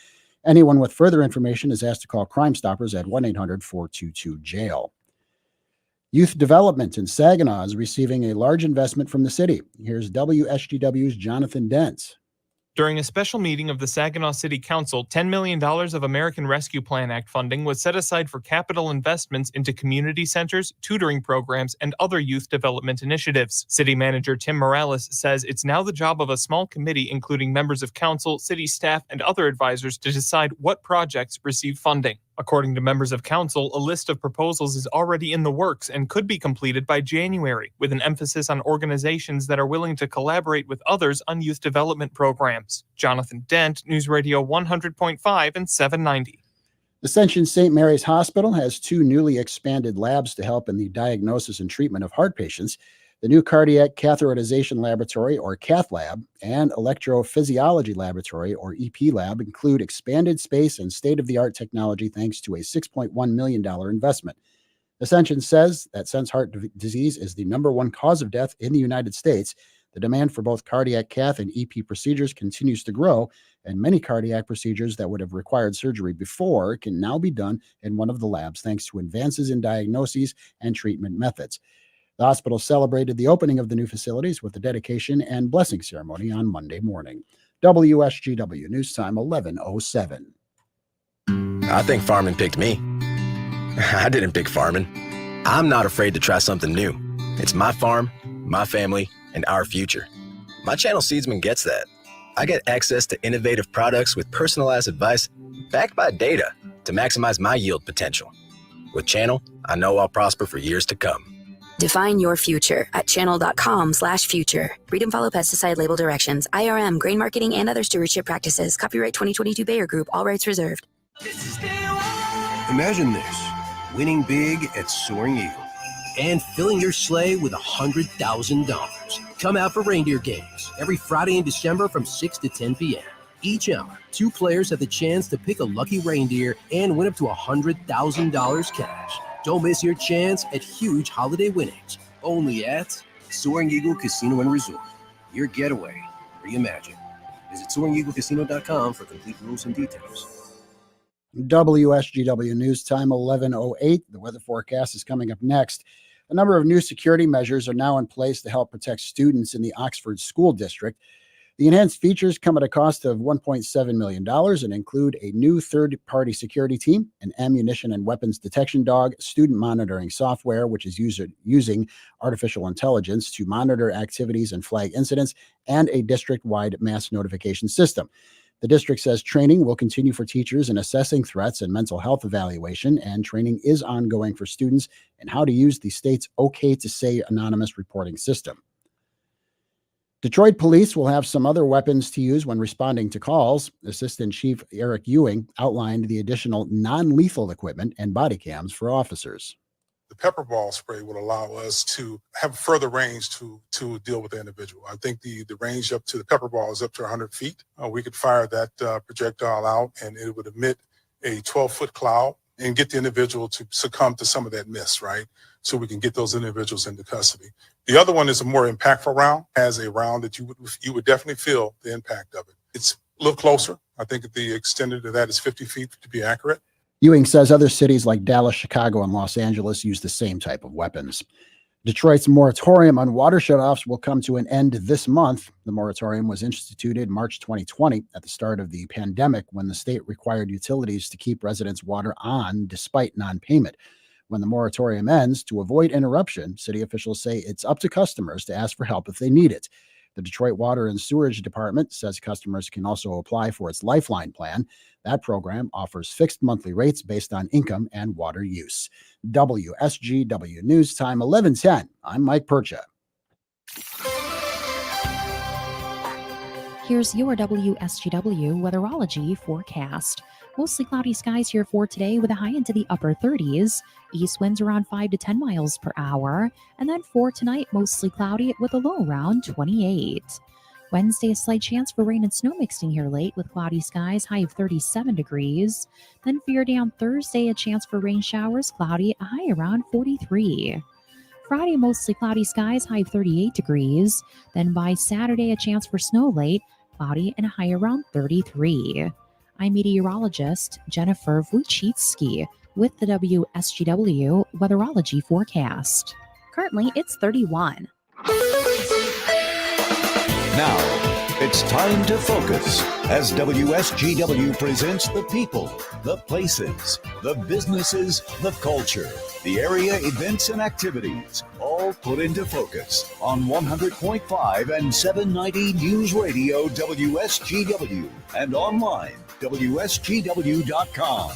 Anyone with further information is asked to call Crime Stoppers at 1-800-422-JAIL. Youth development in Saginaw is receiving a large investment from the city. Here's WSGW's Jonathan Dentz. During a special meeting of the Saginaw City Council, $10 million of American Rescue Plan Act funding was set aside for capital investments into community centers, tutoring programs, and other youth development initiatives. City Manager Tim Morales says it's now the job of a small committee, including members of council, city staff, and other advisors, to decide what projects receive funding. According to members of council, a list of proposals is already in the works and could be completed by January, with an emphasis on organizations that are willing to collaborate with others on youth development programs. Jonathan Dent, News Radio 100.5 and 790. Ascension St. Mary's Hospital has two newly expanded labs to help in the diagnosis and treatment of heart patients. The new Cardiac Catheterization Laboratory, or Cath Lab, and Electrophysiology Laboratory, or EP Lab, include expanded space and state-of-the-art technology thanks to a $6.1 million investment. Ascension says that since heart disease is the number one cause of death in the United States, the demand for both cardiac cath and EP procedures continues to grow, and many cardiac procedures that would have required surgery before can now be done in one of the labs thanks to advances in diagnoses and treatment methods. The hospital celebrated the opening of the new facilities with a dedication and blessing ceremony on Monday morning. WSGW News Time 11:07. I think farming picked me. I didn't pick farming. I'm not afraid to try something new. It's my farm, my family, and our future. My Channel Seedsman gets that. I get access to innovative products with personalized advice backed by data to maximize my yield potential. With Channel, I know I'll prosper for years to come. Define your future at channel.com/future. Read and follow pesticide label directions, IRM, grain marketing, and other stewardship practices. Copyright 2022 Bayer Group. All rights reserved. This is day one. Imagine this, winning big at Soaring Eagle and filling your sleigh with $100,000. Come out for reindeer games every Friday in December from 6 to 10 p.m. Each hour, 2 players have the chance to pick a lucky reindeer and win up to $100,000 cash. Don't miss your chance at huge holiday winnings. Only at Soaring Eagle Casino and Resort. Your getaway reimagined. Visit SoaringEagleCasino.com for complete rules and details. WSGW News Time 11:08. The weather forecast is coming up next. A number of new security measures are now in place to help protect students in the Oxford School District. The enhanced features come at a cost of $1.7 million and include a new third-party security team, an ammunition and weapons detection dog, student monitoring software, which is using artificial intelligence to monitor activities and flag incidents, and a district-wide mass notification system. The district says training will continue for teachers in assessing threats and mental health evaluation, and training is ongoing for students in how to use the state's OK to Say anonymous reporting system. Detroit police will have some other weapons to use when responding to calls. Assistant Chief Eric Ewing outlined the additional non-lethal equipment and body cams for officers. The pepper ball spray would allow us to have further range to deal with the individual. I think the range up to the pepper ball is up to 100 feet. We could fire that projectile out and it would emit a 12-foot cloud and get the individual to succumb to some of that mist, right? So we can get those individuals into custody. The other one is a more impactful round, has a round that you would definitely feel the impact of it. It's a little closer. I think the extended to that is 50 feet to be accurate. Ewing says other cities like Dallas, Chicago, and Los Angeles use the same type of weapons. Detroit's moratorium on water shutoffs will come to an end this month. The moratorium was instituted March 2020 at the start of the pandemic when the state required utilities to keep residents' water on despite non-payment. When the moratorium ends, to avoid interruption, city officials say it's up to customers to ask for help if they need it. The Detroit Water and Sewerage Department says customers can also apply for its Lifeline plan. That program offers fixed monthly rates based on income and water use. WSGW News Time 11:10. I'm Mike Percha. Here's your WSGW weatherology forecast. Mostly cloudy skies here for today with a high into the upper 30s. East winds around 5 to 10 miles per hour. And then for tonight, mostly cloudy with a low around 28. Wednesday, a slight chance for rain and snow mixing here late with cloudy skies, high of 37 degrees. Then for your day on Thursday, a chance for rain showers, cloudy, a high around 43. Friday, mostly cloudy skies, high of 38 degrees. Then by Saturday, a chance for snow late, cloudy, and a high around 33. I'm meteorologist Jennifer Wojcicki with the WSGW weatherology forecast. Currently, it's 31. Now, it's time to focus as WSGW presents the people, the places, the businesses, the culture, the area events and activities, all put into focus on 100.5 and 790 News Radio WSGW and online WSGW.com.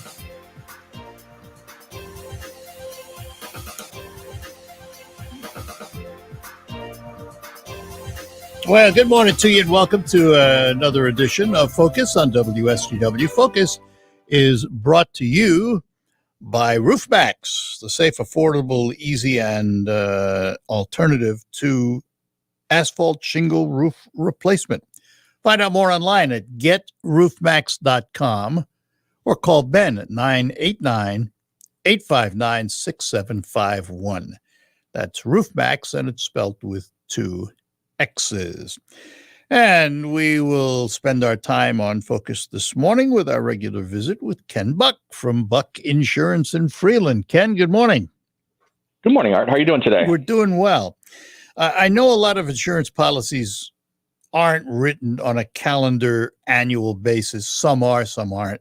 Well, good morning to you and welcome to another edition of Focus on WSGW. Focus is brought to you by RoofMax, the safe, affordable, easy, and alternative to asphalt shingle roof replacement. Find out more online at getroofmax.com or call Ben at 989-859-6751. That's RoofMax, and it's spelled with 2 X's. And we will spend our time on Focus this morning with our regular visit with Ken Buck from Buck Insurance in Freeland. Ken, good morning. Good morning, Art. How are you doing today? We're doing well. I know a lot of insurance policies aren't written on a calendar annual basis. Some are, some aren't.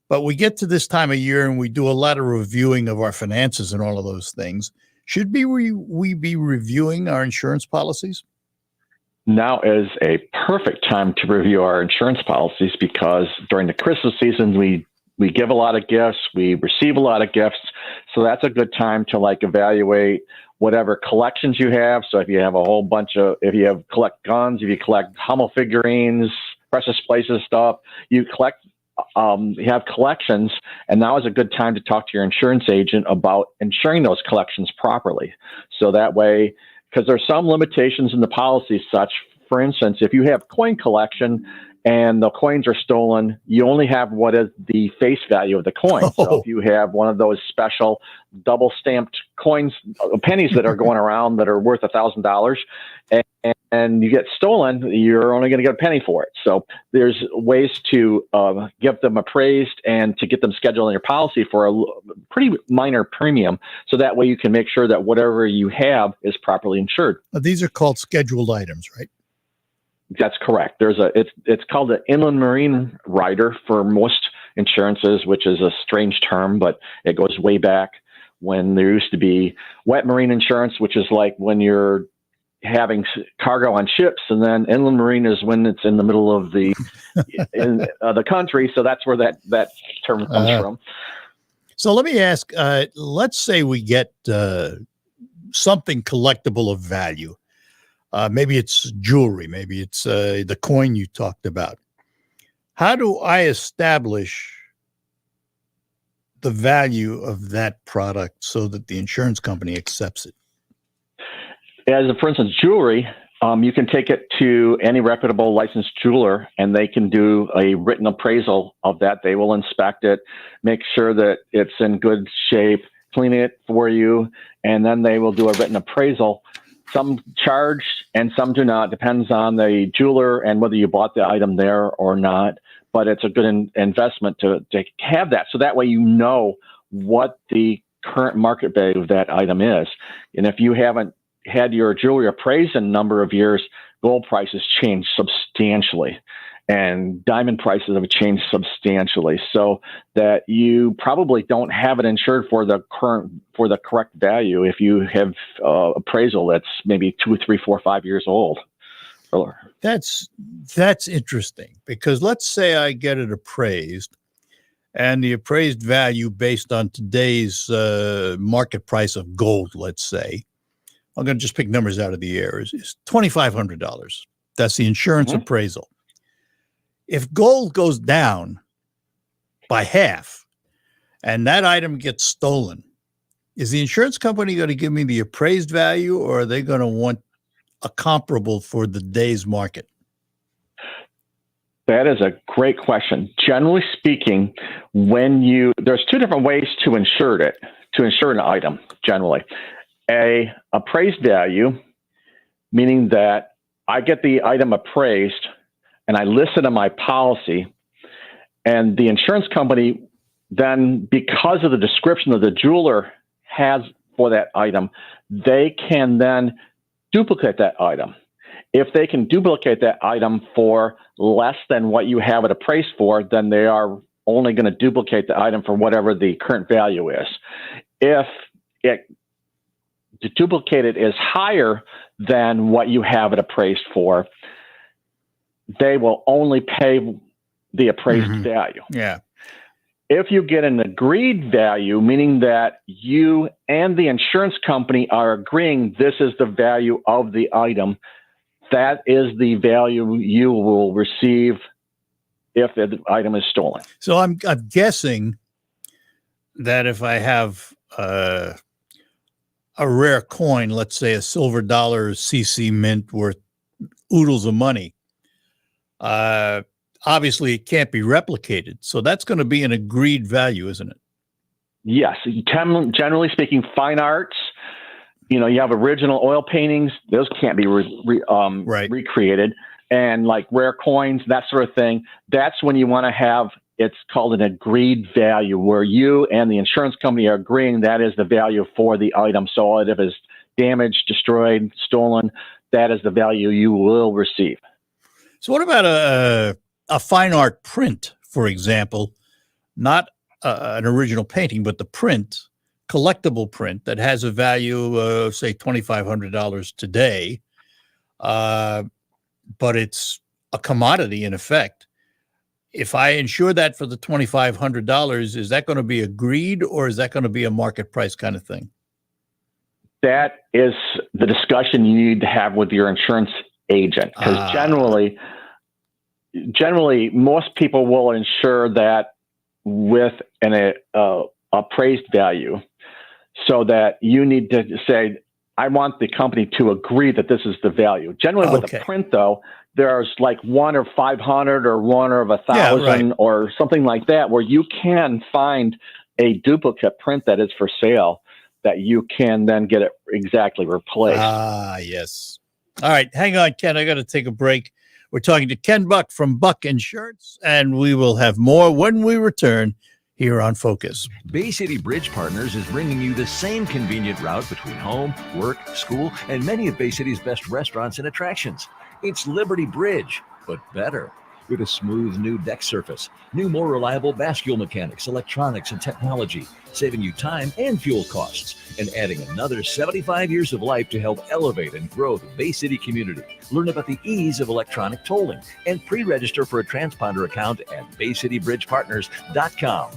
But we get to this time of year and we do a lot of reviewing of our finances and all of those things. Should we be reviewing our insurance policies? Now is a perfect time to review our insurance policies because during the Christmas season, we give a lot of gifts, we receive a lot of gifts. So that's a good time to evaluate whatever collections you have. So if you have a whole bunch of, if you collect guns, if you collect Hummel figurines, precious places stuff, you collect you have collections, and now is a good time to talk to your insurance agent about insuring those collections properly. So that way, because there's some limitations in the policy such, for instance, if you have coin collection and the coins are stolen, you only have what is the face value of the coin. So if you have one of those special double stamped coins, pennies that are going around that are worth $1,000 and you get stolen, you're only going to get a penny for it. So there's ways to get them appraised and to get them scheduled in your policy for a pretty minor premium. So that way you can make sure that whatever you have is properly insured. These are called scheduled items, right? That's correct. It's called an inland marine rider for most insurances, which is a strange term, but it goes way back when there used to be wet marine insurance, which is like when you're having cargo on ships, and then inland marine is when it's in the middle of the the country. So that's where that term comes from. So let me ask, let's say we get something collectible of value. Maybe it's jewelry. Maybe it's the coin you talked about. How do I establish the value of that product so that the insurance company accepts it? For instance, jewelry, you can take it to any reputable licensed jeweler, and they can do a written appraisal of that. They will inspect it, make sure that it's in good shape, clean it for you, and then they will do a written appraisal. Some charge and some do not. Depends on the jeweler and whether you bought the item there or not. But it's a good investment to have that. So that way you know what the current market value of that item is. And if you haven't had your jewelry appraised in a number of years, gold prices change substantially. And diamond prices have changed substantially, so that you probably don't have it insured for the correct value if you have appraisal that's maybe 2, 3, 4, 5 years old. That's interesting, because let's say I get it appraised, and the appraised value based on today's market price of gold, let's say, I'm going to just pick numbers out of the air, is $2,500. That's the insurance appraisal. If gold goes down by half and that item gets stolen, is the insurance company going to give me the appraised value, or are they going to want a comparable for the day's market? That is a great question. Generally speaking, there's two different ways to insure an item generally. A appraised value, meaning that I get the item appraised and I list it on my policy, and the insurance company then, because of the description that the jeweler has for that item, they can then duplicate that item. If they can duplicate that item for less than what you have it appraised for, then they are only going to duplicate the item for whatever the current value is. If the duplicated is higher than what you have it appraised for, they will only pay the appraised value. Yeah. If you get an agreed value, meaning that you and the insurance company are agreeing this is the value of the item, that is the value you will receive if the item is stolen. So I'm guessing that if I have a rare coin, let's say a silver dollar CC mint worth oodles of money, obviously it can't be replicated. So that's going to be an agreed value, isn't it? Yes. Generally speaking, fine arts, you have original oil paintings, those can't be recreated. And like rare coins, that sort of thing, that's when you want to have, it's called an agreed value, where you and the insurance company are agreeing that is the value for the item. So if it's damaged, destroyed, stolen, that is the value you will receive. So what about a fine art print, for example, not an original painting, but the print, collectible print that has a value of, say, $2,500 today, but it's a commodity in effect. If I insure that for the $2,500, is that going to be agreed, or is that going to be a market price kind of thing? That is the discussion you need to have with your insurance agent, because generally generally, most people will insure that with an appraised value, so that you need to say, I want the company to agree that this is the value. Generally, with a print, though, there's like 1 or 500 or 1 or 1,000 or something like that, where you can find a duplicate print that is for sale that you can then get it exactly replaced. Ah, yes. All right. Hang on, Ken. I got to take a break. We're talking to Ken Buck from Buck Insurance, and we will have more when we return here on Focus. Bay City Bridge Partners is bringing you the same convenient route between home, work, school, and many of Bay City's best restaurants and attractions. It's Liberty Bridge, but better. With a smooth new deck surface, new more reliable bascule mechanics, electronics, and technology, saving you time and fuel costs, and adding another 75 years of life to help elevate and grow the Bay City community. Learn about the ease of electronic tolling and pre-register for a transponder account at baycitybridgepartners.com.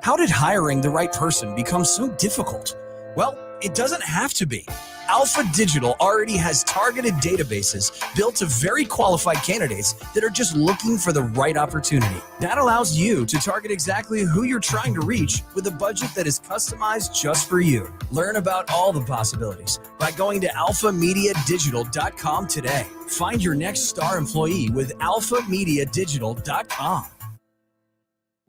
How did hiring the right person become so difficult? Well, it doesn't have to be. Alpha Digital already has targeted databases built of very qualified candidates that are just looking for the right opportunity. That allows you to target exactly who you're trying to reach with a budget that is customized just for you. Learn about all the possibilities by going to alphamediadigital.com today. Find your next star employee with alphamediadigital.com.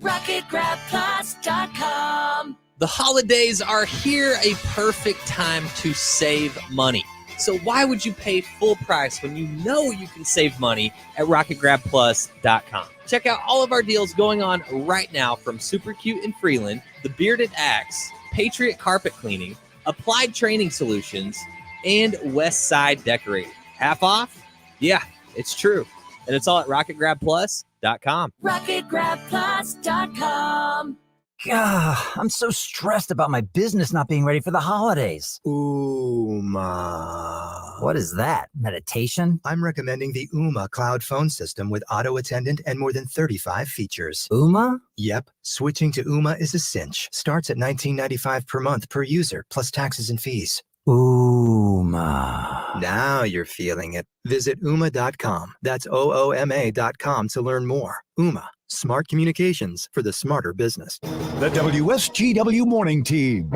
RocketGrabPlus.com. The holidays are here, a perfect time to save money. So why would you pay full price when you know you can save money at RocketGrabPlus.com? Check out all of our deals going on right now, from Super Cute and Freeland, The Bearded Axe, Patriot Carpet Cleaning, Applied Training Solutions, and West Side Decorating. Half off? Yeah, it's true. And it's all at RocketGrabPlus.com. RocketGrabPlus.com. God, I'm so stressed about my business not being ready for the holidays. Uma. What is that? Meditation? I'm recommending the Uma cloud phone system with auto attendant and more than 35 features. Uma? Yep. Switching to Uma is a cinch. Starts at $19.95 per month per user, plus taxes and fees. Uma. Now you're feeling it. Visit Uma.com. That's OOMA.com to learn more. Uma. Smart communications for the smarter business. The WSGW Morning Team.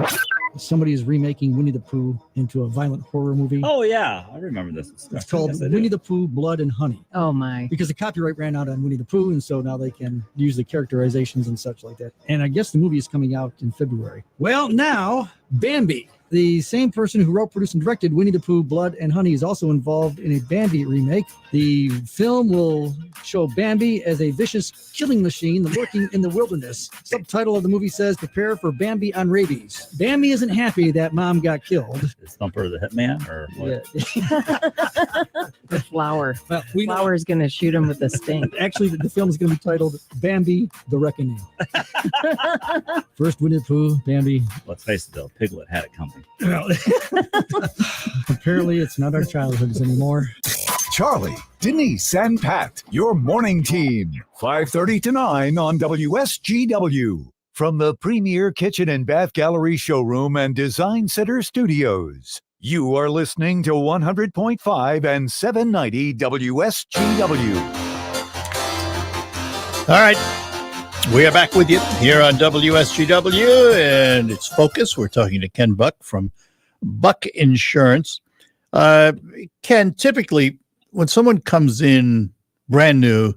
Somebody is remaking Winnie the Pooh into a violent horror movie. Oh, yeah. I remember this. It's called Winnie the Pooh, Blood and Honey. Oh, my. Because the copyright ran out on Winnie the Pooh, and so now they can use the characterizations and such like that. And I guess the movie is coming out in February. Well, now, Bambi. The same person who wrote, produced, and directed Winnie the Pooh, Blood and Honey is also involved in a Bambi remake. The film will show Bambi as a vicious killing machine lurking in the wilderness. Subtitle of the movie says, "Prepare for Bambi on rabies." Bambi isn't happy that mom got killed. Is Thumper the hitman or what? The flower. Well, Flower is going to shoot him with a stink. Actually, the film is going to be titled Bambi the Reckoning. First Winnie the Pooh, Bambi. Let's face it, though, Piglet had it coming. Well, apparently it's not our childhoods anymore. Charlie, Denise, and Pat, your morning team. 5:30 to 9 on WSGW. From the Premier Kitchen and Bath Gallery Showroom and Design Center Studios. You are listening to 100.5 and 790 WSGW. All right. We are back with you here on WSGW, and it's Focus. We're talking to Ken Buck from Buck Insurance. Ken, typically, when someone comes in brand new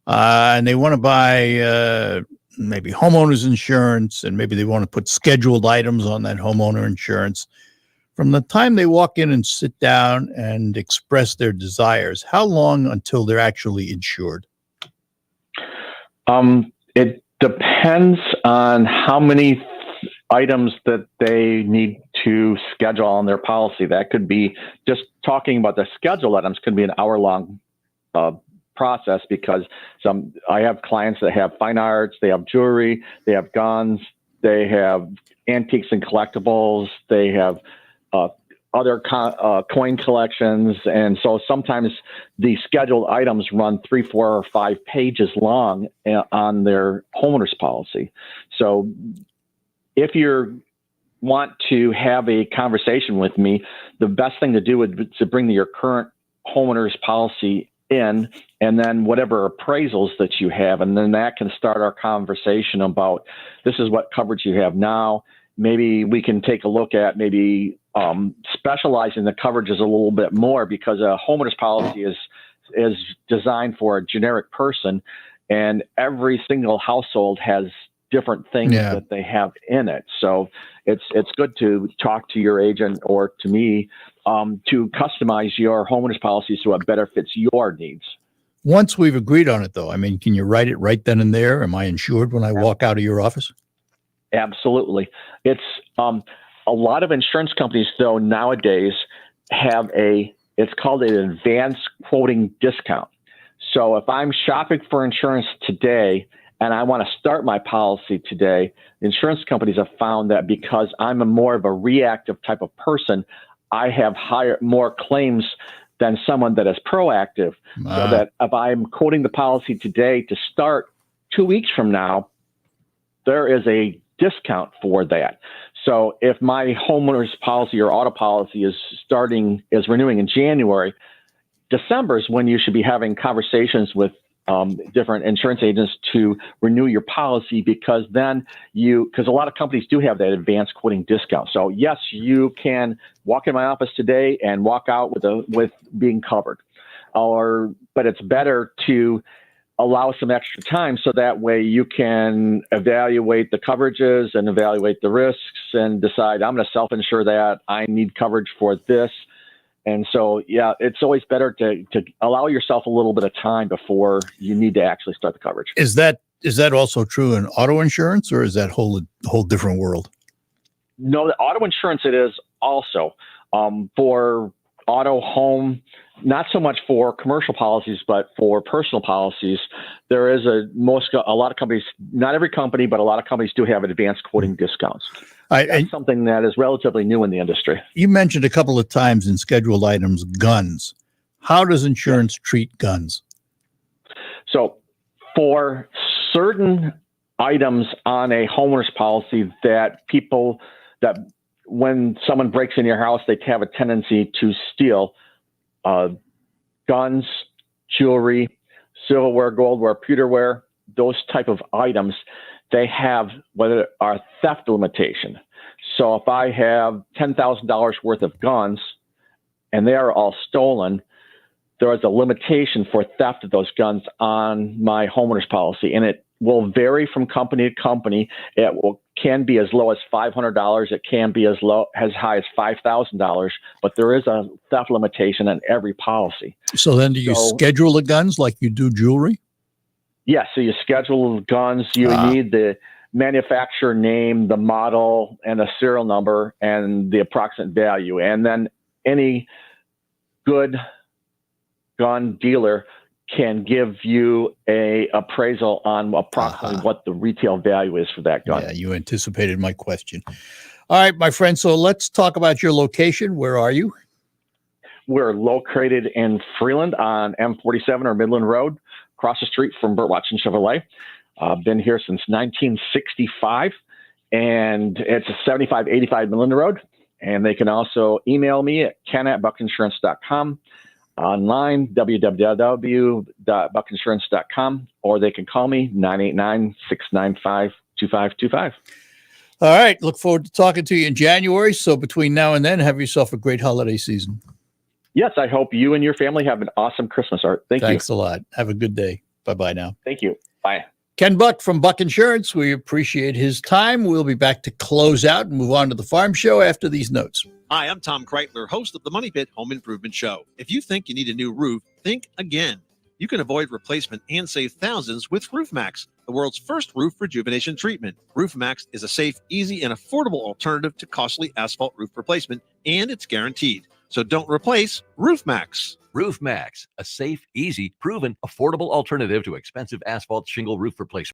and they want to buy maybe homeowners insurance, and maybe they want to put scheduled items on that homeowner insurance, from the time they walk in and sit down and express their desires, how long until they're actually insured? It depends on how many items that they need to schedule on their policy. That could be just talking about the scheduled items could be an hour-long process, because I have clients that have fine arts, they have jewelry, they have guns, they have antiques and collectibles, they have other coin collections. And so sometimes the scheduled items run 3, 4, or 5 pages long on their homeowner's policy. So if you want to have a conversation with me, the best thing to do would be to bring your current homeowner's policy in, and then whatever appraisals that you have, and then that can start our conversation about this is what coverage you have now. Maybe we can take a look at maybe specializing the coverages a little bit more, because a homeowner's policy is designed for a generic person, and every single household has different things that they have in it. So it's good to talk to your agent or to me to customize your homeowner's policy so it better fits your needs. Once we've agreed on it, though, I mean, can you write it right then and there? Am I insured when I walk out of your office? Absolutely. It's a lot of insurance companies, though, nowadays have it's called an advanced quoting discount. So if I'm shopping for insurance today and I want to start my policy today, insurance companies have found that because I'm more of a reactive type of person, I have more claims than someone that is proactive. So that if I'm quoting the policy today to start 2 weeks from now, there is a discount for that. So if my homeowner's policy or auto policy is renewing in January, December is when you should be having conversations with different insurance agents to renew your policy, because then because a lot of companies do have that advanced quoting discount. So yes, you can walk in my office today and walk out with being covered, but it's better to allow some extra time so that way you can evaluate the coverages and evaluate the risks and decide, I'm going to self-insure that I need coverage for this. And so, yeah, it's always better to allow yourself a little bit of time before you need to actually start the coverage. Is that also true in auto insurance, or is that whole different world? No, the auto insurance it is also for auto, home, not so much for commercial policies, but for personal policies. There is a lot of companies, not every company, but a lot of companies do have advanced quoting discounts. That's something that is relatively new in the industry. You mentioned a couple of times in scheduled items, guns. How does insurance treat guns? So for certain items on a homeowner's policy that when someone breaks in your house, they have a tendency to steal guns, jewelry, silverware, goldware, pewterware, those type of items. They have whether are theft limitation. So if I have $10,000 worth of guns and they are all stolen, there is a limitation for theft of those guns on my homeowner's policy, and it will vary from company to company. It can be as low as $500. It can be as high as $5,000, but there is a theft limitation on every policy. So then do you schedule the guns like you do jewelry? Yes. So you schedule the guns. You need the manufacturer name, the model, and a serial number, and the approximate value. And then any good gun dealer can give you a appraisal on approximately what the retail value is for that gun. Yeah, you anticipated my question. All right, my friend. So let's talk about your location. Where are you? We're located in Freeland on M47 or Midland Road, across the street from Burt Watson Chevrolet. Been here since 1965, and it's a 7585 Midland Road. And they can also email me at ken@buckinsurance.com, online, www.buckinsurance.com, or they can call me, 989-695-2525. All right. Look forward to talking to you in January. So between now and then, have yourself a great holiday season. Yes, I hope you and your family have an awesome Christmas, Art. Thanks a lot. Have a good day. Bye-bye now. Thank you. Bye. Ken Buck from Buck Insurance. We appreciate his time. We'll be back to close out and move on to the Farm Show after these notes. Hi, I'm Tom Kreitler, host of the Money Pit Home Improvement Show. If you think you need a new roof, think again. You can avoid replacement and save thousands with RoofMax, the world's first roof rejuvenation treatment. RoofMax is a safe, easy, and affordable alternative to costly asphalt roof replacement, and it's guaranteed. So don't replace RoofMax. RoofMax, a safe, easy, proven, affordable alternative to expensive asphalt shingle roof replacement.